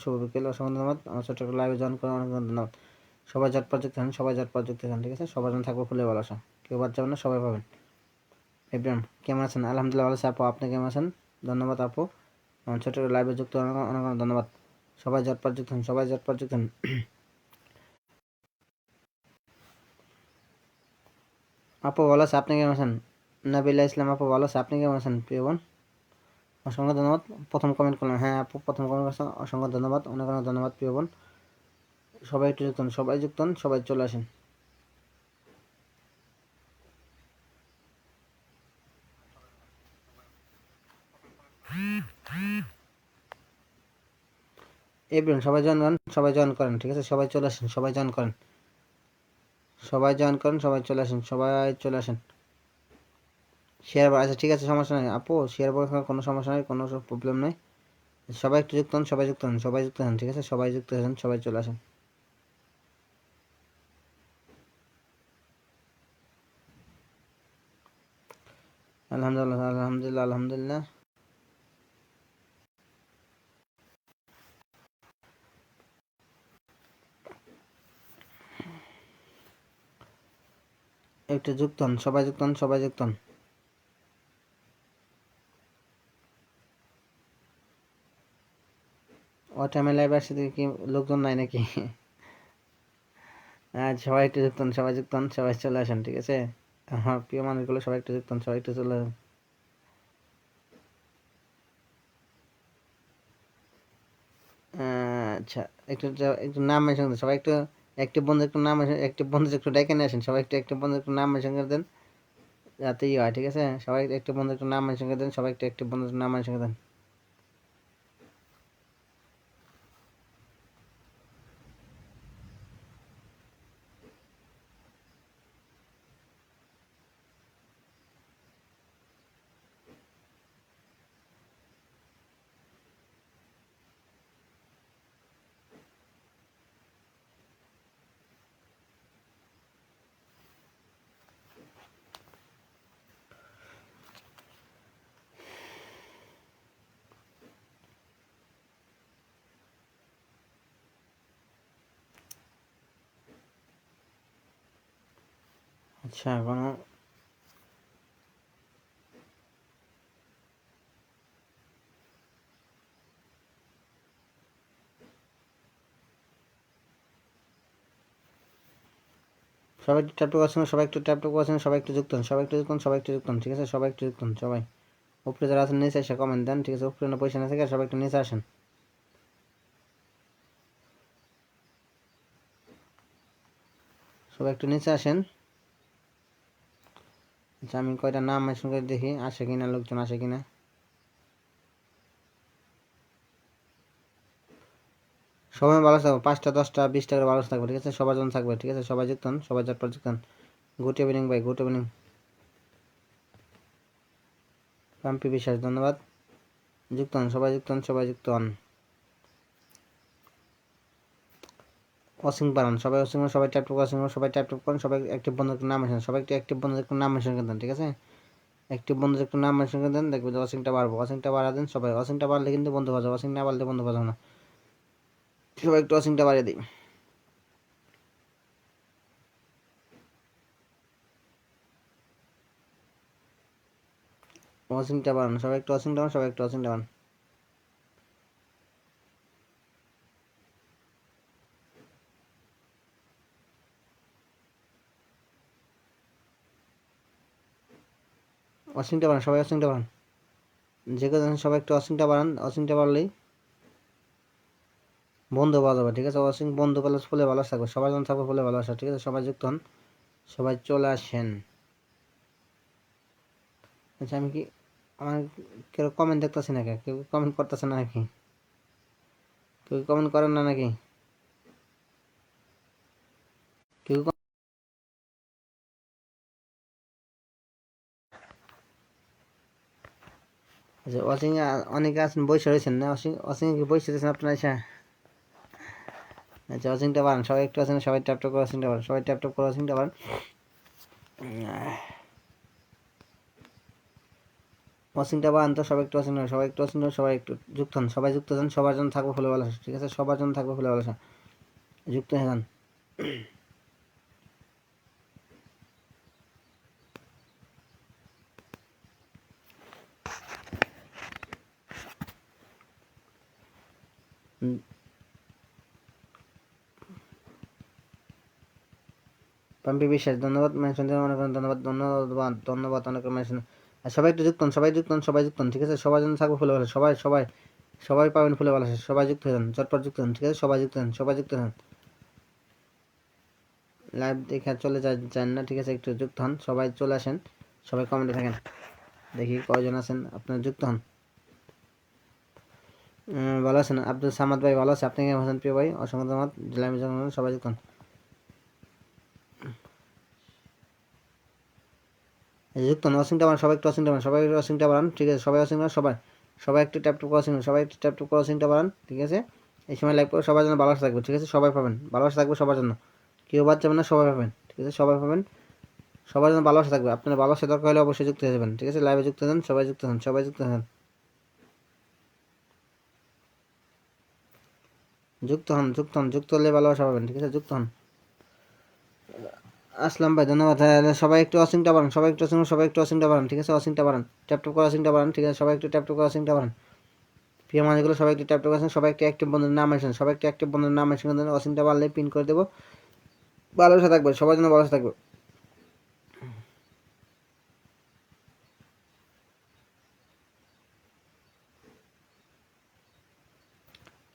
শুভ বিকেল, অসংখ্য ধন্যবাদ। আমার ছোট্ট একটা লাইভে জয়েন করার অনেক ধন্যবাদ। সবাই ঝটপট যুক্ত হন, সবাই ঝটপট যুক্ত হন, ঠিক আছে? সবার জন্য থাকবো ফুলের ভালোবাসা, কেউ বাদ যাবেন না, সবাই পাবেন। ইব্রাহিম কেমন আছেন? আলহামদুলিল্লাহ ভালো আছি আপু, আপনি কেমন আছেন? ধন্যবাদ আপু, আমার ছোট্ট লাইভে যুক্ত হন, অনেক অনেক ধন্যবাদ। সবাই ঝটপট যুক্ত হন, সবাই ঝটপট যুক্ত হন। আপু ভালো আছে, আপনি কেমন আছেন? নাবিলা ইসলাম আপু ভালো আছে, আপনি কেমন আছেন প্রিয় বোন? অসংখ্য ধন্যবাদ। প্রথম কমেন্ট করলাম, হ্যাঁ আপু প্রথম কমেন্ট করছেন, অসংখ্য ধন্যবাদ, অনেক অনেক ধন্যবাদ প্রিয় বোন। সবাই একটু যুক্ত হন, সবাই যুক্ত হন, সবাই চলে আসেন। এভরিওয়ান সবাই জয়েন করেন, সবাই জয়েন করেন, ঠিক আছে? সবাই চলে আসেন, সবাই জয়েন করেন, সবাই জয়েন করেন, সবাই চলে আসেন, সবাই চলে আসেন। শেয়ার আচ্ছা ঠিক আছে, সমস্যা নেই আপু, শেয়ার করার কোনো সমস্যা নেই, কোনো প্রবলেম নেই। সবাই একটু যুক্ত হন, সবাই যুক্ত হন, সবাই যুক্ত হন, ঠিক আছে? সবাই যুক্ত হন, সবাই চলে আসেন। আলহামদুলিল্লাহ আলহামদুলিল্লাহ আলহামদুলিল্লাহ। একটু যুক্ত হন, সবাই যুক্ত হন, সবাই যুক্ত হন। ও টাইমে লাইভ আসছে কি লোকজন নাই নাকি? সবাই একটু যুক্ত হন, সবাই যুক্ত হন, সবাই চলে আসেন, ঠিক আছে? আমার প্রিয় মানুষগুলো সবাই একটু যুক্ত হন, সবাই একটু চলে আসেন। আচ্ছা, একটু একটু নাম মেনশন করুন সবাই, একটু একটি বন্ধু একটু নাম একটি বন্ধু একটু ডেকে নিয়ে আসেন, সবাই একটু বন্ধু একটু নাম মেনশন করে দেন, যাতে হয়, ঠিক আছে? সবাই একটু বন্ধু একটু নাম মেনশন করে দেন, সবাই একটু বন্ধু একটু নাম মেনশন করে দেন। আচ্ছা কোনো সবাই একটু ট্যাপ টু করছেন, সবাই একটু ট্যাপ টু করছেন, সবাই একটু যুক্ত হন, সবাই একটু যুক্ত হন, সবাই একটু যুক্ত হন, ঠিক আছে? সবাই একটু যুক্ত হন, সবাই উপরে যারা আছেন নিচে এসে কমেন্ট দেন, ঠিক আছে? উপরে না পয়সা না থেকে সবাই একটু নিচে আসেন, সবাই একটু নিচে আসেন। আচ্ছা আমি কয়টা নাম মেনশন করে দেখি আসে কিনা, লোকজন আসে কিনা। সবাই ভালো থাকবে, 5টা 10টা 20টা করে ভালো থাকবে, ঠিক আছে? সবার জন্য থাকবে, ঠিক আছে? সবাই যুক্ত হন, সবাই ঝটপট যুক্ত হন। গুড ইভিনিং ভাই, গুড ইভিনিং। পাম্পি বিশ্বাস ধন্যবাদ, যুক্ত হন, সবাই যুক্ত হন, সবাই যুক্ত হন। ওয়াশিং বানান, সবাই ওয়াশিং, সবাই ট্যাপ টু ওয়াশিং, সবাই ট্যাপ টুপ করেন, সবাই অ্যাক্টিভ বন্ধু একটু নাম আসেন, সবাই একটু অ্যাক্টিভ বন্ধু একটু নাম মেনশন করে দেন, ঠিক আছে? অ্যাক্টিভ বন্ধু একটু নাম মেনশন করে দেন, দেখবেন যে ওয়াশিংটা বাড়বো, ওয়াশিংটা বাড়া দেন সবাই, ওয়াশিংটা বাড়লে কিন্তু বন্ধু বাজাবো, ওয়াশিং না বাড়লে বন্ধু বাজাবো না, সবাই একটু ওয়াশিংটা বাড়িয়ে দিই। ওয়াশিংটা বাড়ান, সবাই একটু ওয়াশিংটা বাড়ান, সবাই একটু ওয়াশিংটা বাড়ান। ওয়াশিংটা বাড়ান, সবাই ওয়াশিংটা বাড়ান, যে কেউ সবাই একটু ওয়াশিংটা বাড়ান, ওয়াশিংটা বাড়লেই বন্ধু পাওয়া যাবে, ঠিক আছে? ওয়াশিং বন্ধু পেলে ফুলে ভালো থাকবে, সবার জন্য থাকবে ফুলে ভালোবাসা, ঠিক আছে? সবাই যুক্ত হন, সবাই চলে আসেন। আচ্ছা আমি কি আমার কেউ কমেন্ট দেখতেছি না, কেউ কমেন্ট করতেছে না নাকি? কেউ কমেন্ট করেন না নাকি? কেউ আচ্ছা ওয়াশিং অনেকে আছেন বসে রয়েছেন না, ওয়াশিং ওয়াশিং কি বসে রয়েছেন আপনারা এসে? আচ্ছা ওয়াশিংটা বাড়ান, সবাই একটু আছেন, সবাই ট্যাপ ট্যাপ করে ওয়াশিংটা বাড়ান, সবাই ট্যাপ ট্যাপ করে ওয়াশিংটা বাড়ান। ওয়াশিংটা বানান তো, সবাই একটু ওয়াশিং করেন, সবাই একটু ওয়াশিং করেন, সবাই একটু যুক্ত হন, সবাই যুক্ত হন, সবার জন্য থাকবে ফুলে ভালোবাসা, ঠিক আছে, সবার জন্য থাকবে ফুলে ভালোবাসা, যুক্ত হয়ে যান। পাম্পি বিশ্বাস ধন্যবাদ, মেনশন দিয়ে মনে করেন, ধন্যবাদ ধন্যবাদ ধন্যবাদ অনেক মেনশন। আর সবাই একটু যুক্ত হন, সবাই যুক্ত হন, সবাই যুক্ত হন, ঠিক আছে, সবার জন্য থাকবে ফুলে ভালোবাসা, সবাই সবাই সবাই পাবেন ফুলে ভালোবাসা, সবাই যুক্ত হয়ে যান, চটপট যুক্ত হন, ঠিক আছে, সবাই যুক্ত হন, সবাই যুক্ত হন। লাইভ দেখে চলে যান না, ঠিক আছে, একটু যুক্ত হন, সবাই চলে আসেন, সবাই কমেন্টে থাকেন, দেখি কয়জন আছেন, আপনারা যুক্ত হন। ভালো আছেন আব্দুল সামাদ ভাই, ভালো আছে, আপনি কেমন আছেন প্রিয় ভাই? অসংখ্য ধন্যবাদ, সবাই যুক্ত হন। যুক্ত হন, ওয়াশিংটা বানান, সবাই একটু ওয়াশিংটা বানান, সবাই ওয়াশিংটা বানান, ঠিক আছে, সবাই ওয়াশিং বানান, সবাই সবাই একটু ট্যাপ টু ওয়াশিং, সবাই একটু ট্যাপ টু ওয়াশিংটা বানান, ঠিক আছে। এই সময় লাইভ করে সবার জন্য ভালোবাসা থাকবে, ঠিক আছে, সবাই পাবেন, ভালোবাসা থাকবে সবার জন্য, কেউ বাদ যাবে না, সবাই পাবেন, ঠিক আছে, সবাই পাবেন, সবার জন্য ভালোবাসা থাকবে। আপনার ভালোবাসা দরকার হলে অবশ্যই যুক্ত হয়ে যাবেন, ঠিক আছে, লাইভে যুক্ত হন, সবাই যুক্ত হন, সবাই যুক্ত হন, যুক্ত হন, যুক্ত হন, যুক্ত হলে ভালোবাসা পাবেন, ঠিক আছে, যুক্ত হন। আসলাম ভাই ধন্যবাদ, সবাই একটু ওয়াশিংটা বাড়ান, সবাই একটু ওয়াশিং, সবাই একটু ওয়াশিংটা বাড়ান, ঠিক আছে, ওয়াশিংটা বাড়ান, ট্যাপ টু ওয়াশিংটা বাড়ান, ঠিক আছে, সবাই একটু ট্যাপ টু ওয়াশিংটা বাড়ান। প্রিয় মানুষগুলো সবাই একটু ট্যাপ টু ওয়াশিং, সবাই একটু অ্যাক্টিভ বন্ধুর নাম আসেন, সবাই একটু অ্যাক্টিভ বন্ধুর নাম আসেন, ওয়াশিংটা বাড়লে পিন করে দেবো, ভালোবাসা থাকবে, সবার জন্য ভালোবাসা থাকবে।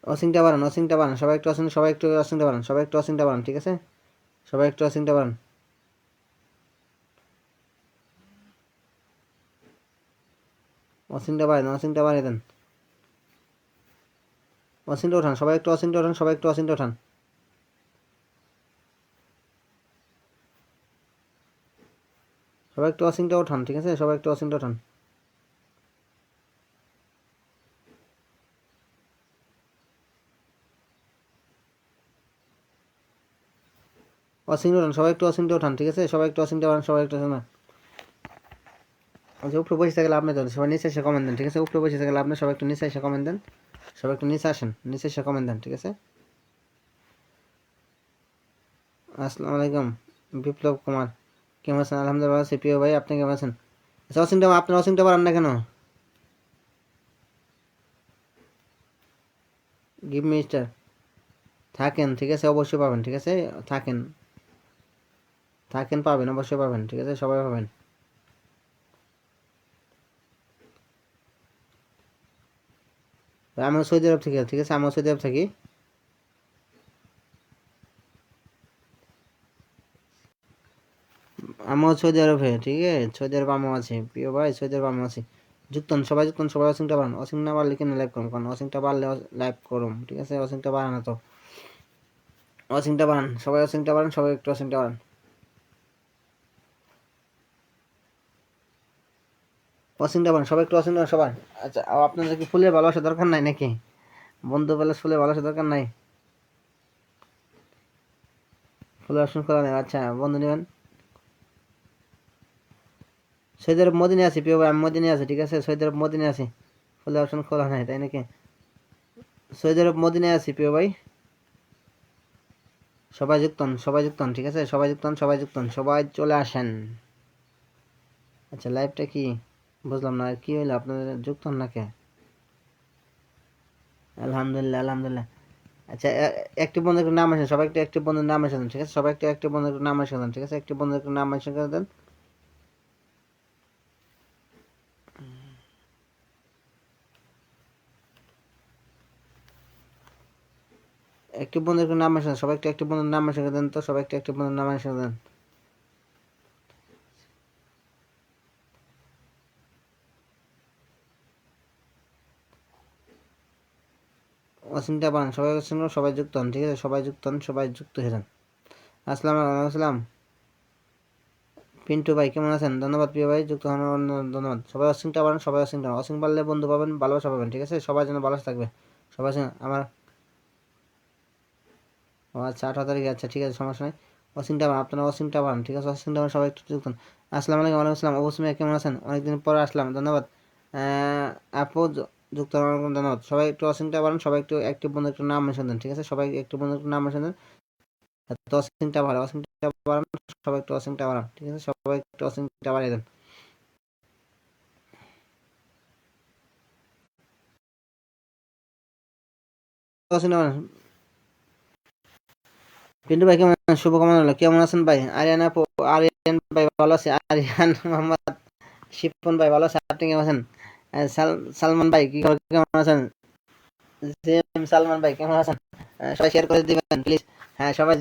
ওয়াশিংটা বাড়ান, ওয়াশিংটা বাড়ান, সবাই একটু ওয়াশিং, সবাই একটু ওয়াশিংটা বাড়ান, সবাই একটু ওয়াশিংটা বাড়ান, ঠিক আছে, সবাই একটু ওয়াশিংটা বাড়ান। ওয়াশিংটা বাড়ান, ওয়াশিংটা বাড়িয়ে দেন, ওয়াশিংটা ওঠান, সবাই একটু ওয়াশিংটা ওঠান, সবাই একটু ওয়াশিংটা ওঠান, সবাই একটু ওয়াশিংটা ওঠান, ঠিক আছে, সবাই একটু ওয়াশিংটা ওঠান। ওয়াশিংটা ওঠান, সবাই একটু ওয়াশিংটা ওঠান, ঠিক আছে, সবাই একটু ওয়াশিংটা বাড়ান, সবাই একটু না। আচ্ছা, উপরে বসে থাকলে আপনি তো সবাই নিচে এসে কমেন্ট দেন, ঠিক আছে, উপরে বসে থাকলে আপনি সবাই একটু নিচে এসে কমেন্ট দেন, সবাই একটু নিচে আসেন, নিচে এসে কমেন্ট দেন, ঠিক আছে। আসসালামু আলাইকুম বিপ্লব কুমার, কেমন আছেন? আলহামদুলিল্লাহ সিপিও ভাই, আপনি কেমন আছেন? আচ্ছা, ওয়াশিংটা আপনার ওয়াশিংটা বাড়ান না কেন? গিভ মিস্টার থাকেন, ঠিক আছে, অবশ্যই পাবেন, ঠিক আছে, থাকেন থাকেন পাবেন, অবশ্যই পাবেন, ঠিক আছে, সবাই পাবেন। আমি সৌদি আরব থেকে, ঠিক আছে, আমি সৌদি আরব থাকি। আমিও সৌদি আরবে, ঠিক আছে, সৌদি আরব আমিও আছি প্রিয় ভাই, সৌদি আরব আমিও আছি। যুক্ত হন, সবাই যুক্ত হন, সবাই ওয়াশিংটা বাড়ান, ওয়াশিং না বাড়লে কেন লাইভ করুন, কারণ ওয়াশিংটা বাড়লে লাইভ করুন, ঠিক আছে, ওয়াশিংটা বাড়ানো তো, ওয়াশিংটা বাড়ান, সবাই ওয়াশিংটা বাড়ান, সবাই একটু ওয়াশিংটা বাড়ান, ওয়াশিংটা বাড়ান, সবাই একটু ওয়াশিংটা বাড়ান, সবাই। আচ্ছা, আপনাদের কি ফুলের ভালোবাসা দরকার নাই নাকি? বন্ধু বলে ফুলের ভালোবাসা দরকার নাই? ফুলের অপশন খোলা নেই, আচ্ছা, বন্ধু নেবেন। সৌদি আরব মদিনে আছি প্রিয় ভাই, আমি মদিনে আছি, ঠিক আছে, সৌদি আরব মদিনে আছি, ফুলের অপশন খোলা নাই, তাই নাকি? সৌদি আরব মদিনে আছি প্রিয় ভাই, সবাই যুক্ত হন, সবাই যুক্ত হন, ঠিক আছে, সবাই যুক্ত হন, সবাই যুক্ত হন, সবাই চলে আসেন। আচ্ছা, লাইভটা কি বুঝলাম না, কি হইলো আপনাদের, যুক্ত হন না কে? আলহামদুলিল্লাহ, আলহামদুলিল্লাহ। আচ্ছা, একটি বন্ধুর নাম আসেন, সবাই একটু একটি বন্ধুর নাম এসে দেন, ঠিক আছে, সবাই একটু একটি বন্ধুর নাম এসে দেন, ঠিক আছে, একটি বন্ধুর নাম এসে দেন। একটি বন্ধুর নাম এসে দেন, সবাই একটু একটি বন্ধুর নাম এসে দেন তো, সবাই একটু একটি বন্ধুর নাম এসে দেন। ওয়াশিংটা বানান, সবাই ওয়াশিংটা, সবাই যুক্ত হন, ঠিক আছে, সবাই যুক্ত হন, সবাই যুক্ত হয়ে যান। আসসালামু আলাইকুম, আসসালাম পিন্টু ভাই, কেমন আছেন? ধন্যবাদ প্রিয় ভাই, যুক্ত হওয়ার জন্য ধন্যবাদ। সবাই ওয়াশিংটা বানান, সবাই ওয়াশিংটা, ওয়াশিং বাড়লে বন্ধু পাবেন, ভালোবাসা পাবেন, ঠিক আছে, সবার জন্য ভালোবাসা থাকবে, সবাই আমার। ও আচ্ছা, 18 তারিখে, আচ্ছা, ঠিক আছে, সমস্যা নেই। ওয়াশিংটা বানান, আপনারা ওয়াশিংটা বানান, ঠিক আছে, ওয়াশিংটা বানান, সবাই একটু যুক্ত হন। আসসালামু আলাইকুম, ওয়ালাইকুম আসসালাম, অবশ্যই কেমন আছেন? অনেকদিন পরে আসলাম, ধন্যবাদ। আপু যুক্ত হওয়ার জন্য ধন্যবাদ। সবাই একটু অসিংটা বাড়ান, সবাই একটু অ্যাক্টিভ বন্ধু একটু নাম মেনশন দেন, ঠিক আছে? সবাই একটু বন্ধু একটু নাম মেনশন দেন। তো অসিংটা বাড়ান, অসিংটা বাড়ান, সবাই একটু অসিংটা বাড়ান, ঠিক আছে? সবাই একটু অসিংটা বাড়িয়ে দেন। অসিংটা বাড়ান। পিন্টু ভাই কেমন আছেন? শুভকামনা হলো, কেমন আছেন ভাই? আরিয়ান আপু, আরিয়ান ভাই ভালো আছে, আরিয়ান মোহাম্মদ শিপন ভাই ভালো আছে, আপনি কেমন আছেন? সালমান ভাই কি খবর, কেমন আছেন? সালমান ভাই কেমন আছেন? সবাই শেয়ার করে দিবেন প্লিজ। হ্যাঁ সবাই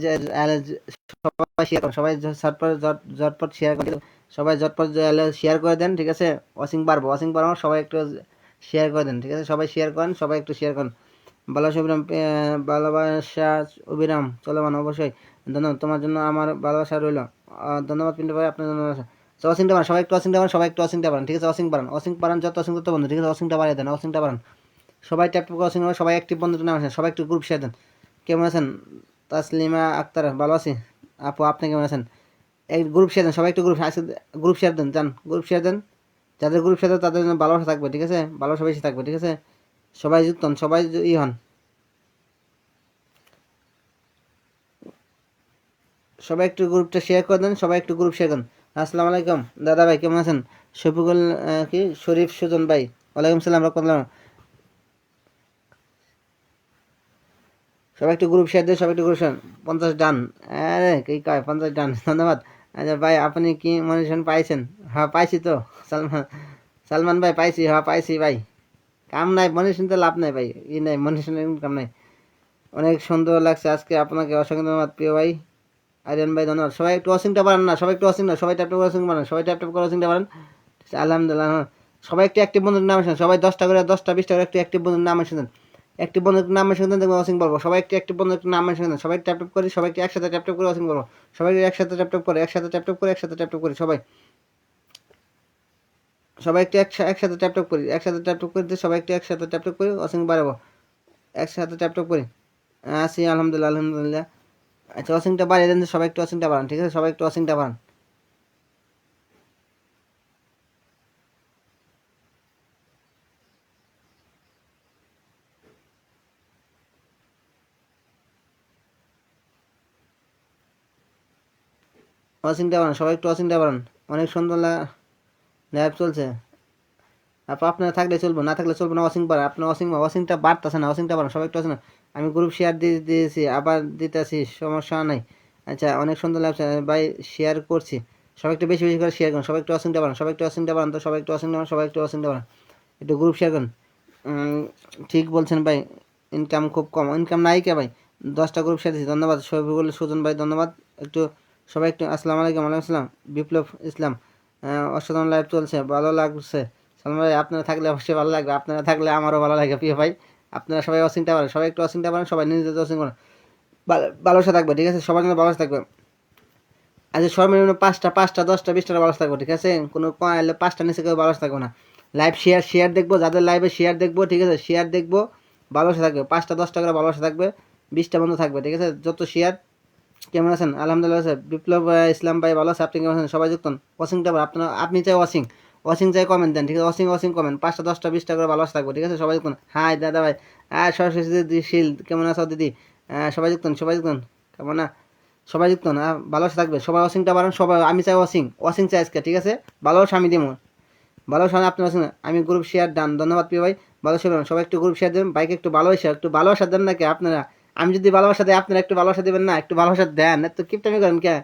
সবাই শেয়ার করুন, সবাই ঝটপট ঝটপট শেয়ার করে সবাই ঝটপট শেয়ার করে দেন, ঠিক আছে? ওয়াচিং বাড়বো, ওয়াচিং বাড়ানো, সবাই একটু শেয়ার করে দেন, ঠিক আছে? সবাই শেয়ার করেন, সবাই একটু শেয়ার করেন। ভালোবাসা অবিরাম, ভালোবাসা অবিরাম চলমান, অবশ্যই ধন্যবাদ, তোমার জন্য আমার ভালোবাসা রইল। ধন্যবাদ পিন্টু ভাই, আপনার জন্য ভালোবাসা। অসিংটা বাড়ান, সবাই একটু অসিংটা বাড়ান, সবাই একটু অসিংটা বাড়ান, ঠিক আছে? অসিং বাড়ান, অসিং বাড়ান, যত অসিং তত বন্ধু, ঠিক আছে? অসিংটা বাড়িয়ে দেন, অসিংটা বাড়ান, সবাই ট্যাপ অসিং, সবাই একটি বন্ধুর নাম আছেন, সবাই একটু গ্রুপ শেয়ার দেন। কেমন আছেন? তাসলিমা আক্তার ভালো আছি। আপু আপনি কেমন আছেন? এই গ্রুপ শেয়ার দেন, সবাই একটু গ্রুপ শেয়ার দেন, যান গ্রুপ শেয়ার দেন। যাদের গ্রুপ শেয়ার দেন তাদের জন্য ভালোবাসা থাকবে, ঠিক আছে? ভালোবাসা বেশি থাকবে, ঠিক আছে? সবাই যুক্ত হন, সবাই হন, সবাই একটু গ্রুপটা শেয়ার করে দেন, সবাই একটু গ্রুপ শেয়ার করেন। আসসালামু আলাইকুম দাদা ভাই, কেমন আছেন? শফিকুল কি শরীফ সুজন ভাই, ওয়ালাইকুম সালাম রহমতুল্লাহ। সবাই একটু গ্রুপ শেয়ার দেন, সবাই একটু গ্রুপ শেয়ার। 50 ডান, আরে কি কয় 50 ডান, ধন্যবাদ। আচ্ছা ভাই আপনি কি মনিশন পাইছেন? হ্যাঁ পাইছি তো। সালমান সালমান ভাই পাইছি, হ্যাঁ পাইছি ভাই। কাম নাই মনিশন তো, লাভ নাই ভাই, ই নাই মনিশন, কাম নাই। অনেক সুন্দর লাগছে আজকে, আপনাকে অসংখ্য ধন্যবাদ প্রিয় ভাই। আরিয়ান ভাই ধন্যবাদ। সবাই একটু অসিংটা বাড়ান না, সবাই একটু অসিং না, সবাই ট্যাপ ট্যাপ করে অসিং বাড়ান, সবাই ট্যাপ ট্যাপ করে অসিংটা বাড়ান। আলহামদুলিল্লাহ, হ্যাঁ। সবাই একটি অ্যাক্টিভ বন্ধুর নাম আসেন, সবাই 10টা করে 10টা 20টা করে একটি অ্যাক্টিভ বন্ধুর নাম আসেন, একটি বন্ধুর নাম আসেন দেখবেন অসিং বলবো। সবাই একটি অ্যাক্টিভ বন্ধুর নাম আসেন, সবাই ট্যাপ ট্যাপ করি, সবাইকে একসাথে ট্যাপ ট্যাপ করে অসিং বলবো। সবাই একসাথে ট্যাপ ট্যাপ করে, একসাথে ট্যাপ ট্যাপ করে, একসাথে ট্যাপ ট্যাপ করি সবাই। সবাই একটু একসাথে ট্যাপ ট্যাপ করি, একসাথে ট্যাপ ট্যাপ করে সবাই একটু একসাথে ট্যাপ ট্যাপ করি, অসিং বাড়াবো। একসাথে ট্যাপ ট্যাপ করি। আসি আলহামদুলিল্লাহ, আলহামদুলিল্লাহ। আচ্ছা অসিংটা বাড়িয়ে দেন, সবাই একটু অসিংটা বাড়ান, ঠিক আছে? সবাই একটু অসিংটা বাড়ান। অসিংটা বাড়ান, সবাই একটু অসিংটা বাড়ান। অনেক সুন্দর লাইভ চলছে। আপা আপনারা থাকলে চলবো, না থাকলে চলবো না। ওয়াশিং পারে আপনার, ওয়াশিংটা বাড়তেছে না, ওয়াশিংটা বাড়ান, সবাই একটু আছে না। আমি গ্রুপ শেয়ার দিয়েছি, আবার দিতেছি, সমস্যা নাই। আচ্ছা অনেক সুন্দর লাগছে ভাই, শেয়ার করছি। সবাই একটু বেশি বেশি করে শেয়ার করুন, সবাই একটু ওয়াশিংটা বাড়ান, সবাই একটু ওয়াশিংটা বাড়ান, তো সবাই একটু ওয়াশিংটা বাড়ান, সবাই একটু ওয়াশিংটা বাড়ান, একটু গ্রুপ শেয়ার করুন। ঠিক বলছেন ভাই, ইনকাম খুব কম, ইনকাম নাই কে ভাই? 10টা গ্রুপ শেয়ার দিচ্ছি, ধন্যবাদ। শফিকুল সুজন ভাই ধন্যবাদ। একটু সবাই একটু আসসালামু আলাইকুম, ওয়ালাইকুম আসসালাম। বিপ্লব ইসলাম, অসাধারণ লাইভ চলছে, ভালো লাগছে। সালমান ভাই আপনারা থাকলে অবশ্যই ভালো লাগবে, আপনারা থাকলে আমারও ভালো লাগে প্রিয় ভাই। আপনারা সবাই অসিংটা পারেন, সবাই একটু অসিংটা পারেন, সবাই নিজেদের অসিং করেন। ভালোবাসা থাকবে, ঠিক আছে? সবার জন্য ভালোবাসা থাকবে। আচ্ছা সর্বনিম্ন 5টা 5টা 10টা 20টা ভালোবাসা থাকবে, ঠিক আছে? কোনো 5টা নিচে কেউ ভালোবাসা থাকবে না। লাইভ শেয়ার দেখবো, যাদের লাইভে শেয়ার দেখবো, ঠিক আছে? শেয়ার দেখবো, ভালোবাসা থাকবে। 5টা 10টা করে ভালোবাসা থাকবে, 20টা বন্ধু থাকবে, ঠিক আছে? যত শেয়ার। কেমন আছেন? আলহামদুলিল্লাহ আছে। বিপ্লব ইসলাম ভাই ভালো আছে, আপনি কেমন আছেন? সবাই যুক্ত ওয়াশিংটা আপনার, আপনি চাই ওয়াশিং, ওয়াশিং চাই কমেন্ট দেন, ঠিক আছে? ওয়াশিং ওয়াশিং কমেন্ট, 5টা 10টা 20টা করে ভালোবাসা থাকবে, ঠিক আছে? সবাই যুক্ত। হাই দাদা ভাই, সরস্বতী দিদি শীল, কেমন আছো দিদি? সবাই যুক্ত, সবাই যুক্ত, কেমন না? সবাই যুক্ত না, ভালোবাসা থাকবে। সবাই ওয়াশিংটা বাড়ান, সবাই। আমি চাই ওয়াশিং, ওয়াশিং চাই আজকে, ঠিক আছে? ভালোবাসা আমি দিব, ভালোবাসা আপনি ওয়াশিং। আমি গ্রুপ শেয়ার ডান, ধন্যবাদ প্রিয় ভাই। ভালোবাসা সবাই একটু গ্রুপ শেয়ার দেবেন, বাইকে একটু ভালোবাসা দেন নাকি আপনারা? আমি যদি ভালোবাসা দেয় আপনারা একটু ভালোবাসা দেবেন না? একটু ভালোবাসা দেন, এত কিপটামি করেন কে?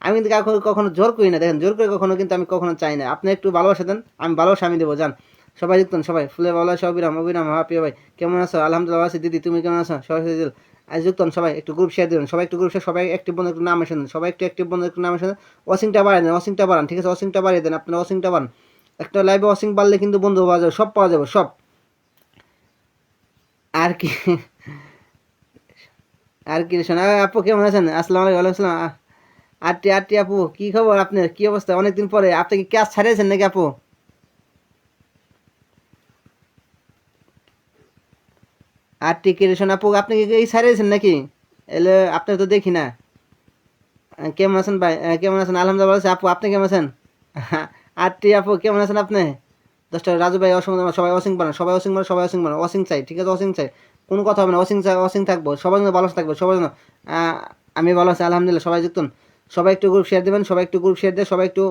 আমি কিন্তু কখনো কখনো জোর করি না, দেখেন, জোর করে কখনো কিন্তু আমি কখনো চাই না। আপনি একটু ভালোবাসা দেন, আমি ভালোবাসা আমি দেবো, যান। সবাই যুক্ত, সবাই ফুলে ভালোবাসা অবিরাম, অবিরাম। হ্যাঁ প্রিয় ভাই, কেমন আছো? আলহামদুলিল্লাহ আছি দিদি, তুমি কেমন আছো? সরস্বতী দিল আজ যুক্ত, সবাই একটু গ্রুপ শেয়ার দেবেন, সবাই একটু গ্রুপ শেয়ার, সবাই একটি বন্ধু একটু নাম এসে দেন, সবাই একটু একটি বন্ধু একটু নাম এসে দেন। ওয়াশিংটা বাড়ান দেন, ওয়াশিংটা বাড়ান, ঠিক আছে? ওয়াশিংটা বাড়িয়ে দেন, আপনারা ওয়াশিংটা বাড়ান। একটা লাইভে ওয়াশিং বাড়লে কিন্তু বন্ধু পাওয়া যাবে, সব পাওয়া যাবে, সব। আর কি, আর কি শোনা। আপু কেমন আছেন? আসসালামু আলাইকুম, ওয়ালাইকুম আসসালাম। আরটি আরটি আপু কি খবর আপনার, কি অবস্থা? অনেকদিন পরে, আপনি কি ক্লাস ছাড়িয়েছেন নাকি আপু? আরটি কিরেশন আপু, আপনি কি এই ছাড়িয়েছেন নাকি? এলে আপনি তো দেখি না। কেমন আছেন ভাই? কেমন আছেন? আলহামদুলিল্লাহ ভালো আছি। আপু আপনি কেমন আছেন? আরটি আপু কেমন আছেন আপনি? 10টা রাজু ভাই অসংখ্য ধন্যবাদ। সবাই ওয়াশিং বানান, সবাই ওয়াশিং বানান, সবাই ওয়াশিং বানান, ওয়াশিং চাই, ঠিক আছে? ওয়াশিং চাই, কোনো কথা হবে না, ওয়াশিং চাই, ওয়াশিং থাকবো, সবার জন্য ভালো থাকবে, সবার জন্য। আমি ভালো আছি আলহামদুলিল্লাহ, সবাই যুক্ত হন। সবাই একটু গ্রুপ শেয়ার দেবেন, সবাই একটু গ্রুপ শেয়ার দেয়, সবাই একটু,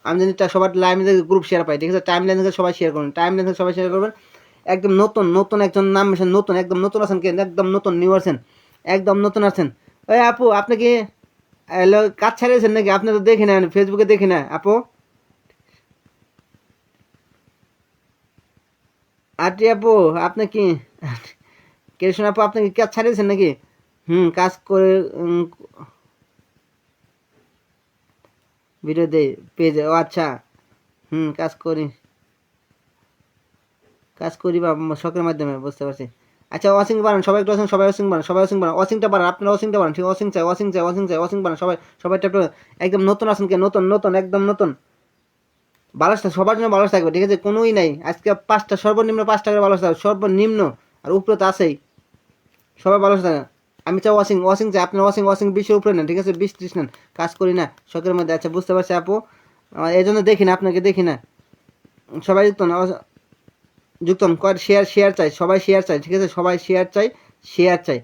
আমি জানি সবার লাইন গ্রুপ শেয়ার পাই, ঠিক আছে? টাইম লাইন থেকে সবাই শেয়ার করুন, টাইম লাইন থেকে সবাই শেয়ার করবেন। একদম নতুন নতুন একজন নাম মেশান, নতুন একদম নতুন আছেন, কে একদম নতুন নিউ আছেন, একদম নতুন আছেন। ওই আপু আপনি কি কাজ ছাড়িয়েছেন নাকি? আপনি তো দেখি না, ফেসবুকে দেখি না আপু। আটি আপু আপনি কি, কৃষ্ণ আপু আপনি কি কাজ ছাড়িয়েছেন নাকি? কাজ করে ভিডিও দেই পেজে, ও আচ্ছা। কাজ করি, কাজ করি বা শখের মাধ্যমে, বুঝতে পারছি। আচ্ছা ওয়াশিং বানান, সবাই একটু ওয়াশিং, সবাই ওয়াশিং বানান, সবাই ওয়াশিং বানান, ওয়াশিংটা বানান, আপনারা ওয়াশিংটা বানান, ঠিক? ওয়াশিং চাই, ওয়াশিং চাই, ওয়াশিং চাই, ওয়াশিং বানান, সবাই সবাই ট্যাপ একদম নতুন আছেন কে? নতুন নতুন একদম নতুন। বালাসটা সবার জন্য বালাস থাকবে, ঠিক আছে? কোনোই নাই আজকে 5টা, সর্বনিম্ন 5 টাকার বালাস থাকবে, সর্বনিম্ন, আর উপরে তো আছেই, সবাই বালাস থাকে। আমি চাই ওয়াশিং, ওয়াশিং চাই, আপনার ওয়াশিং, ওয়াশিং 20-এর উপরে নেন, ঠিক আছে? 20-30 নেন, কাজ করি না শখের মধ্যে। আচ্ছা বুঝতে পারছি আপু, এই জন্য দেখি না আপনাকে, দেখি না। সবাই যুক্ত না, যুক্ত কয়েক শেয়ার, শেয়ার চাই, সবাই শেয়ার চাই, ঠিক আছে? সবাই শেয়ার চাই, শেয়ার চাই,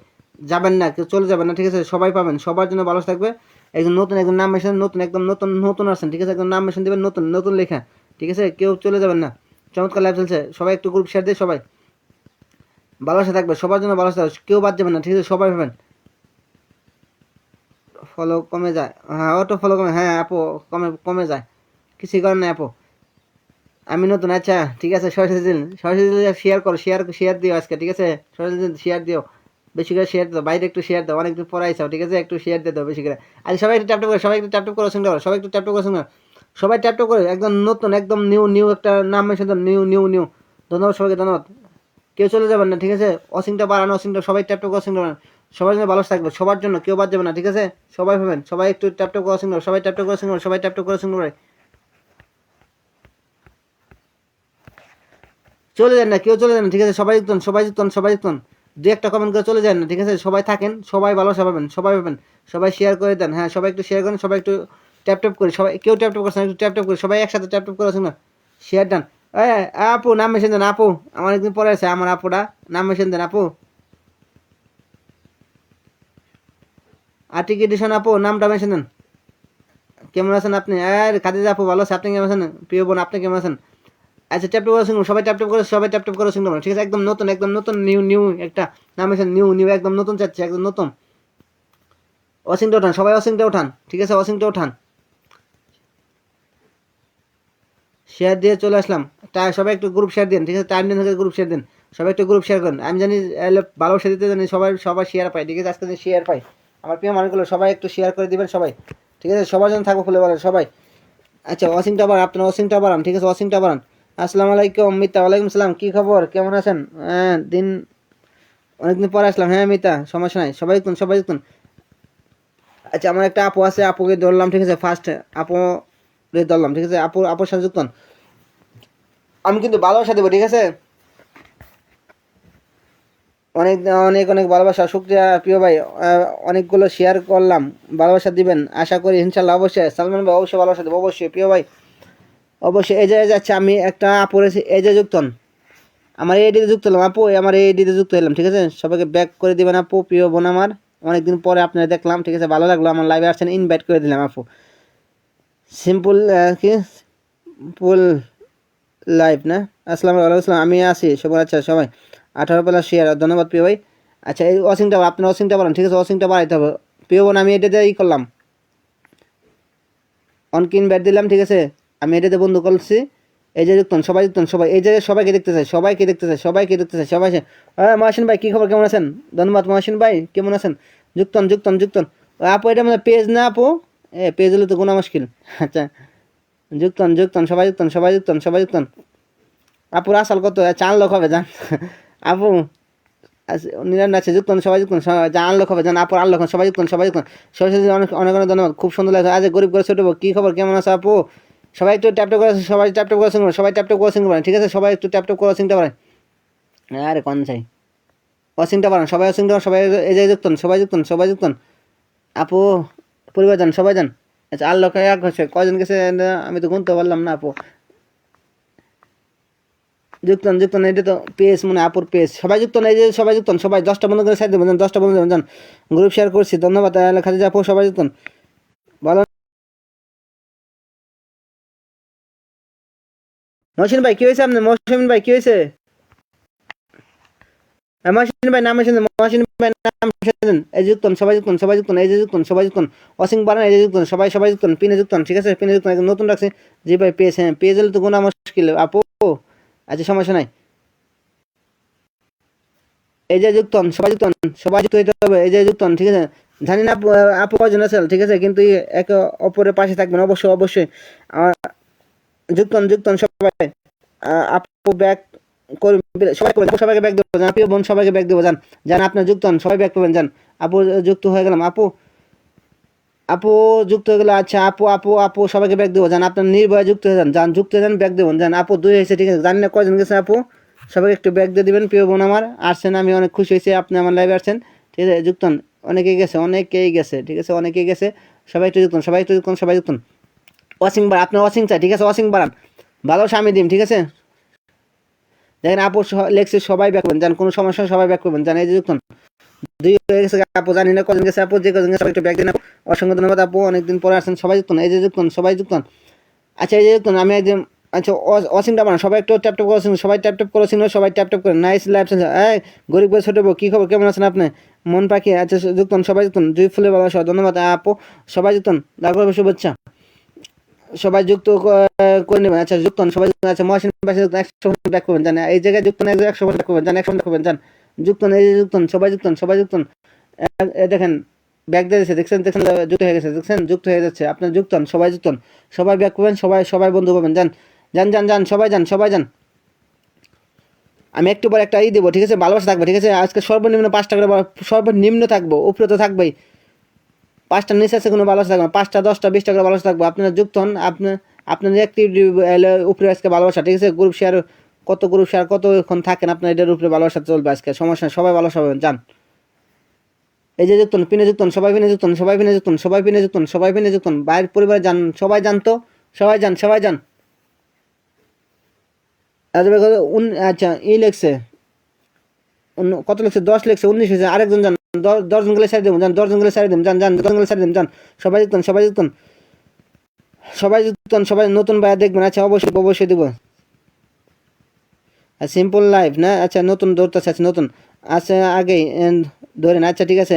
যাবেন না কেউ, চলে যাবেন না, ঠিক আছে? সবাই পাবেন, সবার জন্য ভালো থাকবে। একজন নতুন, একজন নাম মেশিন নতুন, একদম নতুন নতুন আসছেন, ঠিক আছে? একদম নাম মেশিন দেবেন নতুন নতুন লেখা, ঠিক আছে? কেউ চলে যাবেন না। চমৎকার লাইভ চলছে, সবাই একটু গ্রুপ শেয়ার দিয়ে সবাই ভালোবাসা থাকবে, সবার জন্য ভালোবাসা থাকবে, কেউ বাদ যাবেন না, ঠিক আছে? সবাই পাবেন। ফলো কমে যায়, হ্যাঁ অটো ফলো কমে, হ্যাঁ আপু কমে কমে যায়, কিছুই করেন না আপু। আমি নতুন, আচ্ছা ঠিক আছে। সরস্বতী দিন, সরস্বতী দিন শেয়ার করো, শেয়ার শেয়ার দিও আজকে, ঠিক আছে? সরস্বতী দিন শেয়ার দিও, বেশি করে শেয়ার দাও, বাইরে একটু শেয়ার দাও, অনেকদিন পরে আইসাও, ঠিক আছে? একটু শেয়ার দিয়ে দাও বেশি করে। আচ্ছা সবাই একটু ট্যাপ করে, সবাই একটু ট্যাপ করে সঙ্গে, সবাই একটু ট্যাপ করে সঙ্গে, সবাই ট্যাপ করে একদম নতুন, একদম নিউ নিউ একটা নাম মেশিন, নিউ নিউ নিউ। ধন্যবাদ সবাইকে, ধন্যবাদ। কেউ চলে যাবেন না, ঠিক আছে? অসিংটা বাড়ানো, অসিংটা সবাই ট্যাপ করে অসিংটা বাড়ান, সবার জন্য ভালো থাকবে, সবার জন্য কেউ বাদ যাবে না, ঠিক আছে? সবাই পাবেন, সবাই একটু ট্যাপ করে অসিংটা, সবাই ট্যাপ করে অসিংটা, সবাই ট্যাপ করে অসিংটা। চলে যান না, কেউ চলে যান না, ঠিক আছে? সবাই জিতন, সবাই জিতন, সবাই জিতন। দু একটা কমেন্ট করে চলে যান না, ঠিক আছে? সবাই থাকেন, সবাই ভালোবাসা পাবেন, সবাই পাবেন। সবাই শেয়ার করে দেন, হ্যাঁ সবাই একটু শেয়ার করেন, সবাই একটু ট্যাপ ট্যাপ করে, সবাই কেউ ট্যাপ ট্যাপ করছেন, একটু ট্যাপ ট্যাপ করে সবাই একসাথে ট্যাপ ট্যাপ করে আছেন না, শেয়ার ডান। আপু নাম মেশিন দেন আপু, আমার একদিন পরে আছে আমার আপুটা, নাম মেশিন দেন আপু। আর্টিক এডিশন আপু, নামটা মেশিন দেন। কেমন আছেন আপনি? খাদিজা আপু ভালো আছে, আপনি কেমন আছেন? প্রিয় বোন আপনি কেমন আছেন? আচ্ছা ট্যাপ করে শুনুন, সবাই ট্যাপ করে, সবাই ট্যাপ করে শুনতে পারেন, ঠিক আছে? একদম নতুন নিউ নিউ একটা নাম এসে, নিউ নিউ একদম নতুন চাচ্ছে, একদম নতুন। ওয়াশিংটা ওঠান, সবাই ওয়াশিংটা ওঠান, ঠিক আছে? ওয়াশিংটা ওঠান, শেয়ার দিয়ে চলে আসলাম। তাই সবাই একটু গ্রুপ শেয়ার দিন, ঠিক আছে? টাইম দিন গ্রুপ শেয়ার দিন, সবাই একটু গ্রুপ শেয়ার করেন। আমি জানি ভালোবাসা দিতে জানি, সবাই সবাই শেয়ার পাই, ঠিক আছে? আজকে শেয়ার পাই আমার প্রিয় মানুষগুলো, সবাই একটু শেয়ার করে দিবেন সবাই, ঠিক আছে? সবার জন্য থাকবো ফুলে বলেন সবাই। আচ্ছা ওয়াশিংটা বাড়ান, আপনার ওয়াশিংটা বাড়ান, ঠিক আছে? ওয়াশিংটা বাড়ান। আসসালামু আলাইকুম মিতা, ওয়ালাইকুম সালাম, কি খবর, কেমন আছেন? দিন অনেকদিন পরে আসলাম, হ্যাঁ মিতা সমস্যা নাই, সবাই দেখুন, সবাই দেখুন। আচ্ছা আমার একটা আপু আছে, আপুকে ধরলাম, ঠিক আছে? ফার্স্ট আপু ধরলাম, ঠিক আছে? আপুর সাথে যুক্ত হন। আমি কিন্তু ভালোবাসা দেবো, ঠিক আছে? অনেক অনেক অনেক ভালোবাসা, শুক্রিয়া প্রিয় ভাই। অনেকগুলো শেয়ার করলাম, ভালোবাসা দিবেন আশা করি ইনশাল্লাহ, অবশ্যই সালমান ভাই অবশ্যই ভালোবাসা দেবো, অবশ্যই প্রিয় ভাই, অবশ্যই। এই যে যাচ্ছে, আমি একটা আপুর এই যে যুক্ত হন, আমার এইডিতে যুক্ত হলাম আপু, আমার এইডিতে যুক্ত হলাম, ঠিক আছে? সবাইকে ব্যাক করে দিবেন আপু, প্রিয় বোন আমার, অনেকদিন পরে আপনারা দেখলাম, ঠিক আছে? ভালো লাগলো, আমার লাইভে আসছেন, ইনভাইট করে দিলাম আপু। সিম্পল কি ফুল লাইভ না? আসসালামু আলাইকুম, আমি আছি সব, আচ্ছা সবাই 18+ শেয়ার, ধন্যবাদ প্রিয় ভাই। আচ্ছা এই ওয়াশিংটা আপনার ওয়াশিংটা বাড়ান, ঠিক আছে? ওয়াশিংটা বাড়াইতে হবে প্রিয় বোন, আমি এটাতে ই করলাম, অনকিন ব্যাট দিলাম, ঠিক আছে? আমি এটাতে বন্ধু করছি। এই যে যুক্তন, সবাই যুক্তন, সবাই এই যে সবাইকে দেখতে চাই, সবাইকে দেখতে চাই, সবাইকে দেখতে চাই, সবাই। হ্যাঁ মহাসিন ভাই কী খবর, কেমন আছেন? ধন্যবাদ মহাসিন ভাই, কেমন আছেন? যুক্তন যুক্তন যুক্তন। আপু এটা মানে পেজ না আপু? পেজ হলে তো গোনা মুশকিল। আচ্ছা যুক্তন যুক্তন, সবাই যুক্তন, সবাই যুক্তন, সবাই যুক্তন। আপুর আসাল কত? 4 লোক হবে জান। আপু নিরান্না আছে, যুক্তন সবাই যুক্তন, জান লোক হবে জান, আপুর 8 লোক, সবাই যুক্তন, সবাই যুক্তন। সরস্বতী অনেক অনেক অনেক ধন্যবাদ, খুব সুন্দর লাগছে। আজ গরিব করে ছোট কী খবর, কেমন আছে আপু? সবাই একটু ট্যাপ করে, সবাই ট্যাপ করে সিং, সবাই ট্যাপ করে সিং করেন, ঠিক আছে? সবাই একটু ট্যাপ করে সিংটা পারেন। আরে কোন চাই ওয়াশিংটা পারেন, সবাই ওয়াশিংটা, সবাই এই যে যুক্তন, সবাই যুক্তন, সবাই যুক্তন। আপু পরিবার যান, সবাই যান। আচ্ছা আর লোক এক হচ্ছে কয়জন গেছে আমি তো গুনতে পারলাম না আপু। যুক্ত হন যুক্ত হন, এটা তো পেজ মানে আপুর পেজ, সবাই যুক্ত হন, এই যে সবাই যুক্ত হন, সবাই 10টা বন্ধ করে সাইড দেবেন, 10টা বন্ধ দেবেন যান, গ্রুপ শেয়ার করছি, ধন্যবাদ খাদিজা আপু, সবাই যুক্ত হন, ভালো। মহসিন ভাই কি হয়েছে আপনার, মহসিন ভাই কি হয়েছে, মহসিন ভাই নাম এসেছেন, মহসিন ভাই নাম এসেছেন, এই যে যুক্ত হন, সবাই যুক্ত হন, সবাই যুক্ত হন, এই যে যুক্ত হন, সবাই যুক্ত হন, অসিং বাড়ান, এই যে যুক্ত হন, সবাই সবাই যুক্ত হন, পিনে যুক্ত হন, ঠিক আছে, পিনে যুক্ত হন, একদম নতুন রাখছে, জি ভাই পেজ, হ্যাঁ পেজ হলে তো কোনো মুশকিল আপু, আচ্ছা সমস্যা নাই, এই যে যুক্ত হন, সবাই যুক্ত হন, সবাই যুক্ত হইতে হবে, এই যে যুক্ত হন, ঠিক আছে, জানি না আপু আপু কজন আছে, ঠিক আছে, কিন্তু একে অপরের পাশে থাকবেন অবশ্যই অবশ্যই, যুক্ত হন যুক্ত হন সবাই, আপু ব্যাক করবেন, সবাই করবেন, সবাইকে ব্যাক দেবো, আপু বোন সবাইকে ব্যাক দেবো, যান যান আপনার যুক্ত হন, সবাই ব্যাক করবেন, যান আপু যুক্ত হয়ে গেলাম, আপু আপু যুক্ত হয়ে গেলে, আচ্ছা আপু আপু আপু সবাইকে ব্যাক দেবো, যান আপনার নির্ভয়ে যুক্ত হয়ে যান, যান যুক্ত হয়ে যান, ব্যাক দেবেন, যান আপু 2 হয়েছে, ঠিক আছে, জানি না কয়জন গেছে আপু, সবাইকে একটু ব্যাক দিয়ে দিবেন, প্রিয় বোন আমার আসছেন, আমি অনেক খুশি হয়েছি আপনি আমার লাইভে আসছেন, ঠিক আছে, যুক্ত হন, অনেকেই গেছে অনেকেই গেছে, ঠিক আছে, অনেকেই গেছে, সবাই একটু যুক্ত হন, সবাই একটু যুক্ত হন, সবাই যুক্ত হন, ওয়াশিং বার আপনার ওয়াশিং চাই, ঠিক আছে, ওয়াশিং বাড়ান, ভালো স্বামী দিন, ঠিক আছে, দেখেন আপু লেখছে সবাই ব্যাক করবেন, যান কোনো সমস্যা সবাই ব্যাক করবেন, জান এই যে যুক্ত হন, 2 হয়ে গেছে আপু, জানি না কজন গেছে আপু, যে কজন গেছে সবাই একটু ব্যাক দিন আপু, অসংখ্য ধন্যবাদ আপু, অনেকদিন পরে আসছেন, সবাই যুক্ত হন, এই যে যুক্ত হন, সবাই যুক্ত হন, আচ্ছা এই যে যুক্ত হন, আমি একদম, আচ্ছা ওয়াশিংটা বানান, সবাই একটু ট্যাপ ট্যাপ করে, সবাই ট্যাপ ট্যাপ করে, সবাই ট্যাপ ট্যাপ করেন, নাইস লাইভ চলছে, এই গরিব বই ছোট বউ কি খবর, কেমন আছেন আপনি, মন পাখি, আচ্ছা যুক্ত হন, সবাই যুক্ত হন, জুই ফুলে ভালোবাসা, ধন্যবাদ আপু, সবাই যুক্ত হন, লাখো শুভেচ্ছা, সবাই যুক্ত করে নেবেন, আচ্ছা যুক্ত হন, সবাই আচ্ছা মহাসিন পাশে 100 ব্যাক করবেন, জান এই জায়গায় যুক্ত হন, 100 ব্যাক করবেন, জান 100 ব্যাক করবেন, জান যুক্ত হন, এই যে যুক্ত হন, সবাই যুক্ত হন, সবাই যুক্ত হন, দেখেন ব্যাক দিয়েছে, দেখছেন দেখছেন, যুক্ত হয়ে গেছে, দেখছেন যুক্ত হয়ে যাচ্ছে, আপনার যুক্ত হন, সবাই যুক্ত হন, সবাই ব্যাক করবেন, সবাই সবাই বন্ধু পাবেন, যান যান যান যান, সবাই যান সবাই যান, আমি একটু পর একটা দেবো, ঠিক আছে, ভালোবাসা থাকবে, ঠিক আছে, আজকে সর্বনিম্ন 5 টাকা করে, সর্বনিম্ন থাকবো, উপরে তো থাকবেই, 5টার নিচে আছে কোনো ভালোবাসা থাকবে না, 5টা 10টা 20টা করে ভালোবাসা থাকবে, আপনারা যুক্ত হন, আপনার অ্যাক্টিভিটি উপরে আজকে ভালোবাসা, ঠিক আছে, গ্রুপ শেয়ার কত, গ্রুপ শেয়ার কতক্ষণ থাকেন আপনার, এটার উপরে ভালোবাসা চলবে আজকে, সমস্যা নেই, সবাই ভালোবাসা পাবেন, যান এই যে যুক্ত হন, পিনে যুক্ত হন, সবাই পিনে যুক্ত হন, সবাই পিনে যুক্ত হন, সবাই পিনে যুক্ত হন, সবাই পিনে যুক্ত হন, বাইরের পরিবারে যান, সবাই জানতো, সবাই যান সবাই যান, আচ্ছা লেখছে কত লেখছে, 10 লেখছে, 19 হয়েছে, আরেকজন যান, 10 জন গেলে সারি দেবেন, যান 10 জন গেলে সারি দেবেন, যান যান 10 জন গেলে সারি দেবেন, যান সবাই যুক্ত হন, সবাই যুক্ত হন, সবাই যুক্ত হন, সবাই নতুন ভাইয়া দেখবেন, আচ্ছা অবশ্যই অবশ্যই দেবো, সিম্পল লাইফ না, আচ্ছা নতুন ধরতেছে, আচ্ছা নতুন, আচ্ছা আগেই ধরেন, আচ্ছা ঠিক আছে,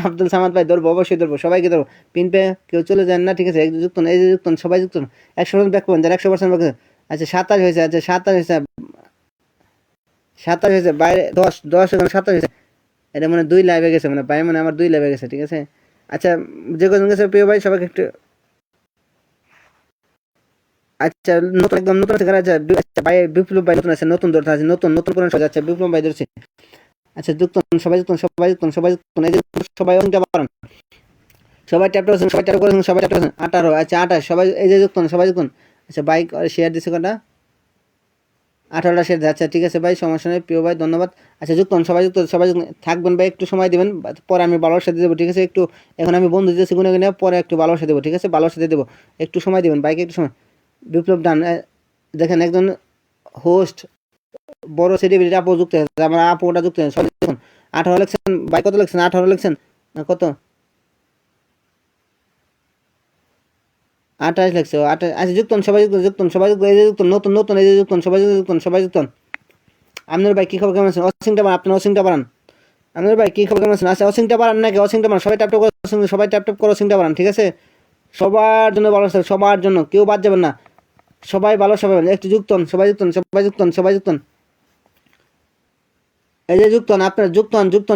আব্দুল সামাদ ভাই ধরবো, অবশ্যই ধরবো, সবাইকে ধরবো, পিন পে কেউ চলে যান না, ঠিক আছে, যুক্ত এই যে যুক্ত সবাই যুক্ত 100% ব্যাক করবেন, যার 100% ব্যাক, আচ্ছা 27 হয়েছে, আচ্ছা 27 হয়েছে, 27 হয়েছে, বাইরে 10 এখানে 27 হয়েছে, এটা মানে 2 লাইভে গেছে, মানে ভাই মানে আমার 2 লাইভে গেছে, ঠিক আছে, আচ্ছা যে কজন গেছে প্রিয় ভাই সবাইকে একটু, আচ্ছা নতুন একদম নতুন আছে, আচ্ছা ভাই বিপ্লব ভাই নতুন আছে, নতুন ধরতে আছে, নতুন নতুন করে যাচ্ছে, বিপ্লব ভাই ধরছে, আচ্ছা যুক্ত সবাই যুক্ত সবাই যুক্ত সবাই যুক্ত, এই যে সবাই অংটা পারেন, সবাই ট্যাপ করেছেন, সবাই ট্যাপ করেছেন, সবাই ট্যাপ করেছেন, 18 আচ্ছা 28 সবাই এই যে যুক্ত সবাই যুক্ত, আচ্ছা বাইক শেয়ার দিছে কটা, 18টা শেয়ার, আচ্ছা ঠিক আছে ভাই সমস্যা নেই প্রিয় ভাই, ধন্যবাদ, আচ্ছা যুক্ত সবাই যুক্ত সবাই থাকবেন ভাই, একটু সময় দিবেন, পরে আমি ভালোবাসা দিয়ে দেবো, ঠিক আছে, একটু এখন আমি বন্ধু দিতেছি গুনে গুনে, পরে একটু ভালোবাসা দেবো, ঠিক আছে, ভালোবাসা দিয়ে দেবো, একটু সময় দিবেন বাইকে, একটু সময়, বিপ্লব ডান, দেখেন একজন হোস্ট বড় সেলিব্রিটি আপু যুক্ত হয়েছে, আমার আপুটা যুক্ত হয়েছে, সবাই দেখুন 18 লেখছেন ভাই, কত লেখছেন, 18 লেখছেন কত, 28 লেখছে, 28, আচ্ছা যুক্ত সবাই যুক্ত যুক্ত সবাই যুক্ত, এই যে যুক্ত নতুন নতুন, এই যে যুক্ত সবাই যুক্ত সবাই যুক্ত, আপনার ভাই কি খবর, কেমন আছেন, অসিংটা বাড়ান, আপনার অসিংটা বাড়ান, আপনার ভাই কি খবর, কেমন আছেন, আচ্ছা অসিংটা বাড়ান নাকি, অসিংটা বাড়ান, সবাই ট্যাপ ট্যাপ করে, সবাই ট্যাপ ট্যাপ করে অসিংটা বাড়ান, ঠিক আছে, সবার জন্য ভালো, সবার জন্য কেউ বাদ যাবেন না, সবাই ভালো সবাই একটু যুক্ত সবাই যুক্ত সবাই যুক্ত সবাই যুক্ত, এই যে যুক্ত আপনার যুক্ত যুক্ত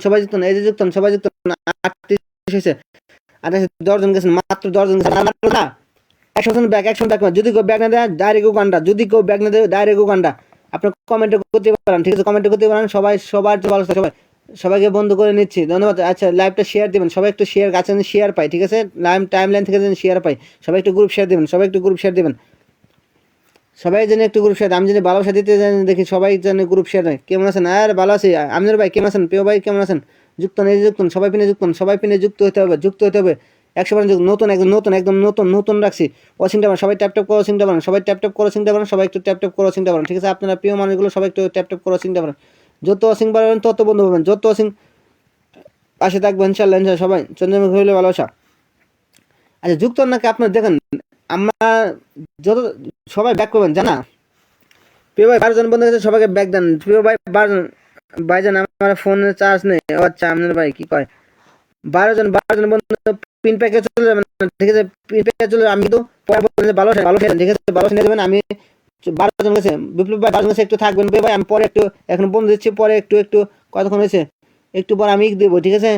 সবাই যুক্ত, এই যে যুক্ত সবাই যুক্ত, 38 হয়েছে, 10 জন গেছেন, মাত্র 10 জন গেছেন, মাত্র না 100% ব্যাক, 100 ব্যাক, যদি কেউ ব্যাক না দেয় ডাইরেক্ট উগান্ডা, যদি কেউ ব্যাক না দেয় ডাইরেক্ট উগান্ডা, আপনি কমেন্টে করতে পারেন, ঠিক আছে, কমেন্টে করতে পারেন, সবাই সবার ভালো, সবাই সবাইকে বন্ধ করে নিচ্ছি, ধন্যবাদ, আচ্ছা লাইভটা শেয়ার দিবেন, সবাই একটু শেয়ার, কাছে শেয়ার পাই, ঠিক আছে, টাইম লাইন থেকে যেন শেয়ার পাই, সবাই একটু গ্রুপ শেয়ার দিবেন, সবাই একটু গ্রুপ শেয়ার দিবেন, সবাই যেন একটু গ্রুপ শেয়ার, আমি যদি ভালোবাসা দিতে জানি দেখি, সবাই যেন গ্রুপ শেয়ার হয়, কেমন আছেন, আর ভালো আছি, আমনের ভাই কেমন আছেন, প্রিয় ভাই কেমন আছেন, যুক্ত এই যুক্ত সবাই পিনে যুক্ত, সবাই পিনে যুক্ত হতে হবে, যুক্ত হতে হবে, 100% যুক্ত, নতুন একদম নতুন একদম নতুন নতুন রাখছি। ওয়াশিংটা বানান, সবাই ট্যাপ ট্যাপ করে ওয়াশিংটা বানান, সবাই ট্যাপ ট্যাপ করে ওয়াশিংটা বানান, সবাই একটু ট্যাপ ট্যাপ করে ওয়াশিংটা বানান, ঠিক আছে? আপনারা প্রিয় মানুষগুলো সবাই একটু ট্যাপ ট্যাপ করে ওয়াশিংটা বানান। যত ওয়াশিং বানাবেন তত বন্ধু পাবেন, যত ওয়াশিং পাশে থাকবেন ইনশাল্লাহ ইনশাল্লাহ। সবাই চন্দ্রমুখী হইলে ভালোবাসা। আচ্ছা যুক্ত নাকি আপনার দেখেন, আমরা যত সবাই ব্যাক করবেন জানা। প্রিয় ভাই 12 জন বন্ধু গেছে, সবাইকে ব্যাক দেন। প্রিয় ভাই 12 জন ভাইজান, আমার ফোনে চার্জ নেই। ও আচ্ছা আপনার ভাই কি কয়, 12 জন বন্ধু পিন প্যাকে চলে যাবেন, ঠিক আছে? পিন প্যাকে চলে আমি তো পরে বলবেন যে ভালো ভালো ঠিক আছে? ভালো নিয়ে যাবেন। আমি 12 জন গেছে, বিপ্লব ভাই 12 জন গেছে, একটু থাকবেন ভাই। আমি পরে একটু এখন বন্ধু দিচ্ছি, পরে একটু একটু কতক্ষণ হয়েছে একটু পরে আমি দেবো, ঠিক আছে?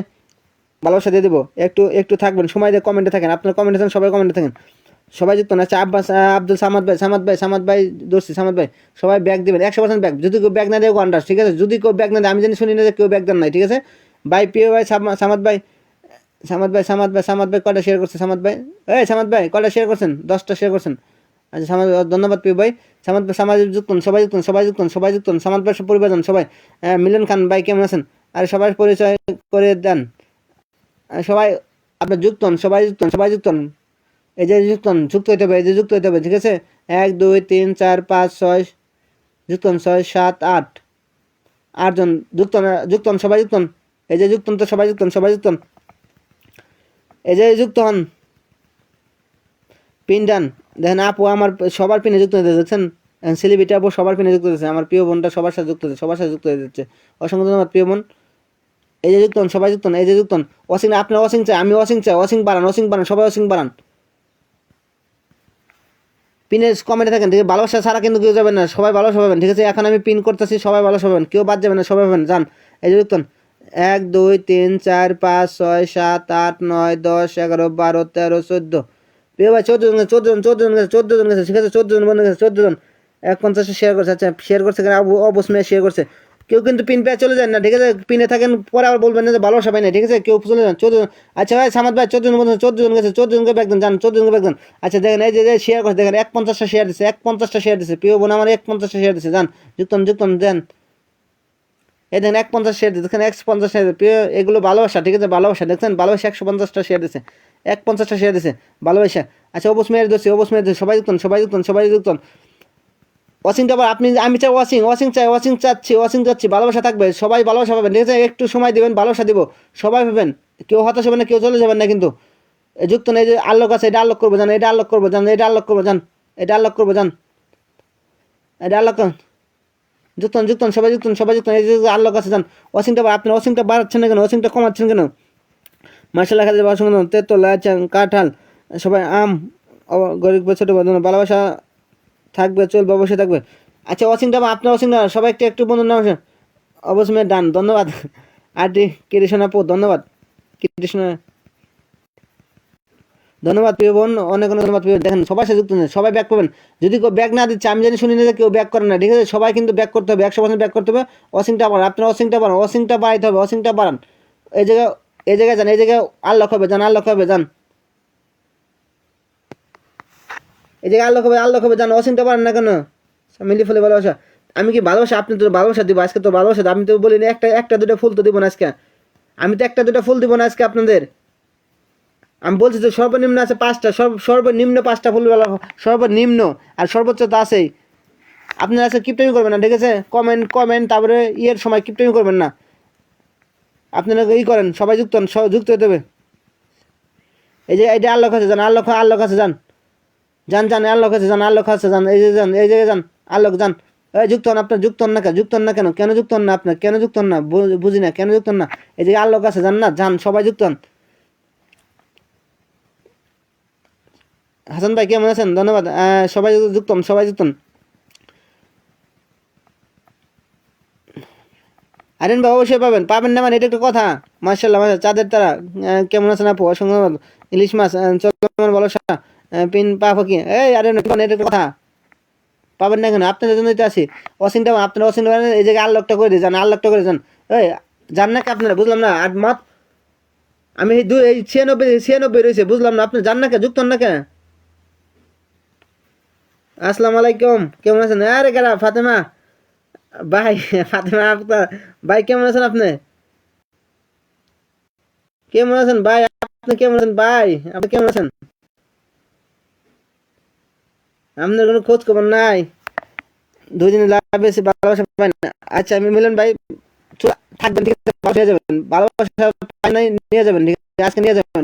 ভালোবাসা দিয়ে দেবো, একটু একটু থাকবেন, সময় দিয়ে কমেন্টে থাকেন। আপনার কমেন্টে থাকেন, সবাই কমেন্টে থাকেন, সবাই যুক্ত না। আচ্ছা আব্বাস আব্দুল সামাদ ভাই, সামাদ ভাই দোস্তি সামাদ ভাই, সবাই ব্যাগ দেবেন 100% ব্যাগ। যদি কেউ ব্যাগ না দেয় আন্ডার, ঠিক আছে? যদি কেউ ব্যাগ না দেয়, আমি জানি শুনি না যে কেউ ব্যাগ দেন নাই, ঠিক আছে? ভাই প্রিয় ভাই সামাদ ভাই, সামাদ ভাই কয়টা শেয়ার করছে? সামাদ ভাই, এই সামাদ ভাই কয়টা শেয়ার করছেন? 10টা শেয়ার করছেন। আচ্ছা সামাদ, ধন্যবাদ প্রিয় ভাই। সামাদ যুক্ত, সবাই যুক্ত, সবাই যুক্ত। সামাদ ভাই পরিবারজন সবাই। মিলন খান ভাই কেমন আছেন? আর সবাই পরিচয় করে দেন। সবাই আপনার যুক্ত, সবাই যুক্ত। এই যে যুক্ত হইতে হবে, এই যে যুক্ত হইতে হবে, ঠিক আছে? 1 2 3 4 5 6 যুক্ত, 6 7 8 8জন যুক্ত, সবাই যুক্ত। এই যে যুক্ত, তো সবাই যুক্ত। এই যে যুক্ত হন, পিন ডান। দেখেন আপু আমার সবার পিনে যুক্ত হতে দেখছেন, সেলিব্রিটি আপু সবার পিনে যুক্ত হচ্ছে। আমার প্রিয় বোনটা সবার সাথে যুক্ত হচ্ছে, সবার সাথে যুক্ত হয়ে যাচ্ছে। অসংখ্য ধন্যবাদ প্রিয় বোন। এই যে যুক্ত, সবাই যুক্ত। এই যে যুক্ত ওয়াশিং, আপনার ওয়াশিং চাই, আমি ওয়াশিং চাই। ওয়াশিং বাড়ান, সবাই ওয়াশিং বাড়ান। পিনের কমেন্টে থাকেন, ঠিক আছে? ভালোবাসা ছাড়া কিন্তু কেউ যাবেন না, সবাই ভালোবাসা পাবেন, ঠিক আছে? এখন আমি পিন করতেছি, সবাই ভালোবাসা পাবেন, কেউ বাদ যাবেন না, সবাই পাবেন। যান এই যে যুক্ত 1 2 3 4 5 6 7 8 9 10 11 12 13 14। প্রিয় ভাই 14 জন গেছে, ঠিক আছে? 14 জন বন্ধু গেছে, 14 জন 150 শেয়ার করছে। আচ্ছা শেয়ার করছে কেন? অবশ্যই শেয়ার করছে। কেউ কিন্তু পিন পেয়ে চলে যান না, ঠিক আছে? পিনে থাকেন, পরে আবার বলবেন না যে ভালোবাসা পাই না, ঠিক আছে? কেউ চলে যান 14 জন। আচ্ছা ভাই সামাদ ভাই 14 জন বন্ধু, 14 জন গেছে, 14 জনকে ব্যাগ দেন, যান 14 জনকে ব্যাগ দেন। আচ্ছা দেখেন এই যে শেয়ার করছে, দেখেন 150টা শেয়ার দিচ্ছে, 150টা শেয়ার দিচ্ছে। প্রিয় বোন আমার 150টা শেয়ার দিচ্ছে, যান যুক্ত দেন। এই দেখেন 150 শেয়ার দিচ্ছে, দেখেন 150 শেয়ার। প্রিয় এগুলো ভালোবাসা, ঠিক আছে? ভালোবাসা দেখছেন, ভালোবাসা 150টা শেয়ার দিচ্ছে, 150টা শেয়ার দিচ্ছে, ভালোবাসা। আচ্ছা অবশ্যই সবাই যুক্ত। ওয়াশিংটা আবার আপনি, আমি চাই ওয়াশিং চাচ্ছি, ভালোবাসা থাকবে, সবাই ভালোবাসা পাবেন, ঠিক আছে? একটু সময় দিবেন, ভালোবাসা দিব, সবাই পাবেন। কেউ হতাশ হবেন না, কেউ চলে যাবেন না কিন্তু। যুক্ত না, এই যে আনলক আছে, এটা আনলক করবো, জান এটা আনলক করবো, জান এটা আনলক করবো, জান এটা আনলক করবো, জান এটা আনলক করুন। সবাই যুক্ত। এই যে আনলক আছে, জান ওয়াশিংটা। আপনি ওয়াশিংটা বাড়াচ্ছেন না কেন? ওয়াশিংটা কমাচ্ছেন কেন? মার্শাল্লাহ খালি অসংখ্য তেতল, আচ্ছা কাঁঠাল, সবাই আম, গরিব ছোটো ভালোবাসা থাকবে, চলবে, অবশ্যই থাকবে। আচ্ছা ওয়াশিংটা আপনার ওয়াশিংটা সবাই একটু একটু বন্ধুর নাম অবশ্যই ডান, ধন্যবাদ। আর কৃষ্ণ আপু ধন্যবাদ, কৃষ্ণ ধন্যবাদ প্রিয় বোন, অনেক অনেক ধন্যবাদ প্রিয়। দেখেন সবাই সাথে যুক্ত, সবাই ব্যাক করবেন। যদি কেউ ব্যাক না দিচ্ছে, আমি জানি শুনি না যে কেউ ব্যাক করেন না, ঠিক আছে? সবাই কিন্তু ব্যাক করতে হবে, 100% ব্যাক করতে হবে। ওয়াশিংটা বাড়ান, আপনার ওয়াশিংটা বাড়াইতে হবে, ওয়াশিংটা বাড়ান। এই জায়গায় যান, এই জায়গায় আনলক হবে, যান এই জায়গায় আনলক হবে, যান ওয়াশিংটা বাড়ান না কেন? মিলি ফুলে ভালোবাসা, আমি কি ভালোবাসা, আপনি তো ভালোবাসা দিব আজকে, তো ভালোবাসা আমি তো বলি না একটা দুটো ফুল তো দিব না আজকে, আমি তো একটা দুটো ফুল দিব না আজকে আপনাদের। আমি বলছি তো সর্বনিম্ন আছে 5টা, সর্বনিম্ন 5টা ফুল, সর্বনিম্ন, আর সর্বোচ্চ তো আছেই। আপনারা আজকে কিপটামি করবেন না, ঠিক আছে? কমেন্ট তারপরে ইয়ের সময় কিপটামি করবেন না। আপনারা করেন, সবাই যুক্ত হতে হবে। এই যে এটা আল্লাহ কাছে যান, আল্লাহ কাছে যান, আল্লাহ কাছে যান, এই যে যান, এই জায়গায় যান, আল্লাহ যান। এই যুক্ত হন, আপনার যুক্ত হন না কেন যুক্ত হন না? আপনার কেন যুক্ত হন না বুঝি না, কেন যুক্ত হন না? এই যে আল্লাহ কাছে যান না, যান সবাই যুক্ত হন। হাসান ভাই কেমন আছেন? ধন্যবাদ। সবাই যুক্ত হন। আরেন ভাই অবশ্যই পাবেন না মানে এটা একটা কথা। মার্শাল্লাহ চাঁদের তারা, কেমন আছেন আপু? অসংখ্য ধন্যবাদ। ইলিশ মাছ, চলমান ভালোবাসা, পিন পা ফাঁকি, এই আরেন এটা একটা কথা। পাবেন না কেন? আপনাদের জন্যই তো আছি। ওয়াশিংটা আপনারা ওয়াশিংটা এই জায়গায় আনলকটা করে দিয়ে যান, এই যান না কি আপনারা? বুঝলাম না। আর মত আমি এই 96 রয়েছে, বুঝলাম না। আপনি যান না কে? যুক্ত হন না কে? আসসালামু আলাইকুম, কেমন আছেন? আরে কেরা ফাতেমা ভাই, ফাতেমা আপনার ভাই কেমন আছেন? আপনি কেমন আছেন ভাই? আপনি কেমন আছেন ভাই? আপনি কেমন আছেন? আপনার কোনো খোঁজ খবর নাই। দুদিনে লাভ বেশি ভালোবাসা পাই না। আচ্ছা আমি মিলন ভাই থাকবেন ঠিক আছে, ভালো হয়ে যাবেন। ভালোবাসা পাই নাই নিয়ে যাবেন ঠিক আছে, আজকে নিয়ে যাবেন।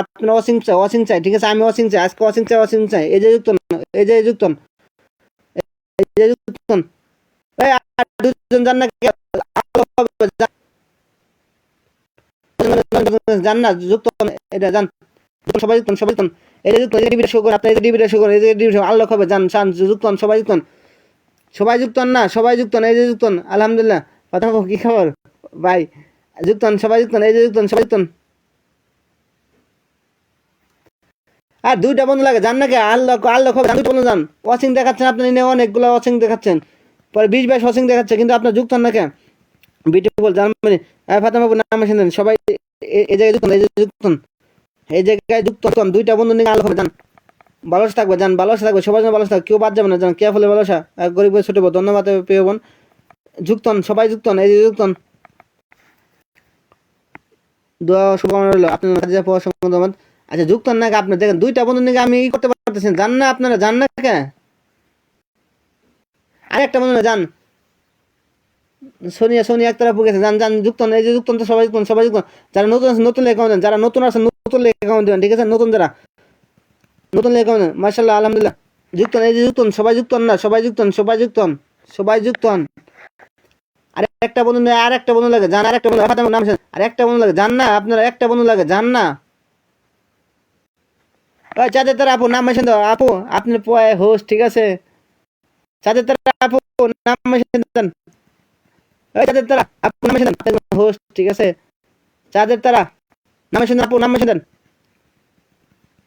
আপনার অসিং চাই, অসিং চাই ঠিক আছে, আমি অসিং চাই আজকে, অসিং চাই, অসিং চাই। এই যে যুক্ত, এই যে যুক্ত, এই যে যুক্ত। এই আর দুজন যান না, যান না যুক্ত, এটা যান সবাই যুক্ত, সবাই যুক্ত। এই যে যুক্ত, এই যে ডিবিটা শো করে, আপনার এই যে ডিবিটা শো করে, এই যে ডিবি আল্লাহ হবে, যান শান যুক্ত, সবাই যুক্ত, সবাই যুক্ত না, সবাই যুক্ত, এই যে যুক্ত। আলহামদুলিল্লাহ। কথা কি খবর ভাই? যুক্ত সবাই যুক্ত, এই যে যুক্ত, সবাই যুক্ত। আর দুইটা বন্ধু লাগে যান নাকি, আল্লাহ আল্লাহ হবে, দুইটা বন্ধু যান। ওয়াচিং দেখাচ্ছেন আপনি, অনেকগুলো ওয়াচিং দেখাচ্ছেন, পরে 20-22 ওয়াচিং দেখাচ্ছে, কিন্তু আপনার যুক্ত না কেন? বিউটিফুল জার্মানি, ফাতেমা আপু নাম শুনেন সবাই। এই জায়গায় যুক্ত, এই যে যুক্ত, এই জায়গায় যুক্ত। দুইটা বন্ধু নিয়ে আল্লাহ হবে, যান। ভালোবাসা থাকবে, যান, ভালোবাসা থাকবে, সবার জন্য ভালোবাসা থাকবে, কেউ বাদ যাবে না, যান। কে ফলে ভালোবাসা, গরিব ছোট বোন, ধন্যবাদ প্রিয় বোন। যুক্ত সবাই যুক্ত, এই যে যুক্ত। দোয়া শুভকামনা রইল আপনার কাজে পাওয়ার ধন্যবাদ। আচ্ছা যুক্ত না আপনি দেখেন, দুইটা বন্ধু নিয়ে আমি করতে পারতেছেন, যান না আপনারা, যান না কে? আরেকটা বন্ধু যান, সোনিয়া, সোনিয়া একটা গেছে, যান যান যুক্ত, এই যে যুক্ত, সবাই যুক্ত, সবাই যুক্ত। যারা নতুন আছে নতুন লেখা দেন, যারা নতুন আছে নতুন লেখা দেবেন ঠিক আছে, নতুন যারা নতুন লেখা দেন, মার্শাল্লাহ আলহামদুলিল্লাহ। যুক্ত, এই যে যুক্ত, সবাই যুক্ত না, সবাই যুক্ত, সবাই যুক্ত, সবাই যুক্ত। আর একটা বন্ধু নেই, আর একটা বন্ধু লাগে, যান। আর একটা বন্ধু নাম, আর একটা বন্ধু লাগে, যান না আপনারা, একটা বন্ধু লাগে, যান না। ওই চাঁদের তারা আপু নাম মেশিন দাও, আপু আপনি হোস্ট ঠিক আছে। চাঁদের তারা আপু নাম মেশিন দেন। ওই চাঁদের তারা আপু নাম মেশিন দেন, হোস্ট ঠিক আছে। চাঁদের তারা নাম মেশিন আপু, নাম মেশিন দেন।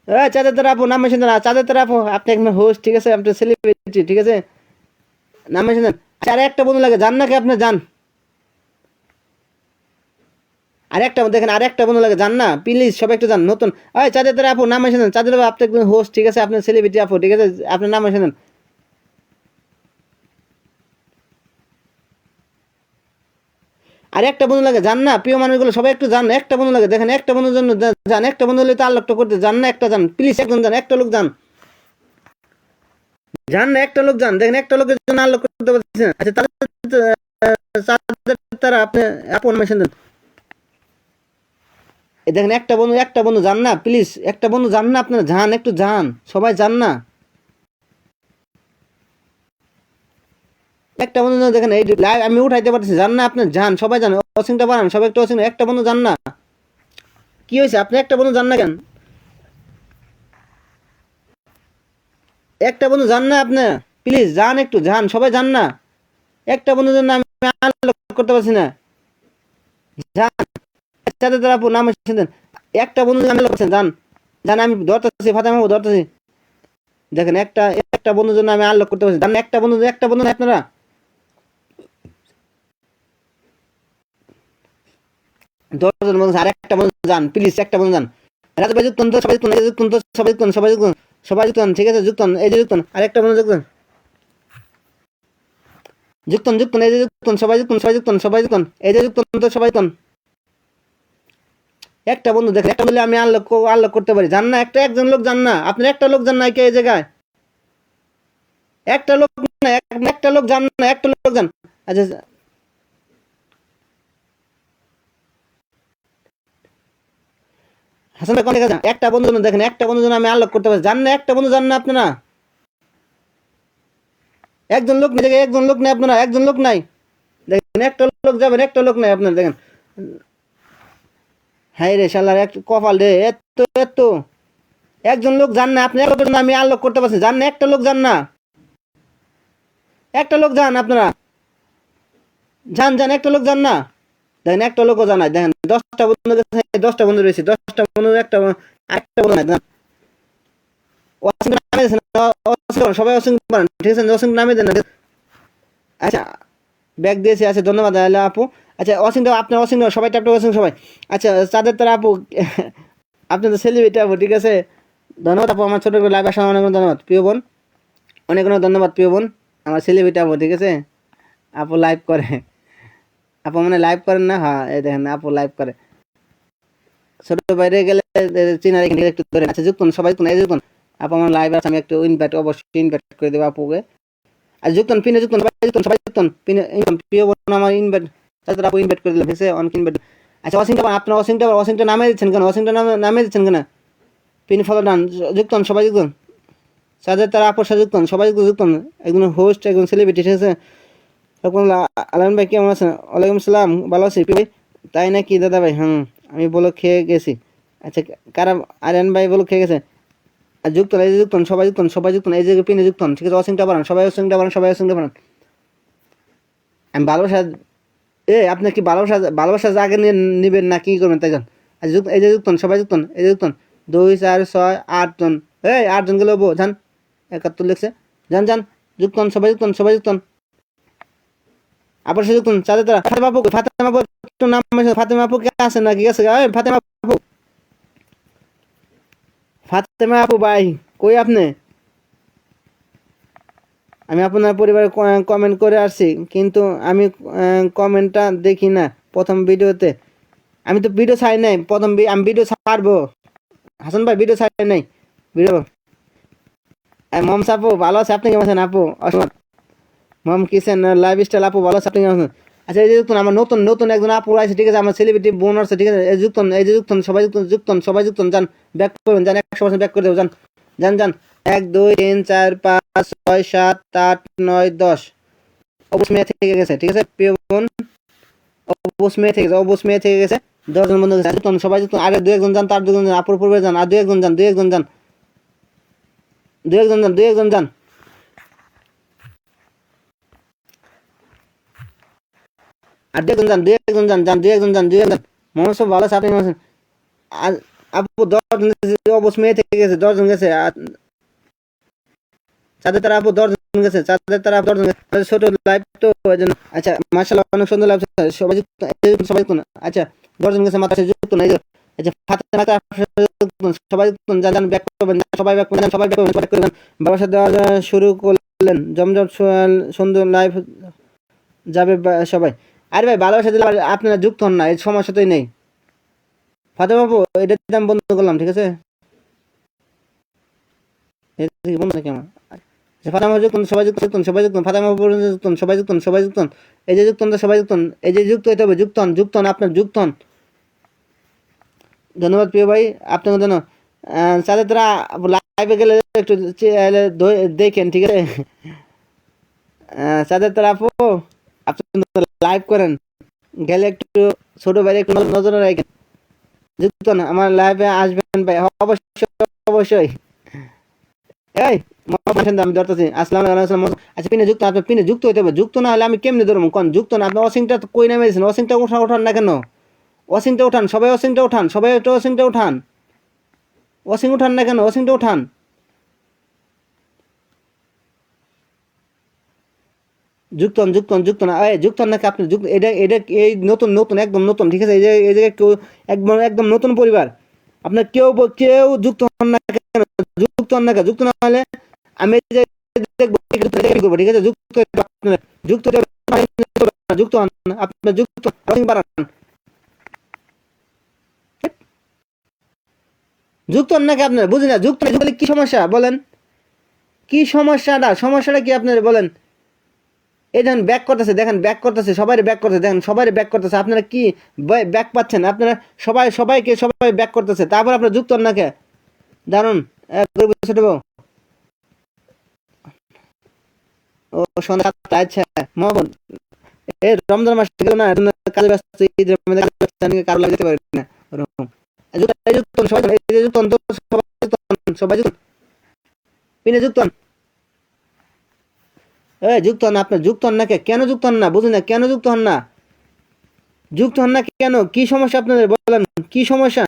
ওই চাঁদের তারা আপু নাম মেশিন দেন, চাঁদের তারা আপু আপনি একদম হোস্ট ঠিক আছে, আপনি সেলিব্রিটি ঠিক আছে, নাম মেশিন দেন। আর একটা বন্ধু লাগে, যান নাকি আপনি, যান। আরেকটা দেখেন, আরেকটা বন্ধু লাগে, যান না প্লিজ, সবাই একটু যান। নতুন ওই চাঁদের তারা আপু নাম মেশিন দেন, চাঁদের আপু আপনি একদম হোস্ট ঠিক আছে, আপনি সেলিব্রিটি আপু ঠিক আছে, আপনার নাম মেশিন দেন। আর একটা বন্ধু লাগে, যান না প্রিয় মানুষগুলো, সবাই একটু যান। একটা বন্ধু লাগে দেখেন, একটা বন্ধুর জন্য যান, একটা বন্ধু হলে তো আলোকটা করতে, যান না, একটা যান প্লিজ, একজন যান, একটা লোক যান, যান না, একটা লোক যান। দেখেন একটা লোকের জন্য আলোক করতে পারছেন। আচ্ছা তারা আপনি আপন মেশিন দেন। এই দেখেন একটা বন্ধু, একটা বন্ধু যান না প্লিজ, একটা বন্ধু যান না আপনারা, যান একটু যান, সবাই যান না। একটা বন্ধু দেখেন, এই লাইভ আমি উঠাইতে পারতেছি, যান না আপনি, যান সবাই যান। অসিংটা বানান সবাই, একটু অসিং, একটা বন্ধু যান না। কি হয়েছে, আপনি একটা বন্ধু যান না কেন? একটা বন্ধু যান না আপনি, প্লিজ যান, একটু যান, সবাই যান না। একটা বন্ধুর জন্য আমি আনলক করতে পারছি না, যান। সাথে তারা নাম দেন। একটা বন্ধু আনলক করছেন, যান, যান। আমি ধরতেছি, ফাতেমা ধরতেছি। দেখেন একটা একটা বন্ধুর জন্য আমি আনলক করতে পারছি, যান। একটা বন্ধু, একটা বন্ধু আপনারা 10 জন বন্ধু, আর একটা বন্ধু যান প্লিজ, একটা বন্ধু যান। রাজু ভাই যুক্ত, সবাই যুক্ত, যুক্ত, সবাই যুক্ত, সবাই যুক্ত, সবাই যুক্ত ঠিক আছে, যুক্ত, এই যে যুক্ত, আর একটা বন্ধু যুক্ত, যুক্ত, যুক্ত, এই যে যুক্ত, সবাই যুক্ত, সবাই যুক্ত, সবাই যুক্ত, এই যে যুক্ত, সবাই যুক্ত। একটা বন্ধু দেখেন, একটা বলে আমি আনলক আনলক করতে পারি, জান না, একটা একজন লোক যান না, আপনার একটা লোক যান না কে এই জায়গায়, একটা লোক না, একটা লোক যান না, একটা লোক যান। আচ্ছা হাসান ভাই কোন জায়গায় যান? একটা বন্ধু দেখেন, একটা বন্ধু আমি আনলক করতে পারি, জান না, একটা বন্ধু যান না আপনারা, একজন লোক নেই, একজন লোক নেই আপনারা, একজন লোক নাই দেখেন, একটা লোক যাবেন, একটা লোক নাই আপনার দেখেন। হ্যাঁ রে শালার এক কপাল রে, এত এত একজন লোক যান না, আপনি এক লোকের জন্য আমি আনলক করতে পারছি, যান না, একটা লোক যান না, একটা লোক যান আপনারা, যান যান, একটা লোক যান না। দেখেন একটা লোকও জানায়, দেখেন 10টা বন্ধু, 10টা বন্ধু রয়েছে, 10টা বন্ধু, একটা একটা বন্ধু নাই, সবাই অসংখ্য পারেন ঠিক আছে, অসংখ্য নামে দেন। আচ্ছা ব্যাগ দিয়েছি, আচ্ছা ধন্যবাদ আপু। আচ্ছা অসংখ্য আপনার, অসংখ্য সবাই ট্যাপটা অসংখ্য সবাই। আচ্ছা চাঁদের তারা আপু আপনি তো সেলিব্রিটি আপু ঠিক আছে, ধন্যবাদ আপু, আমার ছোট করে লাইভ আসার অনেক ধন্যবাদ প্রিয় বোন, অনেক অনেক ধন্যবাদ প্রিয় বোন। আমার সেলিব্রিটি আপু, ঠিক আছে? আপু লাইভ করে, আপু মানে লাইভ করেন না? হ্যাঁ, এই দেখেন আপু লাইভ করে। ছোট বাইরে গেলে চিনার এখানে একটু ধরে। আচ্ছা যুক্ত হন, সবাই যুক্ত হন, এই যুক্ত হন। আপু আমার লাইভ আছে, আমি একটু ইনভাইট, অবশ্যই ইনভাইট করে দেবো আপুকে। আর যুক্ত হন, পিনে যুক্ত হন, সবাই যুক্ত হন, সবাই যুক্ত হন। পিনে প্রিয় বোন আমার ইনভাইট, তাদের আপু ইনভাইট করে দিলাম, ঠিক আছে? অনেক ইনভাইট। আচ্ছা অসিংটা, আপনার অসিংটা নামে দিচ্ছেন কেন? অসিংটা নামে দিচ্ছেন কেন? পিন ফলো ডান, যুক্ত হন, সবাই যুক্ত হন। সাদের তারা আপুর সাথে যুক্ত হন, সবাই যুক্ত হন। একজন হোস্ট, একজন সেলিব্রিটি, ঠিক আছে? আলান ভাই কেমন আছেন? ওয়ালাইকুম সালাম, ভালো আছি ভাই। তাই নাকি দাদা ভাই? আমি বলো খেয়ে গেছি। আচ্ছা, কারা? আরিয়ান ভাই বলো খেয়ে গেছে। আর যুক্ত হন, এই যে যুক্ত হন, সবাই যুক্ত হন, সবাই যুক্ত হন, এই যে পিনে যুক্ত হন, ঠিক আছে? অসিংটা বাড়ান, সবাই অসিংটা বাড়ান, সবাই অসিংটা বাড়ান। আমি ভালোবাসা, আপনি কি ভালোবাসা আগে নিয়ে নিবেন না কি করবেন তাই জান? আর এই যে যুক্ত হন, সবাই যুক্ত হন, এই যে যুক্ত হন। 2 4 6 8 জন, 8 জন গেলে যান। 71 লিখছে, যান যান, যুক্ত হন, সবাই যুক্ত হন, সবাই যুক্ত হন। আবার সে যুক্ত হন, চাঁদে তারা। ফাতেমা আপু, ফাতেমা আপু একটু নাম, ফাতেমা আপু কে আছে না কি আছে? ফাতেমা আপু, ফাতেমা আপু ভাই কই আপনি? আমি আপনার পরিবারে কমেন্ট করে আসছি, কিন্তু আমি কমেন্টটা দেখি না প্রথম ভিডিওতে। আমি তো ভিডিও ছাড়ি নাই প্রথম, আমি ভিডিও ছাড়বো। হাসান ভাই ভিডিও ছাড়ি নাই, ভিডিও। মমস আপু ভালো আছে, আপনি কেমন আছেন আপু? অসম মম কিচেন লাইফ স্টাইল আপু ভালো আছে, আপনি কেমন আছেন? আচ্ছা এই যে যুক্ত হন, আমার নতুন নতুন একজন আপু আছে, ঠিক আছে? আমার সেলিব্রিটি বোন আছে, ঠিক আছে? এই যুক্ত হন, এই যে যুক্ত হন, সবাই যুক্ত হন, যুক্ত হন, সবাই যুক্ত হন, যান ব্যাক করবেন, যান 100% ব্যাক করে দেবো, যান যান যান। 1 2 3 4 5 6 7 8 9 10। অবুস মেয়ে থেকে গেছে, ঠিক আছে? প্রিয় বোন অবুস মেয়ে থেকে গেছে, অবুস মেয়ে থেকে গেছে। 10 জন বন্ধু গেছে, যুক্ত হন, সবাই যুক্ত হন। আরে 2 1 জন যান, তার 2 জন যান, আপুর পূর্বে যান, আর 2 1 জন যান, 2 1 জন যান, 2 1 জন যান, 2 1 জন যান। আর 2 1 জন যান, 2 1 জন যান, যান 2 1 জন যান, 2 1 জন। মনে সব ভালো আছে, আপনি কেমন আছেন? আর আপু 10 জন গেছে, অবুস মেয়ে থেকে গেছে, 10 জন গেছে। আর চাঁদের তারা আপু 10 জন গেছে, চাঁদের তারা 10 জন গেছে। ছোট লাইভ তো ওইজন্য। আচ্ছা মাশাআল্লাহ অনেক সুন্দর লাইভ, সবাই যুক্ত, সবাই যুক্ত না। আচ্ছা 10 জন গেছে, মাত্র যুক্ত না, এই যে। আচ্ছা ফাতেমা সবাই যুক্ত, যান ব্যাক করবেন, সবাই ব্যাক করবেন, সবাই ব্যাক করবেন, ব্যাক করবেন। বাবার সাথে শুরু করলেন, জমজম সুন্দর লাইভ যাবে সবাই। আরে ভাই ভালোবাসা দিলে আপনারা যুক্ত হন না, এই সমস্যা তোই নেই। ফাতেমা আপু এটা আমি বন্ধ করলাম, ঠিক আছে? এটা বন্ধ নাকি আমার? ফাতেমা যুক্তন, সবাই যুক্তন, সবাই যুক্তন, ফাতেমা যুক্তন, সবাই যুক্তন, সবাই যুক্তন। এই যে যুক্তন, সবাই যুক্তন, এই যে যুক্ত হইতে হবে, যুক্তন, যুক্তন, আপনার যুক্তন। ধন্যবাদ প্রিয় ভাই, আপনাকে জন্য। সাথে তারা লাইভে গেলে একটু দেখেন, ঠিক আছে? সাথে তারা আপু আপনি লাইভ করেন, গেলে একটু ছোট ভাই একটু নজরে রাখেন। যুক্তন আমার লাইভে আসবেন ভাই, অবশ্যই অবশ্যই। এই আমি ধরতেছি, আসসালামু আলাইকুম। আচ্ছা পিনে যুক্ত, আপনার পিনে যুক্ত হইতে হবে, যুক্ত না হলে আমি কেমনে ধরবো কোন? যুক্ত না, আপনি অসিংটা কই নামে দিয়েছেন, অসিংটা ওঠান না কেন? অসিংটা উঠান, সবাই অসিংটা উঠান, সবাই একটা অসিংটা উঠান। অসিং উঠান না কেন? অসিংটা উঠান। যুক্তন যুক্তন যুক্ত না, এই যুক্তন নাকি আপনি যুক্ত? এটা এটা এই নতুন নতুন একদম নতুন, ঠিক আছে? এই যে কেউ একদম একদম নতুন পরিবার, আপনার কেউ কেউ যুক্ত হন না কেন? যুক্ত হন না কেন? যুক্ত না হলে আমি এই যে দেখবো, করবো, ঠিক আছে? যুক্ত আপনার যুক্ত যুক্ত হন, আপনার যুক্ত বাড়ান। যুক্ত হন নাকি আপনার? বুঝি না, যুক্ত হলে কি সমস্যা বলেন? কি সমস্যাটা? সমস্যাটা কি আপনার বলেন? এই দেখেন ব্যাক করতেছে, দেখেন ব্যাক করতেছে, সবাই ব্যাক করতেছে, দেখেন সবাই ব্যাক করতেছে। আপনারা কি ব্যাক পাচ্ছেন? আপনারা সবাই ব্যাক করতেছে, তারপর আপনারা যুক্ত হন নাকি? দারুন। ছোট বউ ও সন্ধ্যা 7টা, আচ্ছা মোহাম্মদ এই রমজান মাস গেল না, কাজে ব্যস্ত, ঈদের মধ্যে কাজে ব্যস্ত, আমি কারো লাগে যেতে পারি না ওরকম। যুক্ত হন, সবাই এই যে যুক্ত হন, সবাই যুক্ত হন, পিনে যুক্ত হন। যুক্ত হন, আপনার যুক্ত হন না কেন? যুক্ত হন না, বুঝি না কেন যুক্ত হন না? যুক্ত হন না কেন? কি সমস্যা আপনাদের বলেন, কি সমস্যা?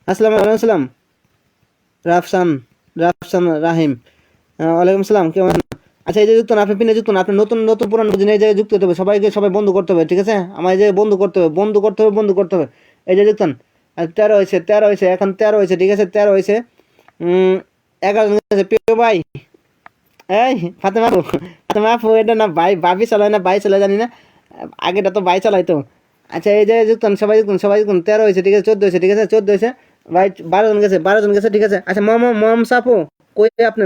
আসসালামু আলাইকুম রাফসান, রাফসান রাহিম, ওয়ালাইকুম সালাম, কেমন আছেন? আচ্ছা এই যে যুক্ত হন, আপনি পিনে যুক্ত হন, আপনি নতুন নতুন পুরান বুঝিন, এই জায়গায় যুক্ত হতে হবে, সবাইকে সবাই বন্ধু করতে হবে, ঠিক আছে? আমার এই যে বন্ধু করতে হবে, বন্ধু করতে হবে, বন্ধু করতে হবে। এই যে যুক্ত হন। আর 13 হয়েছে, 13 হয়েছে, এখন 13 হয়েছে, ঠিক আছে? 13 হয়েছে। 11 জন গেছে প্রিয় ভাই। এই ফাতেমা আপু, ফাতেমা আপু এটা না ভাই, ভাবি চালায় না ভাই চালায় জানি না, আগেটা তো ভাই চালাইতো। আচ্ছা এই যে যুক্তন, সবাই যুক্তন, সবাই যুক্তন, 13 হয়েছে ঠিক আছে, 14 হয়েছে ঠিক আছে, 14 হয়েছে ভাই, 12 জন গেছে, 12 জন গেছে ঠিক আছে। আচ্ছা মম সাপু কই আপনি?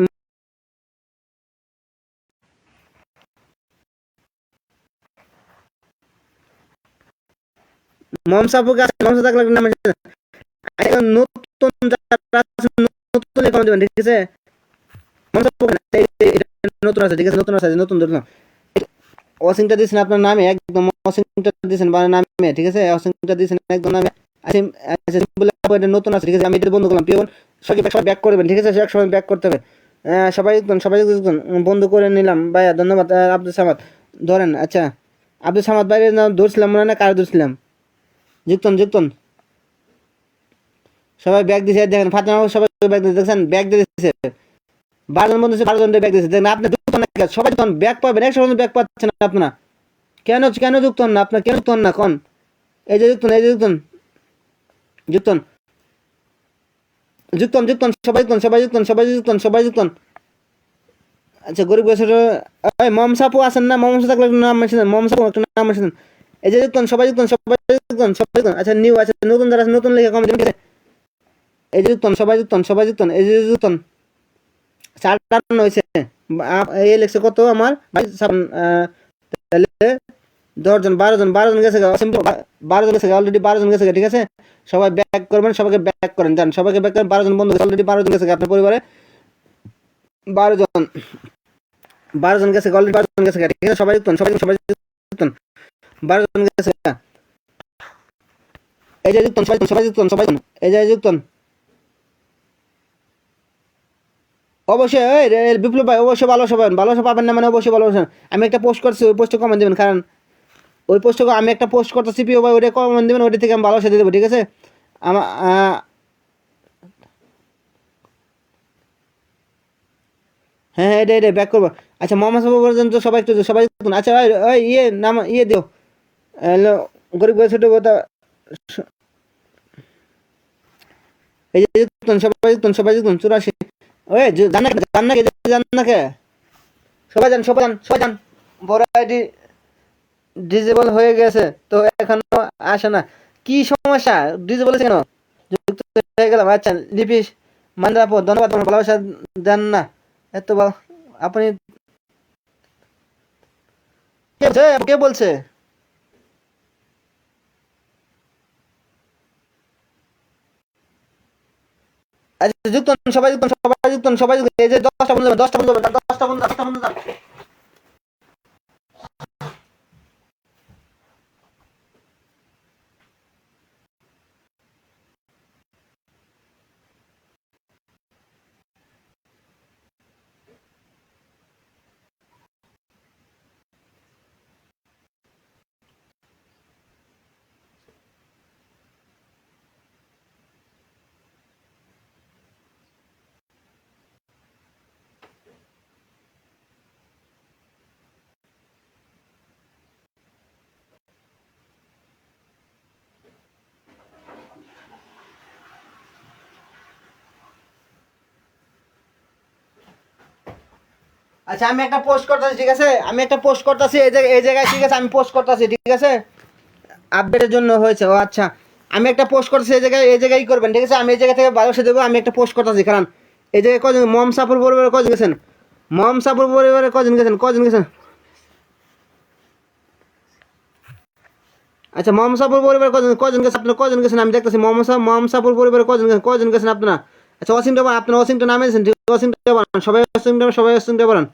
মম সাপু কে আছে, মম সাপু থাকলে নাম আছে। এখন নতুন যারা আছে, নতুন কম দিবেন ঠিক আছে। মম সাপু নতুন আছে ঠিক আছে, নতুন আছে, নতুন ধরলাম। অসিংটা দিয়েছেন আপনার নামে একদম, অসিংটা দিয়েছেন মানে নামে ঠিক আছে, অসিংটা দিয়েছেন একদম নামে। আচ্ছা আচ্ছা বলে এটা নতুন আছে ঠিক আছে, আমি এটা বন্ধ করলাম। পিওন সবাই ব্যাক করবেন ঠিক আছে, এক সময় ব্যাক করতে হবে। সবাই সবাই বন্ধ করে নিলাম ভাইয়া, ধন্যবাদ। আব্দুল সামাদ ধরেন। আচ্ছা আব্দুল সামাদ বাইরে না ধরছিলাম মনে হয়, না কার ধরছিলাম? যুক্তন যুক্তন সবাই ব্যাগ দিয়েছে, দেখেন ফাতেমা সবাই ব্যাগ দিয়েছে, দেখছেন ব্যাগ দিয়েছে 12 জন বন্ধু, 12 জন ব্যাগ দিয়েছে, দেখেন আপনি যুক্তন না, সবাই যখন ব্যাগ পাবেন 100 জন ব্যাগ পাচ্ছেন না আপনারা, কেন কেন যুক্ত হন না আপনার, কেন যুক্ত হন না কোন? এই যে যুক্তন, এই যে যুক্তন, যুক্তন যুক্তন যুক্তন সবাই যুক্তন, সবাই যুক্তন, সবাই যুক্তন, সবাই যুক্তন। আচ্ছা গরিব বছর মম সাপু আছেন না? মম সাপু থাকলে একটা নাম মেনশন, মম সাপু একটা নাম মেনশন। এই যে যুক্তন, সবাই যুক্তন, সবাই যুক্তন, সবাই যুক্তন। আচ্ছা নিউ আছে, নতুন যারা আছে নতুন লিখে কমেন্ট দিন। এই যে যুক্তন, সবাই যুক্তন, সবাই যুক্তন, এই যে যুক্তন। 4 হয়েছে, এই লেখছে কত আমার ভাই, তাহলে 10 জন, 12 জন, 12 জন গেছে, 12 জন গেছে অলরেডি, 12 জন গেছে ঠিক আছে। সবাই ব্যাক করবেন, সবাইকে ব্যাক করেন, যান সবাইকে ব্যাক করেন। 12 জন বন্ধু অলরেডি, 12 জন গেছে আপনার পরিবারে, 12 জন, 12 জন গেছে অলরেডি, 12 জন গেছে ঠিক আছে। সবাই যুক্তন, সবাই সবাই যুক্তন, 12 জন গেছে। এই যে যুক্তন, সবাই যুক্তন, সবাই এই যে যুক্তন। অবশ্যই এই বিপ্লব ভাই অবশ্যই ভালোবাসা পাবেন, ভালোবাসা পাবেন না মানে অবশ্যই ভালোবাসেন। আমি একটা পোস্ট করছি, ওই পোস্টে কমেন্ট দেবেন, কারণ ওই পোস্টে আমি একটা পোস্ট করতেছি প্রিয় ভাই, ওইটা কমেন্ট দেবেন, ওইটা থেকে আমি ভালোবাসা দিয়ে দেবো ঠিক আছে। আমার হ্যাঁ হ্যাঁ এটা ব্যাক করবো। আচ্ছা মোহাম্মদ সাহেব পর্যন্ত সবাই একটু, সবাই দেখুন। আচ্ছা ওই ওই ইয়ে নাম ইয়ে দিও, হ্যালো গরিব ছোট কথা। এই যে দেখুন, সবাই দেখুন, সবাই দেখুন 84। ওই জান না, জান না কে, জান না কে, সবাই যান, সবাই যান, সবাই যান। বড় আইডি ডিজেবল হয়ে গেছে তো এখনো আসে না, কি সমস্যা? ডিজেবল কেন? যুক্ত হয়ে গেলাম। আচ্ছা লিপিস মান্দাপু ধন্যবাদ, তোমার ভালোবাসা দেন না এত আপনি কে বলছে? আচ্ছা যুক্ত হন, সবাই যুক্ত হন, সবাই যুক্ত হন, সবাই যুক্ত হন। এই যে 10টা বন্ধু, 10টা বন্ধু, 10টা বন্ধু, 10টা বন্ধু। আচ্ছা আমি একটা পোস্ট করতেছি ঠিক আছে, আমি একটা পোস্ট করতেছি এই জায়গায় ঠিক আছে, আমি পোস্ট করতেছি ঠিক আছে, আপডেটের জন্য হয়েছে। ও আচ্ছা আমি একটা পোস্ট করতেছি এই জায়গায় করবেন ঠিক আছে, আমি এই জায়গা থেকে ভালোবাসা দেবো। আমি একটা পোস্ট করতেছি, কারণ এই জায়গায় কজন মম সাপুর পরিবারে কজন গেছেন, মম সাপুর পরিবারে কজন গেছেন, কজন গেছেন? আচ্ছা মম সাপুর পরিবারে কজন কজন গেছেন, আপনার কজন গেছেন আমি দেখতেছি। মম সাপুর পরিবারে কজন গেছেন, কজন গেছেন আপনারা? আচ্ছা অসিংটা বানান, আপনার অসিংটা নামিয়েছেন ঠিক আছে, অসিংটা বানান, সবাই অসিংটা বানান।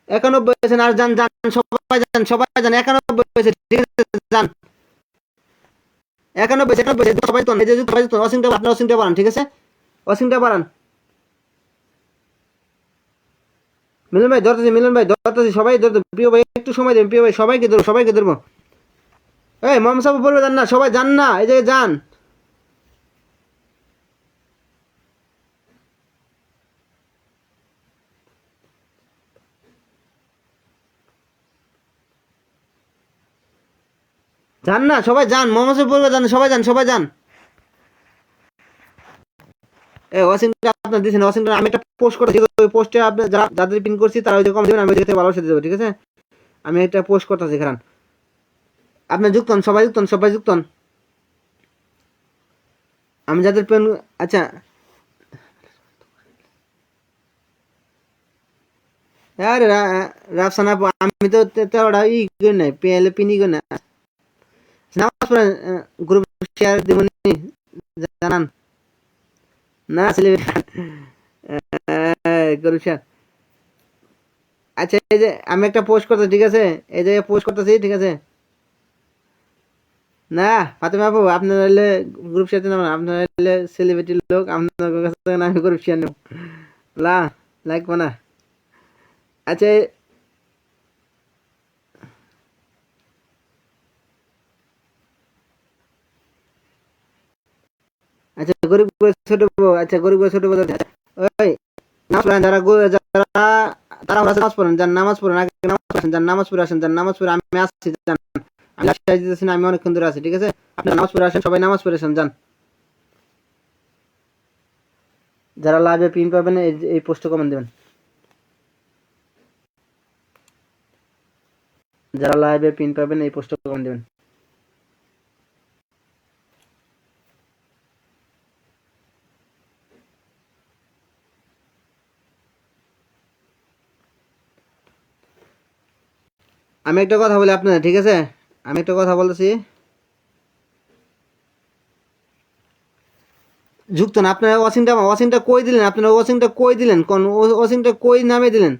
91 হয়েছেন, আর যান যান, সবাই যান, সবাই যান, 91 হয়েছে ঠিক আছে, যান 91, 91 সবাই তো, এই যে সবাই তো অসিংটা, আপনার অসিংটা বানান ঠিক আছে, অসিংটা বানান। মিলন ভাই ধরতেছি, মিলন ভাই ধরতেছি, সবাই ধরতে, প্রিয় ভাই একটু সময় দেন, প্রিয় ভাই সবাইকে ধরবো, সবাইকে ধরবো। এই মম সাহেব বলবে যান না, সবাই যান না, এই যে যান, যান না, সবাই যান, মম সাহেব বলবে যান, সবাই যান, সবাই যান। ওয়াশিংটন আপনার দিচ্ছেন, ওয়াশিংটন আমি একটা পোস্ট করতেছি, ওই পোস্টে আপনি যাদের পিন করছি তারা ওই যে কম দেবেন, আমি ওই থেকে ভালোবাসা দিয়ে দেবো, ঠিক আছে? আমি একটা পোস্ট করতেছি, খারান আপনি যুক্ত হন, সবাই যুক্ত হন, সবাই যুক্ত হন। আমি যাদের পেন, আচ্ছা আরে রাফসানা আপু, আমি তো তেরোটা ই করি নাই, পেলে পিনি করি না। নামাজ পড়েন, গ্রুপ শেয়ার দেবনি, জানান না আসলে গ্রুপ শেয়ার। আচ্ছা এই যে আমি একটা পোস্ট করতেছি, ঠিক আছে? এই যে পোস্ট করতেছি, ঠিক আছে? না ফাতেমা আপু, আপনার হলে গ্রুপ শেয়ার দিন, আপনার হলে সেলিব্রিটির লোক, আপনার কাছে থেকে আমি গ্রুপ শেয়ার নেব, লা লাগবে না। আচ্ছা আচ্ছা গরিব ছোট বউ, আচ্ছা গরিব ছোট বউ, ওই নামাজ পড়েন যারা যারা তারা নামাজ পড়েন, যার নামাজ পড়েন আগে নামাজ পড়েন, যার নামাজ পড়ে আসেন, যার নামাজ পড়ে আমি আসছি, যান আমি আশ্বাস দিতেছি না, আমি অনেকক্ষণ ধরে আছি, ঠিক আছে? আপনারা নামাজ পড়ে আসেন, সবাই নামাজ পড়ে আসেন, যান। যারা লাইভে পিন পাবেন এই পোস্টে কমেন্ট দেবেন, যারা লাইভে পিন পাবেন এই পোস্টে কমেন্ট দেবেন। আমি একটা কথা বলি আপনার, ঠিক আছে? আমি একটা কথা বলতেছি, যুক্ত না আপনারা ওয়াসিংটা কই দিলেন, আপনারা ওয়াসিংটা কই দিলেন, কোন ওয়াসিংটা কই নামে দিলেন?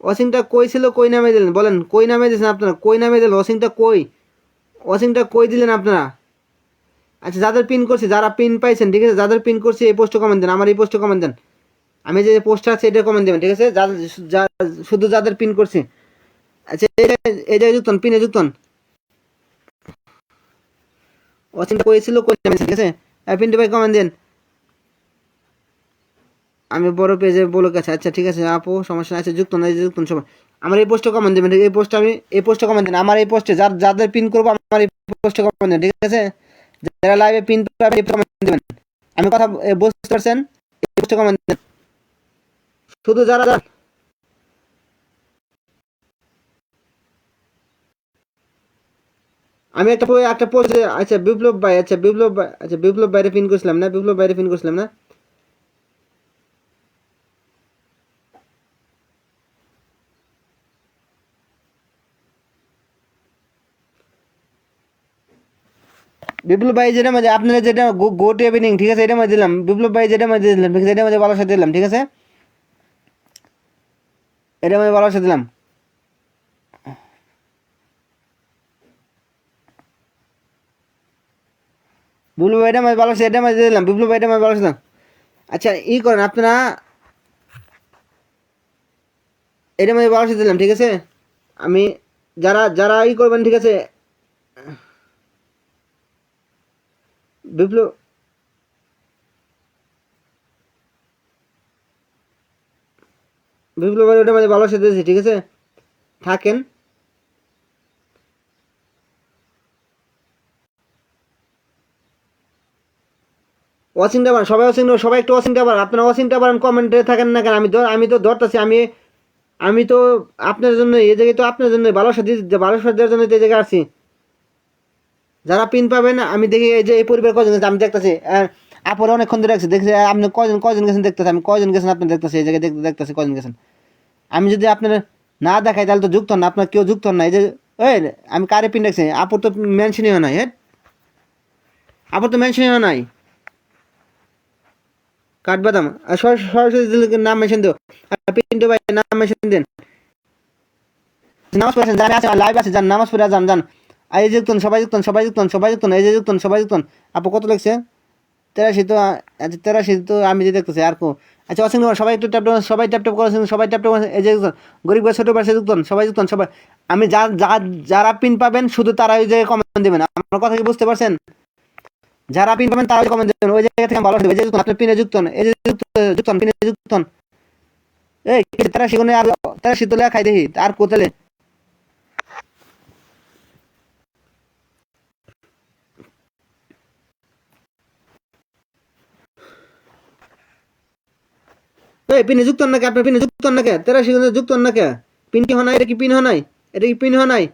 ওয়াসিংটা কই ছিল, কই নামে দিলেন বলেন, কই নামে দিয়েছেন আপনারা, কই নামে দিলেন ওয়াসিংটা কই? ওয়াসিংটা কই দিলেন আপনারা? আচ্ছা যাদের পিন করছি, যারা পিন পাইছেন, ঠিক আছে? যাদের পিন করছি এই পোস্টে কমেন্ট দেন, আমার এই পোস্টে কমেন্ট দেন, আমি যে পোস্ট আছে এটা কমেন্ট দেবেন, ঠিক আছে? শুধু যাদের পিন করছি। আচ্ছা এই জায়গায় যুক্ত হন, পিনে যুক্ত হন। ওয়াসিংটা কই ছিল, কই নামে, ঠিক আছে? পিনটা ভাই কমেন্ট দেন, আমি বড় পেজে বলে গেছে। আচ্ছা ঠিক আছে আপু, সমস্যা আছে, যুক্ত না, যুক্ত সবাই আমার এই পোস্টে কমেন্ট দেবেন, এই পোস্টে আমি এই পোস্টে কমেন্ট দেন, আমার এই পোস্টে যাদের পিন করবো আমার এই পোস্টে কমেন্ট দেন, ঠিক আছে? যারা লাইভে পিন পাবে এই কমেন্ট দেবেন, আমি কথা বুঝতে পারছেন? এই পোস্টে কমেন্ট দেন, শুধু যারা আমি একটা পোস্ট, আচ্ছা বিপ্লব ভাই, আচ্ছা বিপ্লব ভাই, আচ্ছা বিপ্লব বাইরে পিন করছিলাম না, বিপ্লব বাইরে পিন করছিলাম না? বিপ্লব ভাই যেটা মধ্যে আপনারা যেটা গো টু ইভিনিং, ঠিক আছে? এটা মধ্যে দিলাম, বিপ্লব ভাই যেটা মধ্যে দিলাম, ঠিক আছে? এটা মধ্যে ভালো সাথে দিলাম, ঠিক আছে? এটা মধ্যে ভালো সাথে দিলাম। বিপ্লব ভাই এটা মধ্যে ভালো সাথে, এটা মধ্যে দিলাম, বিপ্লব ভাই এটা মধ্যে ভালো সাথে। আচ্ছা ই করেন আপনারা, এটা মধ্যে ভালো সাথে দিলাম, ঠিক আছে? আমি যারা যারা ই করবেন, ঠিক আছে? বিপ্লব বিপ্লব ভাই ওটা মধ্যে ভালো সাথে দিয়েছি, ঠিক আছে? থাকেন। ওয়াশিংটা বানান, সবাই ওয়াশিংটা, সবাই একটু ওয়াশিংটা বানান, আপনারা ওয়াশিংটা বানান, কমেন্টে থাকেন না কেন? আমি তো ধরতেছি, আমি তো আপনার জন্য এই জায়গায়, তো আপনার জন্য ভালোবাসা দেওয়ার জন্য তো এই জায়গায় আসছি। যারা পিন পাবেন আমি দেখি, এই যে এই পরিবার কজন গেছে আমি দেখতেছি, আপরে অনেকক্ষণ ধরে রাখছি দেখছি, আপনি কজন কজন গেছেন দেখতেছি, আমি কজন গেছেন আপনি দেখতেছি, এই জায়গায় দেখতেছি কজন গেছেন। আমি যদি আপনার না দেখাই তাহলে তো যুক্ত হন না, আপনার কেউ যুক্ত হন না, এই যে ওই আমি কারে পিন রাখছি, আপুর তো মেনশনই হয় নাই, হ্যাঁ আপুর তো মেনশনই হয় নাই। কাঠবাদাম সরাসরি নাম মেনশন দিও, পিন্টু ভাই নাম মেনশন দেন, নামাজ পড়েছেন, যারা আছে লাইভ আছে, যান নামাজ পড়ে যান, যান। আর এই যে যুক্তন, সবাই যুক্তন, সবাই যুক্তন, সবাই যুক্তন, এই যে যুক্তন, সবাই যুক্তন। আপু কত লাগছে? 83 তো, আচ্ছা 83 তো আমি যে দেখতেছি আর কো। আচ্ছা অসীম সবাই একটু ট্যাপ, সবাই ট্যাপ ট্যাপ করেছেন, সবাই ট্যাপ ট্যাপ, এই যে গরিব ছোট পাশে যুক্তন, সবাই যুক্তন, সবাই। আমি যারা পিন পাবেন শুধু তারা ওই জায়গায় কমেন্ট দেবেন, আমার কথা কি বুঝতে পারছেন? যারা পিন পাবেন তারা কমেন্ট দেবেন, ওই জায়গা থেকে আমি ভালো দেবে, এই যে যুক্তন, আপনার পিনে যুক্তন, এই যে যুক্তন, পিনে যুক্তন। এই তারা সেখানে আর তারা শীত লেখা খাই দেখি আর কোথালে। এই পিনে যুক্ত হন না কে? আপনার পিনে যুক্ত হন না কে? 83 যুক্ত হন না কে? পিন কি হয় নাই? এটা কি পিন হয় নাই? এটা কি পিন হয় নাই?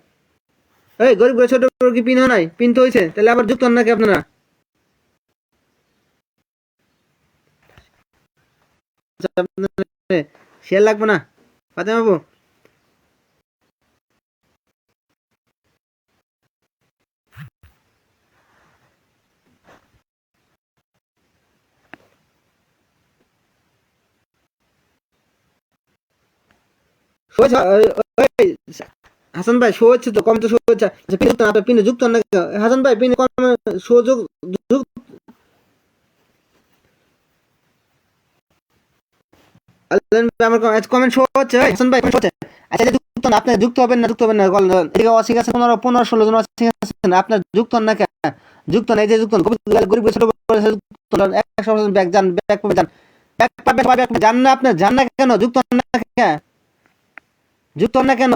এই গরিব করে ছোট করে কি পিন হয় নাই? পিন তো হয়েছে, তাহলে আবার যুক্ত হন না কে আপনারা? শেয়ার লাগবে না ফাতেমা বাবু? হাসান ভাই শো হচ্ছে তো, কম তো শো হচ্ছে। আচ্ছা, পিনে যুক্ত না, আপনার পিনে যুক্ত হন না কে? হাসান ভাই পিনে কম শো আমার কমেন্ট শো হচ্ছে ভাই, হাসান ভাই comment show হচ্ছে। আচ্ছা, এটা যুক্ত না, আপনি যুক্ত হবেন না, যুক্ত হবেন না, এদিকে অসিক আছে 15-16 জন অসিক আছেন, আপনার যুক্ত হন না কেন? যুক্ত না, এই যে যুক্ত হন, গরিব ছোট বড় যুক্ত হন, 100% ব্যাক যান, ব্যাক পাবে যান, ব্যাক পাবে ব্যাক যান না, আপনি যান না কেন? যুক্ত হন না কেন? যুক্ত হন না কেন?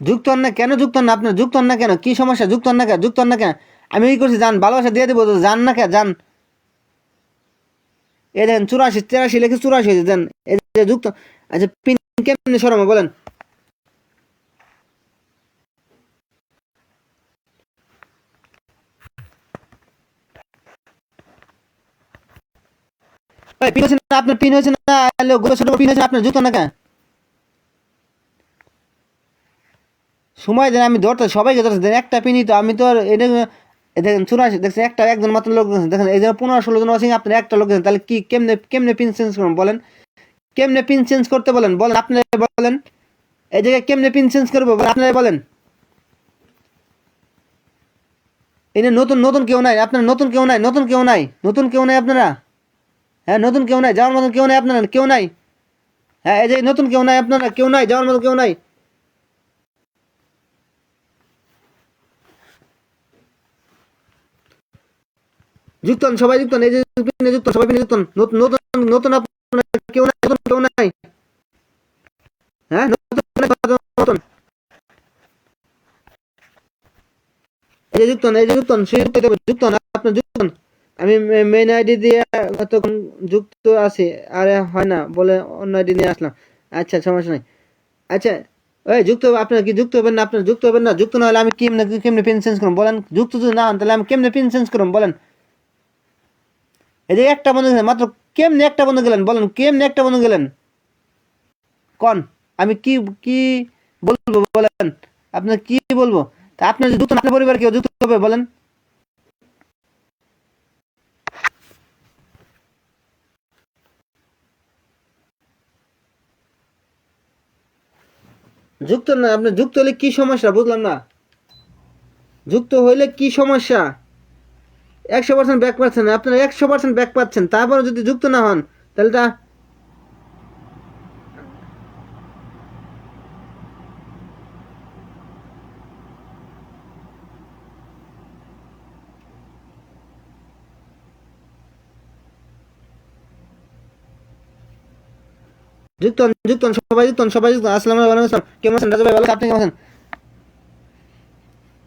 যুক্ত হন না কেন? যুক্ত হন না, আপনার যুক্ত হন না কেন? কি সমস্যা? যুক্ত হন না কেন? যুক্ত হন না কেন? আমি কি করছি? যান, ভালোবাসা দিয়ে দেবো, যান না কেন? যান। এই দেখেন 84-83 লিখে 84 হয়েছে, দেন এই যে যুক্ত। আচ্ছা, পিন কেমনে সরাবো বলেন? ভাই পিন হয়েছে না আপনার? পিন হয়েছে না? গোল ছোট পিন হয়েছে না আপনার? যুক্ত না কেন? সময় দেন, আমি ধরতে সবাইকে ধরতে দেন, একটা পিনই তো, আমি তো আর এটা দেখেন 84 দেখছেন, একটা একজন মাত্র লোক দেখছেন, দেখেন এই যে 15-16 জন আছে, আপনার একটা লোক দেখেন, তাহলে কি কেমনে কেমনে পিন চেঞ্জ করুন বলেন? কেমনে পিন চেঞ্জ করতে বলেন? বলেন আপনি বলেন, এই জায়গায় কেমনে পিন চেঞ্জ করবো আপনারা বলেন? এনে নতুন নতুন কেউ নাই আপনার? নতুন কেউ নাই? নতুন কেউ নাই? নতুন কেউ নাই আপনারা? হ্যাঁ, নতুন কেউ নাই? যাওয়ার মতন কেউ নাই আপনারা? কেউ নাই? হ্যাঁ, এই যে নতুন কেউ নাই আপনারা? কেউ নাই যাওয়ার মতো? কেউ নাই? যুক্ত হন, সবাই যুক্ত হন, এই যে পিনে যুক্ত হন, সবাই পিনে যুক্ত হন। নতুন নতুন নতুন আপনারা কেউ নাই? নতুন কেউ নাই? হ্যাঁ, নতুন নতুন এই যে যুক্ত হন, এই যে যুক্ত হন, সেই যুক্ত হতে হবে, যুক্ত হন, আপনার যুক্ত হন। আমি মেইন আইডি দিয়ে এতক্ষণ যুক্ত আছি, আরে হয় না বলে অন্য আইডি নিয়ে আসলাম। আচ্ছা, সমস্যা নাই। আচ্ছা, ওই যুক্ত আপনার কি যুক্ত হবেন না? আপনার যুক্ত হবেন না? যুক্ত না হলে আমি কেমনে কেমনে পিন চেঞ্জ করুন বলেন? যুক্ত যদি না হন তাহলে আমি কেমনে পিন চেঞ্জ করুন বলেন? এই যে একটা বন্ধু গেলেন মাত্র, কেমনে একটা বন্ধু গেলেন বলেন? কেমনে একটা বন্ধু গেলেন কন? আমি কি কি বলবো বলেন? আপনার কি বলবো? তা আপনার যদি যুক্ত না, আপনার পরিবার কেউ যুক্ত হবে বলেন? যুক্ত না, আপনি যুক্ত হলে কি সমস্যা বুঝলাম না? যুক্ত হইলে কি সমস্যা? 100% ব্যাক পাচ্ছেন, আপনারা 100% ব্যাক পাচ্ছেন, তারপরে যদি যুক্ত না হন তাহলে তা যুক্ত হন, যুক্ত হন, সবাই যুক্ত হন, সবাই যুক্ত হন। আসসালামু আলাইকুম, কেমন আছেন রাজু ভাই? ভালো আছেন? আপনি কেমন আছেন?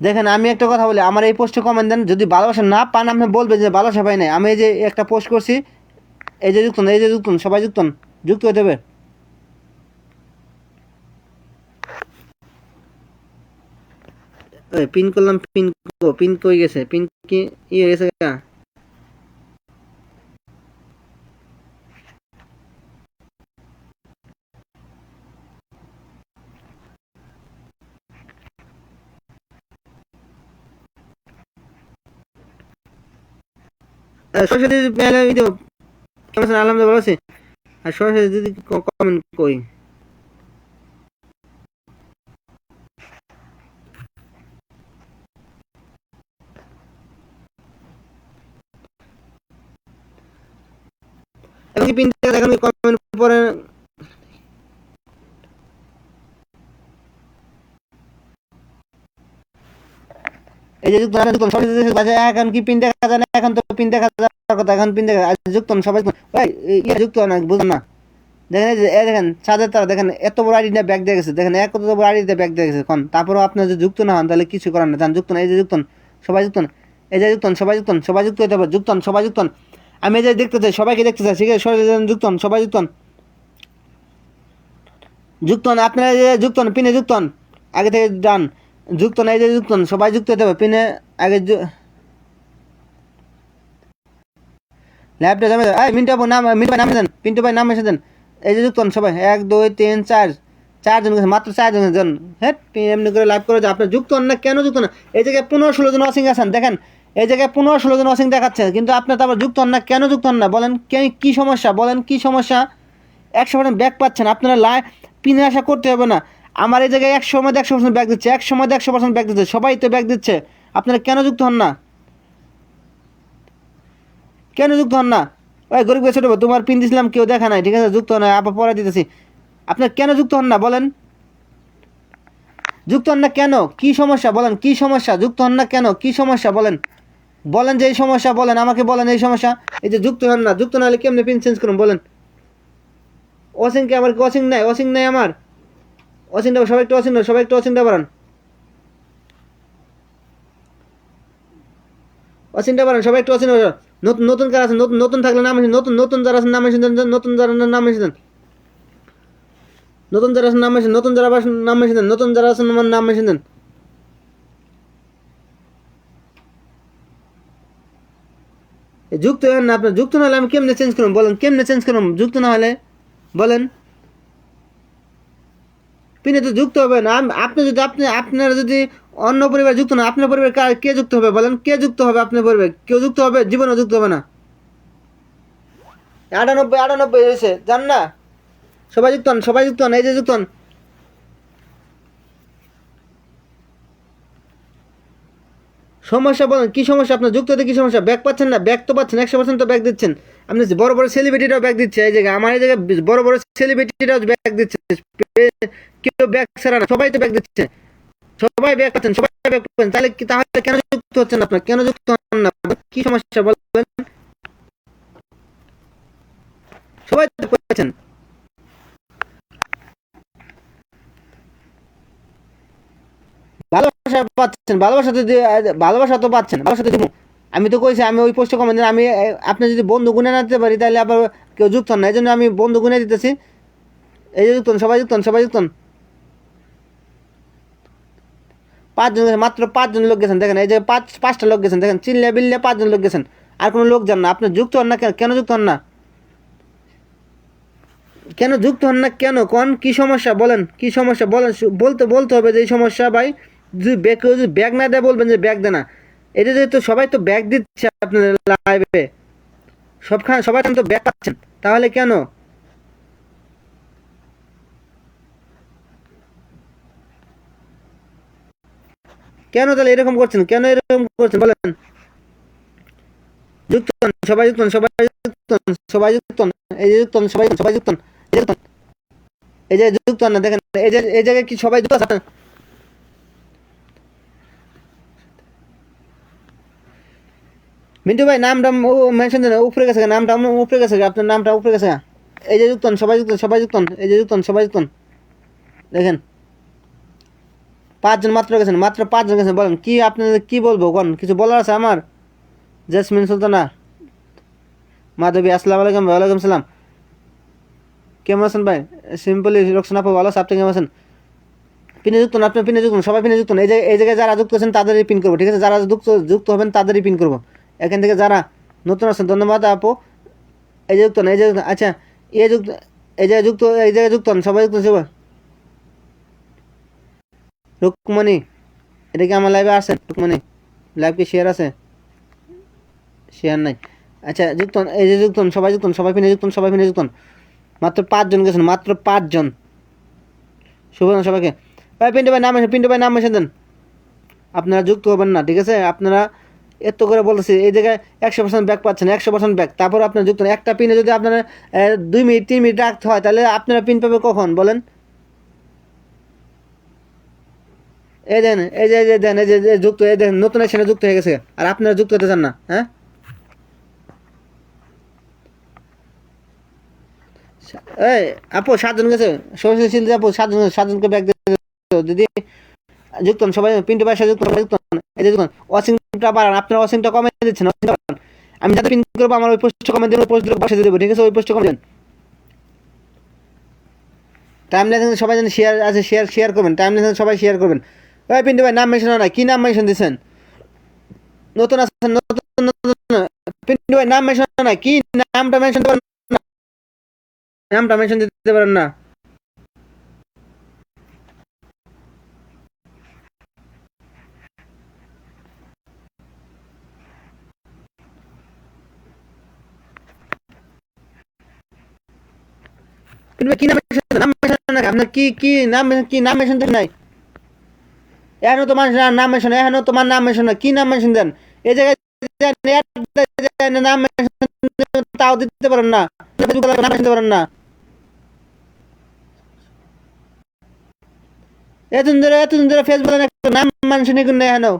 দেখেন, আমি একটা কথা বলি, আমার এই পোস্টে কমেন্ট দেন, যদি ভালোবাসা না পান আপনি বলবেন যে ভালোবাসা পাই নাই। আমি এই যে একটা পোস্ট করছি, এই যে যুক্ত হন, এই যে যুক্ত হন, সবাই যুক্ত হন, যুক্ত হতে হবে। পিন করলাম, পিন পিন কই গেছে? পিন কি ইয়ে গেছে? সরস্বতী কেমন আছেন? আলহামদুলিল্লাহ ভালো আছি। আর সরস্বতী দিদি কমেন্ট কই? এখন কি পিন দেখেন? কমেন্ট পরে এই যে যুক্ত হন, যুক্ত হন, সরস্বতী দিদি বাজে। এখন কি পিন দেখা যায় না? এখন তো পিন দেখা যাওয়ার কথা, এখন পিন দেখা যুক্ত হন, সবাই যুক্ত হন। ভাই, ইয়ে যুক্ত হন, বুঝলাম না। দেখেন এই যে দেখেন সাদের তারা, দেখেন এত বড় আইডি নিয়ে ব্যাগ দিয়ে গেছে, দেখেন এত বড় আইডি দিয়ে ব্যাগ দিয়ে গেছে। তারপরেও আপনার যদি যুক্ত না হন তাহলে কিছু করার না, যান যুক্ত না, এই যে যুক্ত হন, সবাই যুক্ত হন। এই যে যুক্ত হন, সবাই যুক্ত হন, সবাই যুক্ত হতে হবে, যুক্ত হন, সবাই যুক্ত হন। আমি এই যে দেখতে চাই, সবাইকে দেখতে চাই, ঠিক আছে, সবাই যুক্ত হন, সবাই যুক্ত হন, যুক্ত হন, আপনারা এই যে যুক্ত হন, পিনে যুক্ত হন, আগে থেকে ডান, যুক্ত হন, এই যে যুক্ত হন, সবাই যুক্ত হতে হবে, পিনে আগে ল্যাবটা জমে এই মিন্টু বাবু নাম, মিন্টু ভাই নাম দেন, পিন্টু ভাই নাম এসে দেন। এই যে যুক্ত হন সবাই, 1 2 3 4, 4 জন, মাত্র 4 জন। হ্যাঁ, এমনি করে লাইভ করে যে আপনার যুক্ত হন না, কেন যুক্ত না? এই জায়গায় 15-16 জন ওয়াচিং আছেন, দেখেন এই জায়গায় 15-16 জন ওয়াচিং দেখাচ্ছে, কিন্তু আপনার তো আবার যুক্ত হন না, কেন যুক্ত হন না বলেন? কি সমস্যা বলেন, কি সমস্যা? 100% ব্যাক পাচ্ছেন আপনারা, পিনের আশা করতে হবে না। আমার এই জায়গায় 100% ব্যাক দিচ্ছে, 100% ব্যাক দিচ্ছে, সবাই তো ব্যাক দিচ্ছে, আপনারা কেন যুক্ত হন না? কেন যুক্ত হন না? ওই গরিব ছোটো তোমার পিন দিয়েছিলাম, কেউ দেখা নাই, ঠিক আছে, যুক্ত হন না, আবার পরে দিতেছি। আপনার কেন যুক্ত হন না বলেন? যুক্ত হন না কেন? কি সমস্যা বলেন? কি সমস্যা? যুক্ত হন না কেন? কি সমস্যা বলেন? বলেন যে এই সমস্যা, বলেন আমাকে, বলেন এই সমস্যা। এই যে যুক্ত হন না, যুক্ত না হলে কেমনে পিন চেঞ্জ করুন বলেন? ওয়াচিংকে আমার ওয়াচিং নাই, ওয়াচিং নাই আমার, ওয়াচিংটা সবাই একটু ওয়াচিং, সবাই একটু ওয়াচিংটা বাড়ান, ওয়াচিংটা বাড়ান, সবাই একটু ওয়াচিং। নতুন নতুন কারা আছেন, নতুন নতুন থাকলে নাম এসে, নতুন নতুন যারা আছেন নাম এসে দেন, নতুন যারা নাম এসে দেন, নতুন যারা আছেন নাম এসে, নতুন যারা আবার নাম এসে দেন, নতুন যারা আছেন আমার নাম এসে দেন। যুক্ত হন না, আপনার যুক্ত না হলে আমি কেমনে চেঞ্জ করুন বলেন? কেমনে চেঞ্জ করুন যুক্ত না হলে বলেন? পিনে তো যুক্ত হবে না। আপনি যদি আপনারা যদি অন্য পরিবার যুক্ত না, আপনার পরিবার কে যুক্ত হবে বলেন? কে যুক্ত হবে আপনার পরিবার? কেউ যুক্ত হবে? জীবনেও যুক্ত হবে না। 98 হয়েছে, জান না? সবাই যুক্ত হন, সবাই যুক্ত হন, এই যে যুক্ত হন। সমস্যা বলেন, কি সমস্যা আপনার? যুক্ত হতে কি সমস্যা? ব্যাক পাচ্ছেন না? ব্যাক তো পাচ্ছেন, 100% তো ব্যাক দিচ্ছেন। আপনি বড় বড় সেলিব্রিটিরাও ব্যাক দিচ্ছে, এই জায়গায় আমার এই জায়গায় বড় বড় সেলিব্রিটিরাও ব্যাক দিচ্ছে, কেউ ব্যাক ছাড়া না, সবাই তো ব্যাক দিচ্ছে, সবাই ব্যাক পাচ্ছেন, সবাই ব্যাক পাচ্ছেন, তাহলে কেন যুক্ত হচ্ছেন আপনার? কেন যুক্ত হন না? কি সমস্যা বলবেন? সবাই তো পাচ্ছেন, ভালোবাসা পাচ্ছেন, ভালোবাসা তো ভালোবাসা তো পাচ্ছেন, ভালোবাসা তো দিব। আমি তো কইছি, আমি ওই পোস্টে কমেন্ট, আমি আপনি যদি বন্ধু গুনে না দিতে পারি তাহলে আবার কেউ যুক্ত হন না, এই জন্য আমি বন্ধু গুনে দিতেছি। এই যে যুক্ত হন, সবাই যুক্ত হন, সবাই যুক্ত হন। 5 জন গেছেন, মাত্র 5 জন লোক গেছেন, দেখেন এই যে 5টা লোক গেছেন, দেখেন চিল্লে বিল্লে 5 জন লোক গেছেন, আর কোনো লোক যান না। আপনি যুক্ত হন না কেন? কেন যুক্ত হন না? কেন যুক্ত হন না কেন? কোন কি সমস্যা বলেন? কি সমস্যা বলেন? বলতে হবে যে এই সমস্যা ভাই। যদি ব্যাগ না দেয় বলবেন যে ব্যাগ দেয় না। এটা যেহেতু সবাই তো ব্যাগ দিচ্ছে আপনার লাইভে, সবাই তো ব্যাগ পাচ্ছেন, তাহলে কেন? কেন তাহলে এরকম করছেন? কেন এরকম করছেন বলেন? যুক্ত হন, সবাই যুক্ত হন, সবাই যুক্ত হন, সবাই যুক্ত হন, এই যে যুক্ত হন, সবাই যুক্ত হন, এই যে যুক্ত হন না, দেখেন এই জায়গায় কি সবাই যুক্ত আছে? মিন্টু ভাই নামটা ও মেনশন দেন, উপরে গেছে, নামটা উপরে গেছে, আপনার নামটা উপরে গেছে। এই যে যুক্ত হন, সবাই যুক্ত হন, সবাই যুক্ত হন, এই যে যুক্ত হন, সবাই যুক্ত হন, দেখেন 5 জন মাত্র গেছেন, মাত্র 5 জন গেছেন। বলেন কি আপনাদের কি বলবো? কোন কিছু বলার আছে আমার? জেসমিন সুলতানা, মাধবী, আসসালামু আলাইকুম। ওয়ালাইকুম সালাম। কেমন আছেন ভাই? সিম্পলি রক্সন আপু ভালো আছে, আপনি কেমন আছেন? পিনে যুক্ত না, আপনি পিনে যুক্ত, সবাই পিনে যুক্ত। এই জায়গায় যারা যুক্ত আছেন তাদেরই পিন করবো, ঠিক আছে? যারা যুক্ত হবেন তাদেরই পিন করবো। এখান থেকে যারা নতুন আছেন, ধন্যবাদ আপু। এই যে যুক্ত না, এই যে আচ্ছা, এ যুক্ত, এই জায়গায় যুক্ত, এই জায়গায় যুক্ত হন, সবাই যুক্ত, সবাই। রুকমণি, এটা কি আমার লাইভে আসেন? রুকমণি লাইভ কি শেয়ার আছে? শেয়ার নাই। আচ্ছা যুক্ত হন, এই যে যুক্ত হন, সবাই যুক্ত হন, সবাই পিনে যুক্ত হন, সবাই পিনে যুক্ত হন। মাত্র 5 জন গেছেন, মাত্র 5 জন। শুভ না সবাইকে। ভাই পিন্টু ভাই নাম এসে দেন। আপনারা যুক্ত হবেন না, ঠিক আছে? আপনারা এত করে বলতেছি, এই জায়গায় 100% ব্যাক পাচ্ছেন, 100% ব্যাক, তারপর আপনার যুক্ত একটা পিনে যদি আপনারা 2 মিনিট 3 মিনিট রাখতে হয়, তাহলে আপনারা পিন পাবে কখন বলেন? এই দেন, এই যে দেন, এই যে যুক্ত, এই দেন নতুন এসে যুক্ত হয়ে গেছে, আর আপনারা যুক্ত হতে চান না, হ্যাঁ? এই আপু 7 জন গেছে, সরাসরি আপু 7 জনকে ব্যাক দিদি যুক্ত হন, সবাই পিন্টু ভাইয়ের সাথে যুক্ত, সবাই যুক্ত হন। এই যে দেখুন ওয়াচিংটা বাড়ান, আপনারা ওয়াচিংটা কমে দিচ্ছেন, আমি যাতে পিন করবো আমার ওই পোস্টটা কমে দেবো, ওই পোস্টগুলো বসে দেবো, ঠিক আছে, ওই পোস্টটা কমে দেন। টাইমলাইন সবাই যেন শেয়ার আছে, শেয়ার করবেন, টাইমলাইন সবাই শেয়ার করবেন। ওই পিন্টু ভাই নাম মেনশন না, কি নাম মেনশন দিচ্ছেন? নতুন আছেন, নতুন নতুন পিন্টু ভাই নাম মেনশন না, কি নামটা মেনশন দিতে পারেন না, নামটা মেনশন দিতে পারেন না। পিন্টু ভাই কি নাম মেনশন, নাম মেনশন না, আপনার কি কি নাম, কি নাম মেনশন দেন নাই? এখনো তোমার নাম মেনশন, এখনো তোমার নাম মেনশন না, কি নাম মেনশন দেন? এই জায়গায় নাম মেনশন তাও দিতে পারেন না, নাম মেনশন দিতে পারেন না। এতদিন ধরে ফেসবুকে নাম মেনশনই করেন না এখনো।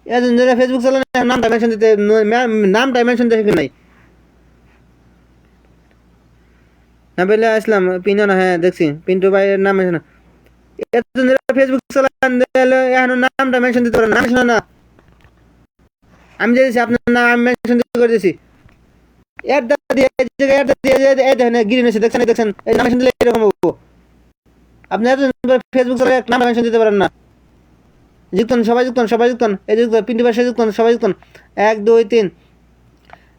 এতদিন ধরে ফেসবুক চালান, নামটা মেনশন দিতে, নামটা মেনশন দেখে নাই। হ্যাঁ বলে আসলাম পিনো না, হ্যাঁ দেখছি পিন্টু ভাইয়ের নাম মেনশন। এতদিন ধরে ফেসবুক চালান, এখনো নামটা মেনশন দিতে পারেন, নাম মেনশন না। আমি দিয়েছি আপনার নাম, আমি মেনশন করে দিয়েছি। এর দিয়ে এই জায়গায় এর দিয়ে এই দেখেন গ্রিন হয়েছে, দেখছেন দেখছেন, এই নাম মেনশন দিলে এরকম হবো। আপনি এতদিন ধরে ফেসবুক চালায় নাম মেনশন দিতে পারেন না। যুক্তন সবাই, যুক্তন সবাই, যুক্তন এই যুক্ত পিন্টু ভাষা, যুক্তন সবাই, যুক্তন 1 2 3।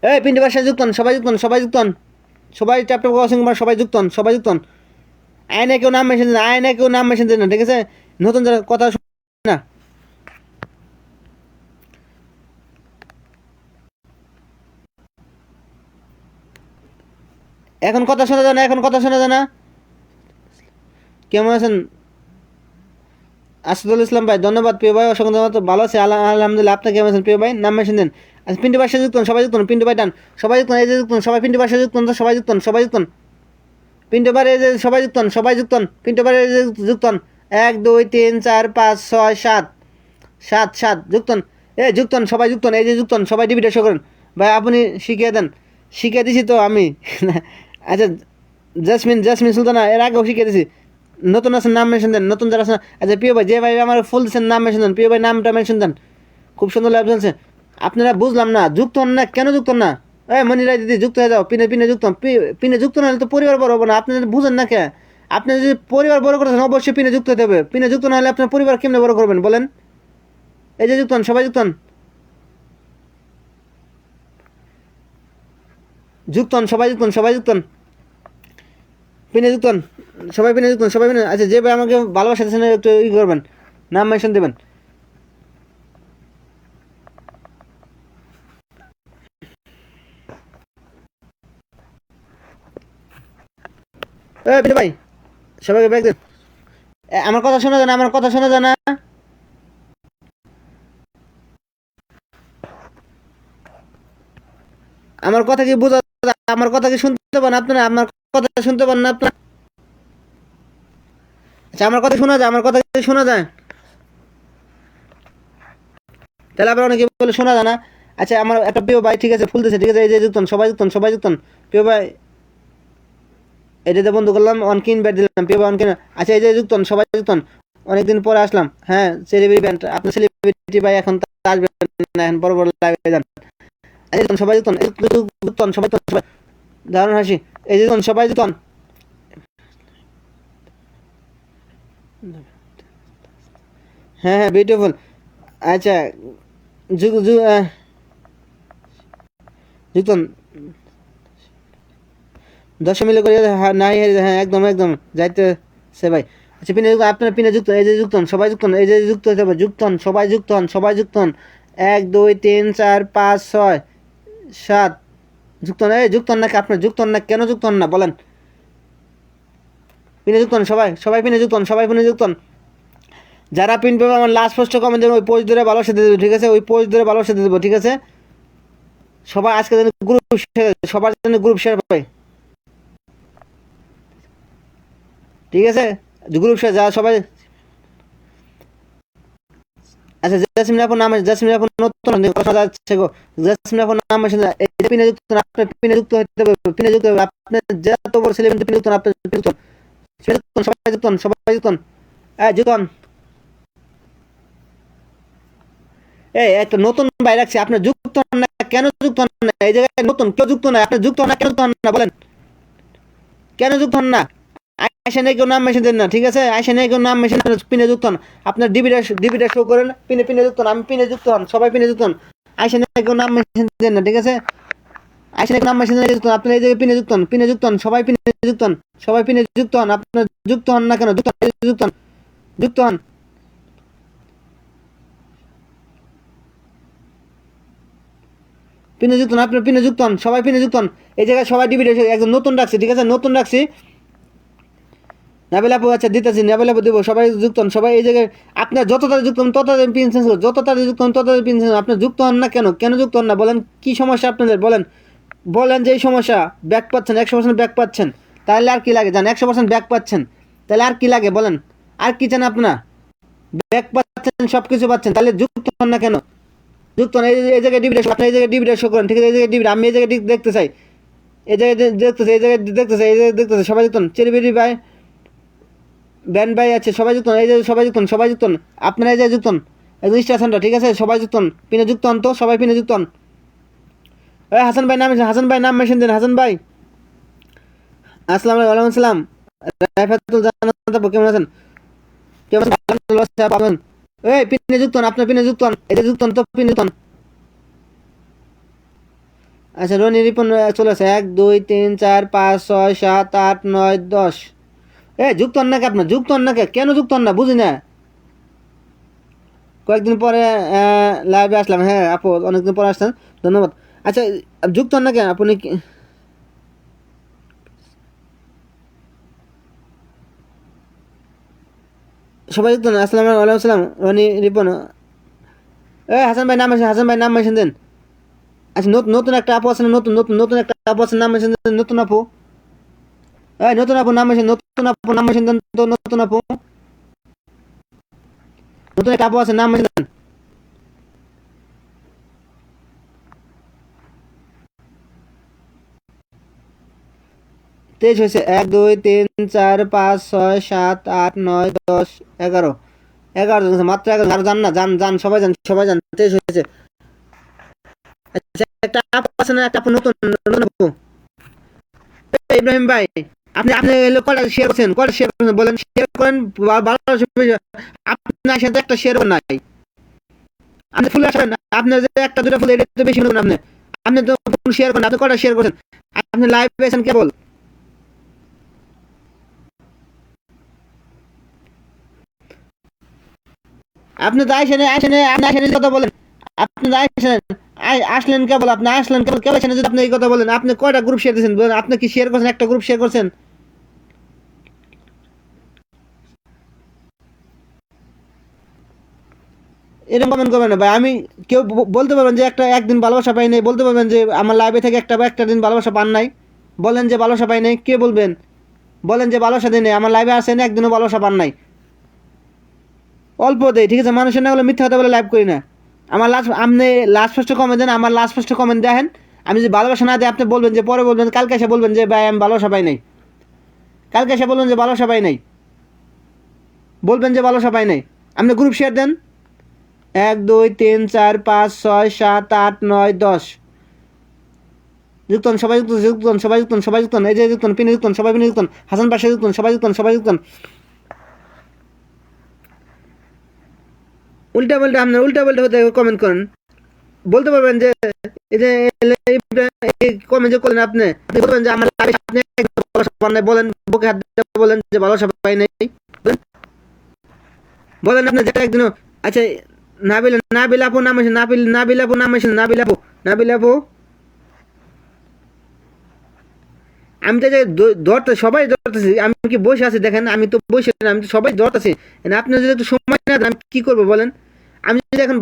এই পিন্টু ভাষা যুক্তন সবাই, যুক্তন সবাই, যুক্তন সবাই, চ্যাপ্টার ক্রসিং সবাই, যুক্তন সবাই, যুক্তন। আয়না কেউ নাম মেশিন দেন, আয়না কেউ নাম মেশিন দেন না, ঠিক আছে, নতুন যারা কথা না। এখন কথা শোনা যায় না, এখন কথা শোনা যায় না। কেমন আছেন আসাদুল ইসলাম ভাই? ধন্যবাদ প্রিয় ভাই, অসংখ্য ধন্যবাদ, ভালো আছে আলহামদুলিল্লাহ। আপনি কেমন আছেন প্রিয় ভাই? নাম মেশিন দেন। আচ্ছা পিন্টু ভাষা যুক্তন সবাই, যুক্তন পিন্টু ভাই ডান সবাই, যুক্তন এই যে যুক্তন সবাই, পিন্টু ভাষা যুক্তন সবাই, যুক্তন সবাই, যুক্তন পিন্টু ভাই এই যে সবাই, যুক্তন সবাই, যুক্তন পিন্টু ভাই এই যে যুক্তন 1 2 3 4 5 6 7 7 7 যুক্তন, এই যুক্তন সবাই, যুক্তন এই যে যুক্তন সবাই, ডিভিডে শো করেন ভাই, আপনি শিখিয়ে দেন। শিখিয়ে দিছি তো আমি। আচ্ছা জাসমিন, জাসমিন সুলতানা এর আগেও শিখিয়ে দিছি। নতুন আছেন নাম মেনশন দেন, নতুন যারা আছেন। আচ্ছা প্রিয় ভাই, যে ভাই আমার ফুল দিচ্ছেন নাম মেনশন দেন, প্রিয় ভাই নামটা মেনশন দেন। খুব সুন্দর লাইভ চলছে। আপনারা বুঝলাম না, যুক্ত হন না কেন, যুক্ত হন না? এই মনিরাই দিদি যুক্ত হয়ে যাও, পিনে পিনে যুক্ত হন। পিনে যুক্ত না হলে তো পরিবার বড় হবে না, আপনি বুঝেন না কে? আপনি যদি পরিবার বড় করতেছেন অবশ্যই পিনে যুক্ত হতে হবে, পিনে যুক্ত না হলে আপনার পরিবার কেমনে বড় করবেন বলেন? এই যে যুক্ত হন সবাই, যুক্ত হন, যুক্ত হন সবাই, যুক্ত হন সবাই, যুক্ত হন পিনে, যুক্ত হন সবাই, পিনে যুক্ত হন সবাই, পিনে। আচ্ছা যে ভাই আমাকে ভালোবাসা দিচ্ছেন একটু ই করবেন, নাম মেনশন দেবেন। পিনে ভাই সবাইকে ব্যাগ দেন। আমার কথা শোনা যায় না, আমার কথা শোনা যায় না। আমার কথা কি বোঝা, আমার কথা কি শুনতে পান আপনারা? আমার কথা শুনতে পান না আপনারা? আচ্ছা আমার কথা শোনা যায়, আমার কথা কি শোনা যায়? তাহলে আবার অনেকে বলে শোনা যায় না। আচ্ছা আমার একটা প্রিয় ভাই, ঠিক আছে ফুল দিচ্ছে, ঠিক আছে, এই যে যুক্তন সবাই, যুক্তন সবাই, যুক্তন প্রিয় ভাই, এটাতে বন্ধু করলাম, অনকিন ব্যাট দিলাম প্রিয় ভাই, অনকিন। আচ্ছা এই যে যুক্তন সবাই, যুক্তন অনেকদিন পরে আসলাম, হ্যাঁ সেলিব্রিটি ব্যান্ড, আপনার সেলিব্রিটি ভাই এখন তো আসবেন না, এখন বড় বড় লাইভে যান। এই যুক্তন সবাই, যুক্তন যুক্তন সবাই, যুক্তন সবাই, দারুণ হাসি। এই যে যুক্তন সবাই, যুক্তন হ্যাঁ হ্যাঁ বিউটিফুল। আচ্ছা যুগ যুগ যুক্তন 10 মিলে করে, হ্যাঁ নাই, হ্যাঁ একদম একদম যাইতে সে ভাই। আচ্ছা পিনে আপনার পিনে যুক্ত, এই যে যুক্ত হন সবাই, যুক্ত হন এই যে যুক্ত হতে হবে, যুক্ত হন সবাই, যুক্ত হন সবাই, যুক্ত হন 1 2 3 4 5 6 7 যুক্ত হন। এই যুক্ত হন নাকি আপনার, যুক্ত হন না কেন, যুক্ত হন না বলেন? পিনে যুক্ত হন সবাই, সবাই পিনে যুক্ত হন, সবাই পিনে যুক্ত হন। যারা পিন পাবে আমার লাস্ট পোস্টে কমেন্ট দেবেন, ওই পোস্ট ধরে ভালোবাসা দিয়ে দেবো, ঠিক আছে, ওই পোস্ট ধরে ভালোবাসা দিয়ে দেবো, ঠিক আছে। সবাই আজকে যেন গ্রুপ, সবার জন্য গ্রুপ শেয়ার পাবে, ঠিক আছে, গ্রুপ শেয়ার যা সবাই। আচ্ছা জেসমিন আপুর নাম, জেসমিন আপুর নতুন কথা যাচ্ছে গো, জেসমিন আপুর নাম আসে পিনে যুক্ত হন, আপনার পিনে যুক্ত হতে হবে, পিনে যুক্ত হবে, আপনার যত বড় ছেলে পিনে যুক্ত হন, আপনার পিনে যুক্ত হন, সবাই যুক্ত হন, সবাই যুক্ত হন, যুক্ত হন। এই একটা নতুন ভাই রাখছি, আপনার যুক্ত হন না কেন? যুক্ত হন না এই জায়গায়? নতুন কেউ যুক্ত না, আপনার যুক্ত হন না কেন? যুক্ত হন না বলেন, কেন যুক্ত হন না? আইসা নিয়ে কেউ নাম মেশিন দেন না, ঠিক আছে? আইসা নিয়ে কেউ নাম মেশিন পিনে যুক্ত হন, আপনার ডিবিটা শো করেন, পিনে পিনে যুক্ত হন, আমি পিনে যুক্ত হন, সবাই পিনে যুক্ত হন। আইসা নিয়ে কেউ নাম মেশিন দেন না, ঠিক আছে? আইসা নিয়ে নাম মেশিন যুক্ত হন, আপনার এই জায়গায় পিনে যুক্ত হন, পিনে যুক্ত হন, সবাই পিনে যুক্ত হন, সবাই পিনে যুক্ত হন, আপনার যুক্ত হন না কেন? যুক্ত হন, যুক্ত হন, যুক্ত হন, পিনে যুক্ত হন, আপনার পিনে যুক্ত হন, সবাই পিনে যুক্ত হন। এই জায়গায় সবাই ডিবিটা একজন নতুন রাখছি, ঠিক আছে? নতুন রাখছি, নাবিল আপু, আচ্ছা দিতেছি, নাবিল আপু দিব, সবাই যুক্ত হন, সবাই এই জায়গায়। আপনার যত তাড়াতাড়ি যুক্ত হন তত তাড়াতাড়ি পিন চেঞ্জ করুন, যত তাড়াতাড়ি যুক্ত হন তত তাড়াতাড়ি পিন চেঞ্জ করুন। আপনার যুক্ত হন না কেন? কেন যুক্ত হন না বলেন, কি সমস্যা আপনাদের বলেন, বলেন যে এই সমস্যা, ব্যাক পাচ্ছেন, 100% ব্যাক পাচ্ছেন, তাহলে আর কি লাগে? জান 100% ব্যাক পাচ্ছেন, তাহলে আর কি লাগে বলেন, আর কি চান আপনার? ব্যাক পাচ্ছেন, সব কিছু পাচ্ছেন, তাহলে যুক্ত হন না কেন? যুক্ত হন, এই জায়গায় ডিবিটা শো, আপনি এই জায়গায় ডিবিটা শো করেন, ঠিক আছে? এই জায়গায় ডিবিটা, আমি এই জায়গায় দেখতে চাই, এই জায়গায় দেখতেছে, এই জায়গায় দেখতেছে, এই জায়গায় দেখতেছে, সবাই যুক্ত হন, চেরিবেরি ভাই, ব্যান ভাই আছে, সবাই যুক্ত হন, এই যে সবাই যুক্ত হন, সবাই যুক্ত হন, আপনারা এই যে যুক্ত হন, একদম স্টেশনটা, ঠিক আছে? সবাই যুক্ত হন, পিনে যুক্ত হন, তো সবাই পিনে যুক্ত হন। এই হাসান ভাই নাম, হাসান ভাই নাম মেশিন দেন, হাসান ভাই। আসসালামু আলাইকুম। ওয়ালাইকুম আসসালাম। রাইফাতুল জান্নাত আপু, কেমন আছেন? কেমন আছেন? আলহামদুলিল্লাহ স্যার, পাবেন। এই পিনে যুক্ত হন, আপনার পিনে যুক্ত হন, এই যে যুক্ত হন, তো পিনে যুক্ত হন। আচ্ছা, রনি রিপন চলে আসে, 1 2 3 4 5 6 7 8 9 10। যুক্ত হন নাকি? আপনার যুক্ত হন নাকি? কেন যুক্ত হন না বুঝি না। কয়েকদিন পরে লাইভে আসলাম, হ্যাঁ আপু, অনেকদিন পরে আসছেন, ধন্যবাদ। আচ্ছা, যুক্ত হন নাকি আপনি? সবাই যুক্ত হন। আসসালামু আলাইকুম আসসালাম, রনি রিপন। হাসান ভাই নাম আসেন, হাসান ভাই নাম মেনশন দেন। আচ্ছা, নতুন নতুন একটা আপু আছে না, নতুন নতুন নতুন একটা আপু আছে, নাম মেনশন দেন, নতুন আপু। নতুন আপু নাম মেনশন, নতুন আপু নাম মেনশন দেন, তো নতুন আপু, নতুন একটা আপু আছে, নাম মেনশন দেন। 23 হয়েছে, 1 2 3 4 5 6 7 8 9 10 11। 11 জন আছে, মাত্র 11 আর যান না, যান যান, সবাই যান, সবাই যান, 23 হয়েছে। আচ্ছা, একটা আপু আছে না, একটা আপু, নতুন নতুন আপু। ইব্রাহিম ভাই, আপনি আপনি এলো কয়টা শেয়ার করছেন, কয়টা শেয়ার করছেন বলেন, শেয়ার করেন, আপনার সাথে একটা শেয়ার নাই, আপনি ফুল আসবেন, আপনার যে একটা দুটো ফুল, এটা তো বেশি নেবেন আপনি, আপনি তো ফুল শেয়ার করেন, আপনি কয়টা শেয়ার করছেন? আপনি লাইভ পেয়েছেন কেবল, আপনি তো আইসেন, আইসেন, আপনি আইসেন কথা বলেন, আপনি তো আইসেন, আসলেন কেবল, আপনি আসলেন কেবল, কেবল এসে যদি আপনি এই কথা বলেন, আপনি কয়টা গ্রুপ শেয়ার দিয়েছেন বলেন, আপনি কি শেয়ার করছেন? একটা গ্রুপ শেয়ার করছেন? এরকম কমেন্ট করবেন না ভাই, আমি কেউ বলতে পারবেন যে একটা একদিন ভালোবাসা পাই নাই, বলতে পারবেন যে আমার লাইভে থেকে একটা বা একটা দিন ভালোবাসা পান নাই, বলেন যে ভালোবাসা পাই নাই, কে বলবেন? বলেন যে ভালোবাসা দিই নাই, আমার লাইভে আসেন, একদিনও ভালোবাসা পান নাই। অল্প দেয়, ঠিক আছে? মানুষের না হলে মিথ্যা কথা বলে লাইভ করি না। আমার লাস্ট, আপনি লাস্ট ফার্স্টে কমেন্ট দেন, আমার লাস্ট ফার্স্টে কমেন্ট দেখেন, আমি যদি ভালোবাসা না দিই, আপনি বলবেন যে, পরে বলবেন, কালকে এসে বলবেন যে ভাই আমি ভালোবাসা পাই নাই, কালকে এসে বলবেন যে ভালোবাসা পাই নাই, বলবেন যে ভালোবাসা পাই নাই। আপনি গ্রুপ শেয়ার দেন, 1 2 3 4 5 6 7 8 9 10। যুক্ত হন, সবাই যুক্ত, যুক্ত হন, সবাই যুক্ত হন, সবাই যুক্ত হন, এই যে যুক্ত হন, পিনে যুক্ত হন, সবাই পিনে যুক্ত হন, হাসান পাশে যুক্ত হন, সবাই যুক্ত হন, সবাই যুক্ত হন। উল্টা পাল্টা, আপনার উল্টা পাল্টা হতে কমেন্ট করেন, বলতে পারবেন যে এই যে এই কমেন্ট যে করলেন, আপনি আপনি বলবেন যে আমার লাইফে আপনি একদম ভালোবাসা পান নাই, বলেন, বুকে হাত দিয়ে বলেন যে ভালোবাসা পাই নাই, বলেন, বলেন আপনি যেটা একদিনও। আচ্ছা, নাবিল, নাবিল আপু নাম আছে, নাবিল, নাবিল আপু নাম আছে, নাবিল আপু, নাবিল আপু। আমি তো যে ধরতে, সবাই ধরতেছি, আমি কি বসে আছি দেখেন, আমি তো বসে না, আমি তো সবাই ধরতেছি। আপনি যদি একটু সময় না দেন, আমি কি করবো বলেন? আমি যদি এখন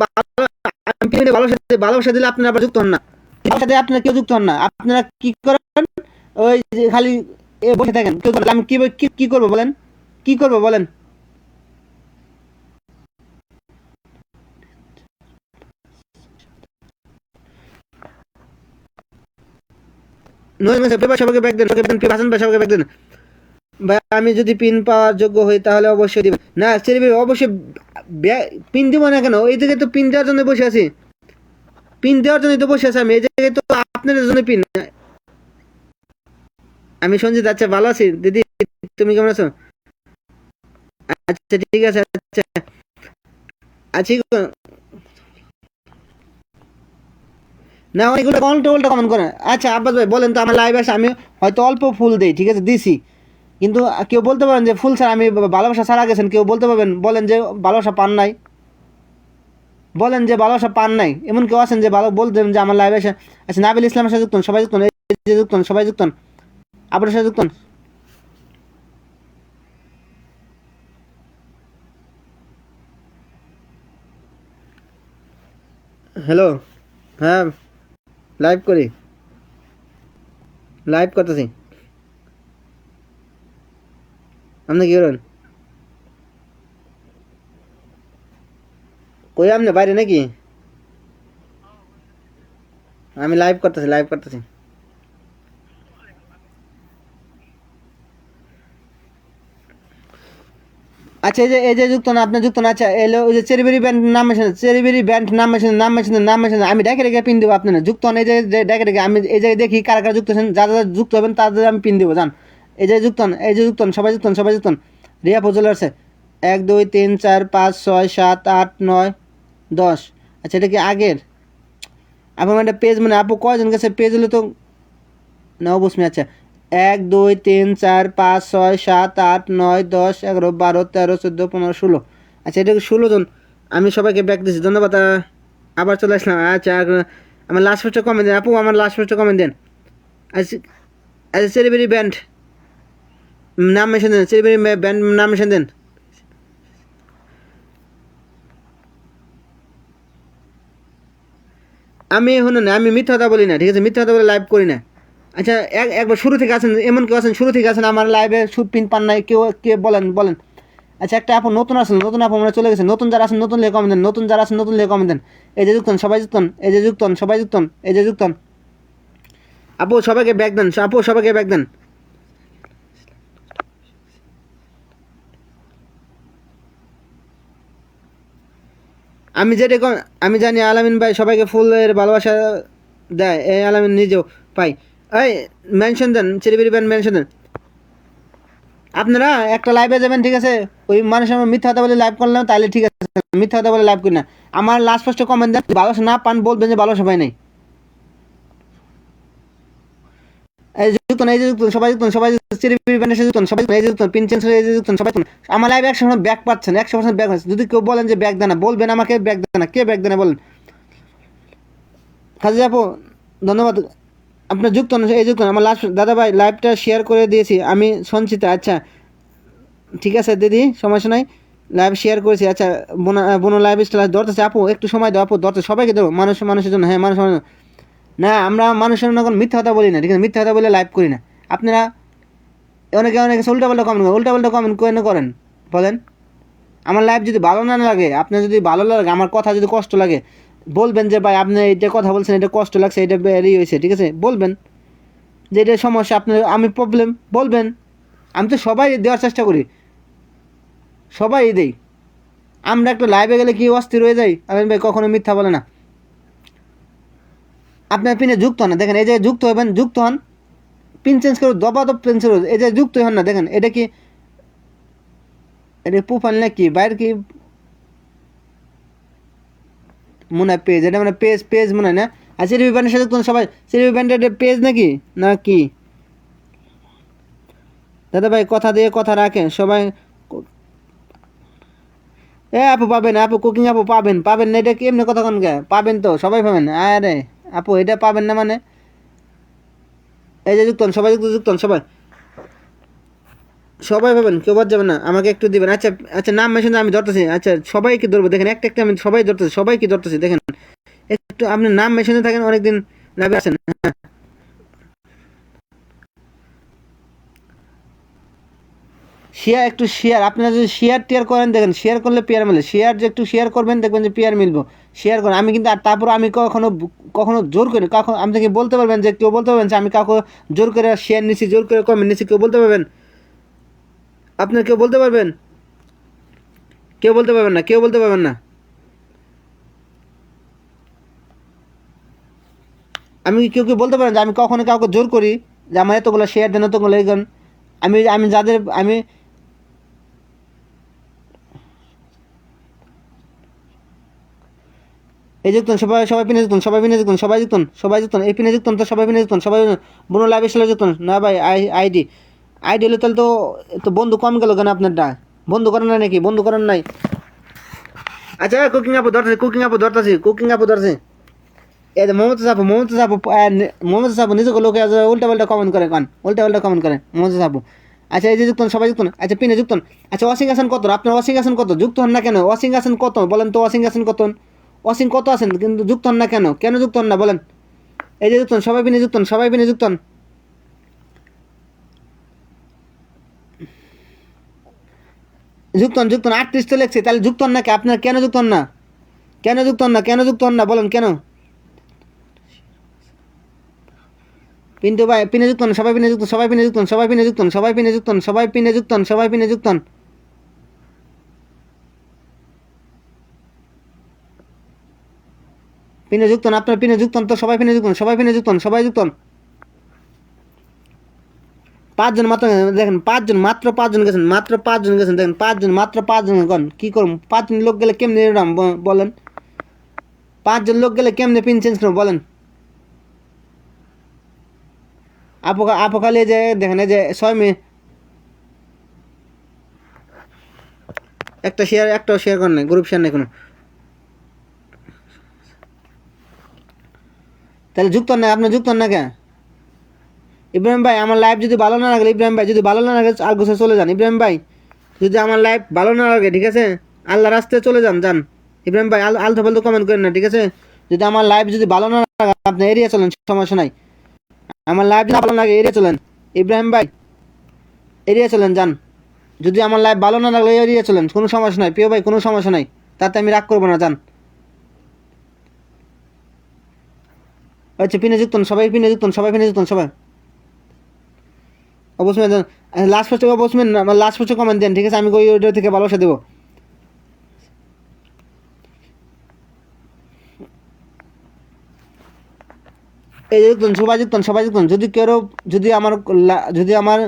আমি ভালোবাসা ভালোবাসা দিলে আপনারা আবার যুক্ত হন না, ভালোবাসা দিয়ে আপনারা কেউ যুক্ত হন না, আপনারা কি করেন? ওই যে খালি বসে থাকেন, কেউ করেন, আমি কি কি কি করবো বলেন, কি করবো বলেন? সবাইকে ব্যাক দেন, হাসান ভাই সবাইকে ব্যাক দেন। ভাই আমি যদি পিন পাওয়ার যোগ্য হই তাহলে অবশ্যই দিবেন। না চেরি ভাই অবশ্যই পিন দিব না কেন, এই জায়গায় তো পিন দেওয়ার জন্য বসে আছি, পিন দেওয়ার জন্যই তো বসে আছি আমি, এই জায়গায় তো আপনাদের জন্য পিন। আমি সঞ্জিত, আচ্ছা ভালো আছি দিদি, তুমি কেমন আছো? আচ্ছা ঠিক আছে, আচ্ছা আছি। না অনেকগুলো উল্টো উল্টো কমেন্ট করেন। আচ্ছা আব্বাস ভাই বলেন তো, আমার লাইভ আসে আমি হয়তো অল্প ফুল দেই, ঠিক আছে দিছি, কিন্তু কেউ বলতে পারেন যে ফুল স্যার আমি ভালোবাসা ছাড়া গেছেন, কেউ বলতে পারবেন, বলেন যে ভালোবাসা পান নাই, বলেন যে ভালোবাসা পান নাই, এমন কেউ আছেন যে ভালো বলতেন যে আমার লাইভ আসে। আচ্ছা নাবিল ইসলামের সাথে যুক্ত সবাই, যুক্ত এই যে যুক্ত সবাই, যুক্ত আপনার সাথে যুক্ত। হ্যালো, হ্যাঁ লাইভ করি, লাইভ করতেছি, আপনি কি করেন? কই আপনি বাইরে নাকি? আমি লাইভ করতেছি, লাইভ করতেছি। আচ্ছা এই যে যুক্ত না, আপনি যুক্ত না, আচ্ছা এলো ওই যে চেরিবেরি ব্যান্ড নাম মেশিন, চেরিবেরি ব্যান্ড নাম মেশিন, নাম মেশিন আমি ডেকে রেখে পিন দেবো, আপনার যুক্ত হন এই যে ডেকে রেখে আমি এই জায়গায় দেখি কারা কারা যুক্ত আছেন, যারা যারা যুক্ত হবেন তাদের আমি পিন দেবো জান। এই যে যুক্ত হন, এই যে যুক্ত হন সবাই, যুক্ত হন সবাই, যুক্ত হন। রিয়া ফজল আছে 1 2 3 4 5 6 7 8 9 10। আচ্ছা এটা কি আগের? আপনার একটা পেজ মানে আপু কয়জন গেছে পেজ হলে তো না অবশ্যই। আচ্ছা 1 2 3 4 5 6 7 8 9 10 11 12 13 14 15 16। আচ্ছা এটা 16 জন, আমি সবাইকে ব্যাক দিচ্ছি, ধন্যবাদ। আবার চলে আসলাম। আচ্ছা আমার লাস্ট পোস্টে কমেন্ট দেন আপু, আমার লাস্ট পোস্টে কমেন্ট দেন। আচ্ছা আচ্ছা চেরিবেরি ব্যান্ড নাম মেশিন দেন, চেরিবেরি ব্যান্ড নাম মেশিন দেন। আমি শুনুন, আমি মিথ্যা কথা বলি না, ঠিক আছে, মিথ্যা কথা বলে লাইভ করি না। আচ্ছা একবার শুরু থেকে আছেন, এমন কেউ আছেন শুরু থেকে আছেন আমার লাইভে পিন পান নাই কেউ, কে বলেন বলেন। আচ্ছা একটা আপু নতুন আছেন, নতুন আপু আমরা চলে গেছে, নতুন যারা আছেন নতুন লিখে কমেন্ট দেন, নতুন যারা আছেন নতুন লিখে কমেন্ট দেন। এই যে যুক্তন সবাই, যুক্তন এই যে যুক্তন সবাই, যুক্তন এই যে যুক্তন। আপু সবাইকে ব্যাক দেন, আপু সবাইকে ব্যাক দেন। আমি যেটা আমি জানি আলামিন ভাই সবাইকে ফুলের ভালোবাসা দেয়, এই আলামিন নিজেও পাই। এই মেনশন দেন, চেরিবেরি ব্যান্ড মেনশন দেন। আপনারা একটা লাইভে যাবেন, ঠিক আছে, ওই মানুষ আমার মিথ্যা কথা বলে লাইভ করলাম তাহলে ঠিক আছে, মিথ্যা কথা বলে লাইভ করি না। আমার লাস্ট ফার্স্টে কমেন্ট দেন, ভালোবাসা না পান বলবেন যে ভালোবাসা পাই নাই। এই যে যুক্ত এই যে যুক্ত সবাই, যুক্ত সবাই, চেরিবেরি ব্যান্ডের সাথে যুক্ত সবাই, এই যে যুক্ত পিন চেঞ্জ করে এই যে যুক্ত সবাই। আমার লাইভে 100% ব্যাক পাচ্ছেন, 100% ব্যাক পাচ্ছেন। যদি কেউ বলেন যে ব্যাক দেয় না বলবেন আমাকে, ব্যাক দেয় না কে, ব্যাক দেয় না বলেন। কাজে আপু ধন্যবাদ, আপনার যুক্ত এই যুক্ত আমার লাস্ট দাদা ভাই লাইভটা শেয়ার করে দিয়েছি আমি সঞ্চিতা। আচ্ছা ঠিক আছে দিদি সমস্যা নাই, লাইভ শেয়ার করেছি। আচ্ছা বোনো লাইভ স্টাইল ধরতেছে আপু, একটু সময় দাও আপু, ধরতে সবাইকে দেবো, মানুষের জন্য, হ্যাঁ মানুষ। না আমরা মানুষের জন্য কোনো মিথ্যা কথা বলি না, ঠিক আছে, মিথ্যা কথা বলে লাইভ করি না। আপনারা অনেকে অনেকে উল্টাপাল্টা কমেন্ট করেন, উল্টাপাল্টা কমেন্ট কেন করেন বলেন? আমার লাইভ যদি ভালো না লাগে, আপনার যদি ভালো লাগে, আমার কথা যদি কষ্ট লাগে, বলবেন যে ভাই আপনি এটা কথা বলছেন এটা কষ্ট লাগছে, এটা বেরি হয়েছে, ঠিক আছে বলবেন যে এটা সমস্যা আপনার, আমি প্রবলেম বলবেন। আমি তো সবাই দেওয়ার চেষ্টা করি, সবাই দেই। আমরা একটা লাইভে গেলে কি অস্থির হয়ে যাই, আমি ভাই কখনো মিথ্যা বলে না। আপনার পিনে যুক্ত হন না, দেখেন এই যে যুক্ত হবেন, যুক্ত হন, পিন চেঞ্জ করে দবা দব পিন চেঞ্জ, এই যে যুক্ত হন না, দেখেন এটা কি, এটা প্রোফাইল না কি বাইরে কি মনে হয় পেজ, এটা মানে পেজ পেজ মনে হয় না। আর সিরিবি ব্যান্ডের সাথে যুক্ত হন সবাই, সিরিবি ব্যান্ডের পেজ নাকি না কি? দাদা ভাই কথা দিয়ে কথা রাখেন সবাই। এ আপু পাবেন, আপু কুকিং আপু পাবেন, পাবেন না এটা কি এমনি কথা কোন গে, পাবেন তো সবাই পাবেন। আরে আপু এটা পাবেন না মানে, এই যে যুক্ত হন সবাই, যুক্ত হন সবাই, সবাই পাবেন, কেউ বাদ যাবেন না, আমাকে একটু দিবেন। আচ্ছা আচ্ছা নাম মেশিন আমি ধরতেছি, আচ্ছা সবাইকে ধরবো, দেখেন একটা একটা আমি সবাই ধরতেছি, সবাইকে ধরতেছি দেখেন। একটু আপনি নাম মেশিনে থাকেন, অনেকদিন লাইভে আছেন। শেয়ার একটু শেয়ার, আপনারা যদি শেয়ার টিয়ার করেন দেখেন, শেয়ার করলে পেয়ার মেলে, শেয়ার যে একটু শেয়ার করবেন দেখবেন যে পেয়ার মিলবো। শেয়ার করেন। আমি কিন্তু আর তারপর আমি কখনো কখনো জোর করে কখন আপনি কি বলতে পারবেন যে কেউ বলতে পারবেন যে আমি কাউকে জোর করে শেয়ার নিছি, জোর করে কমেন্ট নিছি, কেউ বলতে পারবেন? আপনার কেউ বলতে পারবেন? কেউ বলতে পারবেন না, কেউ বলতে পারবেন না। আমি কেউ বলতে পারেন যে আমি কখনো কাউকে জোর করি যে আমার এতগুলো শেয়ার দেন, এতগুলো এই আমি আমি যাদের আমি এই যুক্তন সবাই সবাই পিনে যুক্তন, সবাই পিনে যুক্তন, সবাই যুক্তন, সবাই যুক্তন, এই পিনে যুক্তন তো সবাই পিনে যুক্তন, সবাই বুনো লাইভ এসে যুক্তন না ভাই। আইডি আইডি হলে তাহলে তো তো বন্ধু কম গেল কেন আপনারটা? বন্ধু করেন নাই নাকি? বন্ধু করেন নাই? আচ্ছা কুকিং আপু ধরতেছি, কুকিং আপু ধরতেছি, কুকিং আপু ধরছি। এই যে মমতা সাপু নিজেকে লোকে উল্টা পাল্টা কমেন্ট করে কান, উল্টা পাল্টা কমেন্ট করে মমতা সাপু। আচ্ছা এই যে যুক্তন, সবাই যুক্তন। আচ্ছা পিনে যুক্তন। আচ্ছা ওয়াশিং আছেন কত? আপনার ওয়াশিং আছেন কত? যুক্ত হন না কেন? ওয়াশিং আছেন কত বলেন তো? ওয়াশিং আছেন কত? ওয়াশিং কত আছেন কিন্তু যুক্ত হন না কেন? কেন যুক্ত হন না বলেন? এই যে যুক্তন, সবাই পিনে যুক্তন, সবাই পিনে যুক্তন, যুক্তন যুক্তন। 38 তো লেখছে, তাহলে যুক্ত হন না কে? আপনার কেন যুক্ত হন না? কেন যুক্ত হন না? কেন যুক্ত হন না বলেন কেন? পিন্টু ভাই পিনে যুক্তন, সবাই পিনে যুক্তন, সবাই পিনে যুক্তন, সবাই পিনে যুক্তন, সবাই পিনে যুক্তন, সবাই পিনে যুক্তন, সবাই পিনে যুক্তন, পিনে যুক্তন। আপনার পিনে যুক্তন তো সবাই পিনে যুক্তন, সবাই পিনে যুক্তন, সবাই যুক্তন। 5 জন মাত্র দেখেন, 5 জন মাত্র, 5 জন গেছেন, মাত্র 5 জন গেছেন দেখেন, 5 জন মাত্র, 5 জন গন কি করুন? 5 জন লোক গেলে কেমনে এরম বলেন? 5 জন লোক গেলে কেমনে পিন চেঞ্জ করবো বলেন? আপু খালি যে দেখেন এই যে 6 মিনিট একটা শেয়ার, একটাও শেয়ার করেন নাই, গ্রুপ শেয়ার নেই কোনো। তাহলে যুক্ত না, আপনি যুক্ত না কেন? ইব্রাহিম ভাই আমার লাইভ যদি ভালো না লাগে, ইব্রাহিম ভাই যদি ভালো না লাগে আর গোছে চলে যান। ইব্রাহিম ভাই যদি আমার লাইভ ভালো না লাগে, ঠিক আছে, আল্লাহ রাস্তায় চলে যান, যান। ইব্রাহিম ভাই আলতু ফালতু কমেন্ট করেন না, ঠিক আছে? যদি আমার লাইভ যদি ভালো না লাগে আপনি এড়িয়ে চলেন, সমস্যা নাই। আমার লাইভ যদি ভালো লাগে এড়িয়ে চলেন। ইব্রাহিম ভাই এড়িয়ে চলেন, যান। যদি আমার লাইভ ভালো না লাগলে এড়িয়ে চলেন, কোনো সমস্যা নাই। প্রিয় ভাই কোনো সমস্যা নাই, তাতে আমি রাগ করবো না, যান। আচ্ছা পিনে যুক্তন, সবাই পিনে যুক্তন, সবাই পিনে যুক্তন, সবাই অবশ্যই লাস্ট পোস্টে অবশ্যই আমার লাস্ট পোস্টে কমেন্ট দেন, ঠিক আছে? আমি ওই ওইটা থেকে ভালোবাসা দেবো। এই যে যুক্তন, সবাই যুক্তন, সবাই যুক্তন। যদি কেউ যদি আমার যদি আমার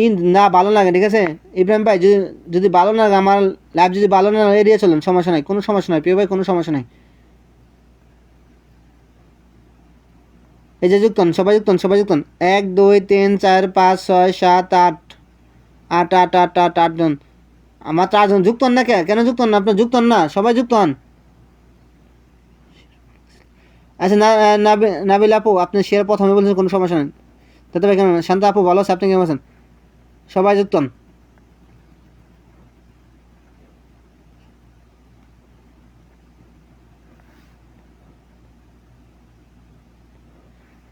ই না ভালো লাগে, ঠিক আছে ইব্রাহিম ভাই, যদি যদি ভালো না লাগে আমার লাইভ যদি ভালো না লাগে এড়িয়ে চলেন, সমস্যা নাই, কোনো সমস্যা নাই। প্রিয় ভাই কোনো সমস্যা নাই। এই যে যুক্তন, সবাই যুক্তন, সবাই যুক্তন। 1 2 3 4 5 6 7 8 8 8 8 8 8 জন। আমার 4 জন যুক্ত হন না কে? কেন যুক্ত হন না? আপনার যুক্ত হন না, সবাই যুক্ত হন। আচ্ছা নাবিল আপু আপনি শেয়ার প্রথমে বলছেন, কোনো সমস্যা নেই। তাতে ভাই কেমন? শান্ত আপু ভালো আছে, আপনি কেমন আছেন? সবাই যুক্ত হন।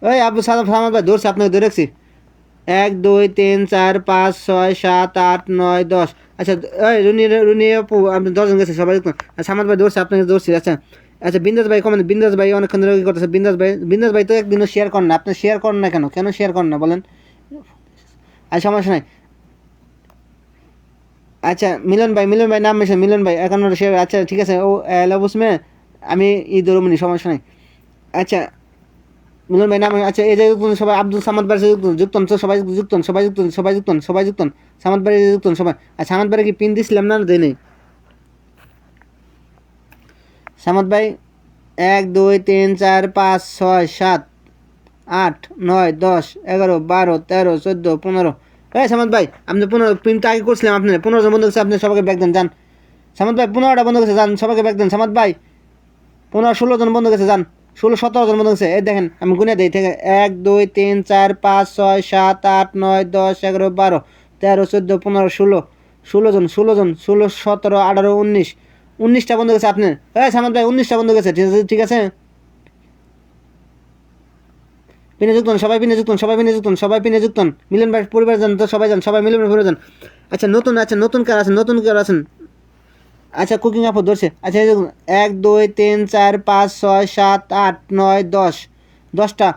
ওই আবু সালাম ভাই ধরছি, আপনাকে ধরে রাখছি। 1 2 3 4 5 6 7 8 9 10। আচ্ছা ওই রুনি আপু আপনি 10 জন গেছে, সবাই যুক্ত হন। আচ্ছা আমার ভাই ধরছি, আপনাকে ধরছি। আচ্ছা আচ্ছা বিন্দাস ভাই কমেন্ট, বিন্দাস ভাই অনেকক্ষণ ধরে কি করতেছে? বিন্দাস ভাই তো একদিনও শেয়ার করেন না, আপনি শেয়ার করেন না কেন? কেন শেয়ার করেন না বলেন? আচ্ছা সমস্যা নাই। আচ্ছা মিলন ভাই নাম মেশে, মিলন ভাই 51 শেয়ার। আচ্ছা ঠিক আছে, ও লাবুসমে আমি ই ধরুমনি, সমস্যা নাই। আচ্ছা মিলন ভাই নাম। আচ্ছা এই যে সবাই আব্দুল সামাদ বাড়ি যুক্তন তো সবাই যুক্তন, সবাই যুক্তন, সবাই যুক্তন, সবাই যুক্তন। সামাদ বাড়ি যুক্তন সবাই। আর সামাদ বাড়ি কি পিন দিছিলাম না? দেই নেই। সামাদ ভাই 1 2 3 4 5 6 7 8 9 10 11 12 13 14 15। এই সামাদ ভাই আপনি 15 পিন তো আগে করছিলাম, আপনি 15 জন বন্ধু গেছে, আপনি সবাইকে ব্যাগ দেন, যান। সামাদ ভাই 15টা বন্ধু গেছে, যান সবাইকে ব্যাগ দেন। সামাদ ভাই 16 জন বন্ধু গেছে, যান। 17জন বন্ধু গেছে, এই দেখেন আমি গুনে দিই, ঠিক আছে? 1 2 3 4 5 6 7 8 9 10 11 12 13 14 15 16 জন, 17 18 19টা বন্ধু গেছে আপনার। এই সামাদ ভাই 19টা বন্ধু গেছে, ঠিক আছে, ঠিক আছে? পিনে যুক্তন, সবাই পিনে যুক্তন, সবাই পিনে যুক্তন, সবাই পিনে যুক্তন। মিলন ভাই পরিবার যান তো, সবাই যান, সবাই মিলন পরিবার যান। আচ্ছা নতুন কার আছেন? নতুন কার আছেন? আচ্ছা কুকিং আপু ধরছে। আচ্ছা এই দেখুন, 1 2 3 4 5 6 7 8 9 10, 10টা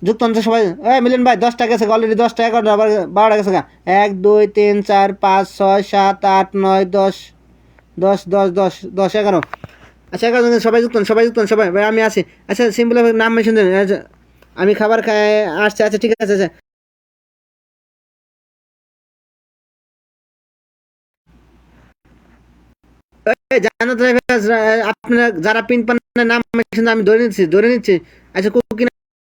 যুক্ত অন্তর সবাই। মিলন ভাই 10টা গেছে অলরেডি, 10টা 11টা আবার 12টা গেছে গা। 1 2 3 4 5 6 7 8 9 10, 10 10 10 10 11। আচ্ছা 11 জন সবাই যুক্ত হন, সবাই যুক্ত হন, সবাই ভাই আমি আছি। আচ্ছা সিম্পল নাম মেনশন দেন। আচ্ছা, আমি খাবার খাই আসছে। আচ্ছা ঠিক আছে। আচ্ছা জানাত, আপনারা যারা পিন পান নাম মেনশন, আমি ধরে নিচ্ছি। আচ্ছা কুকি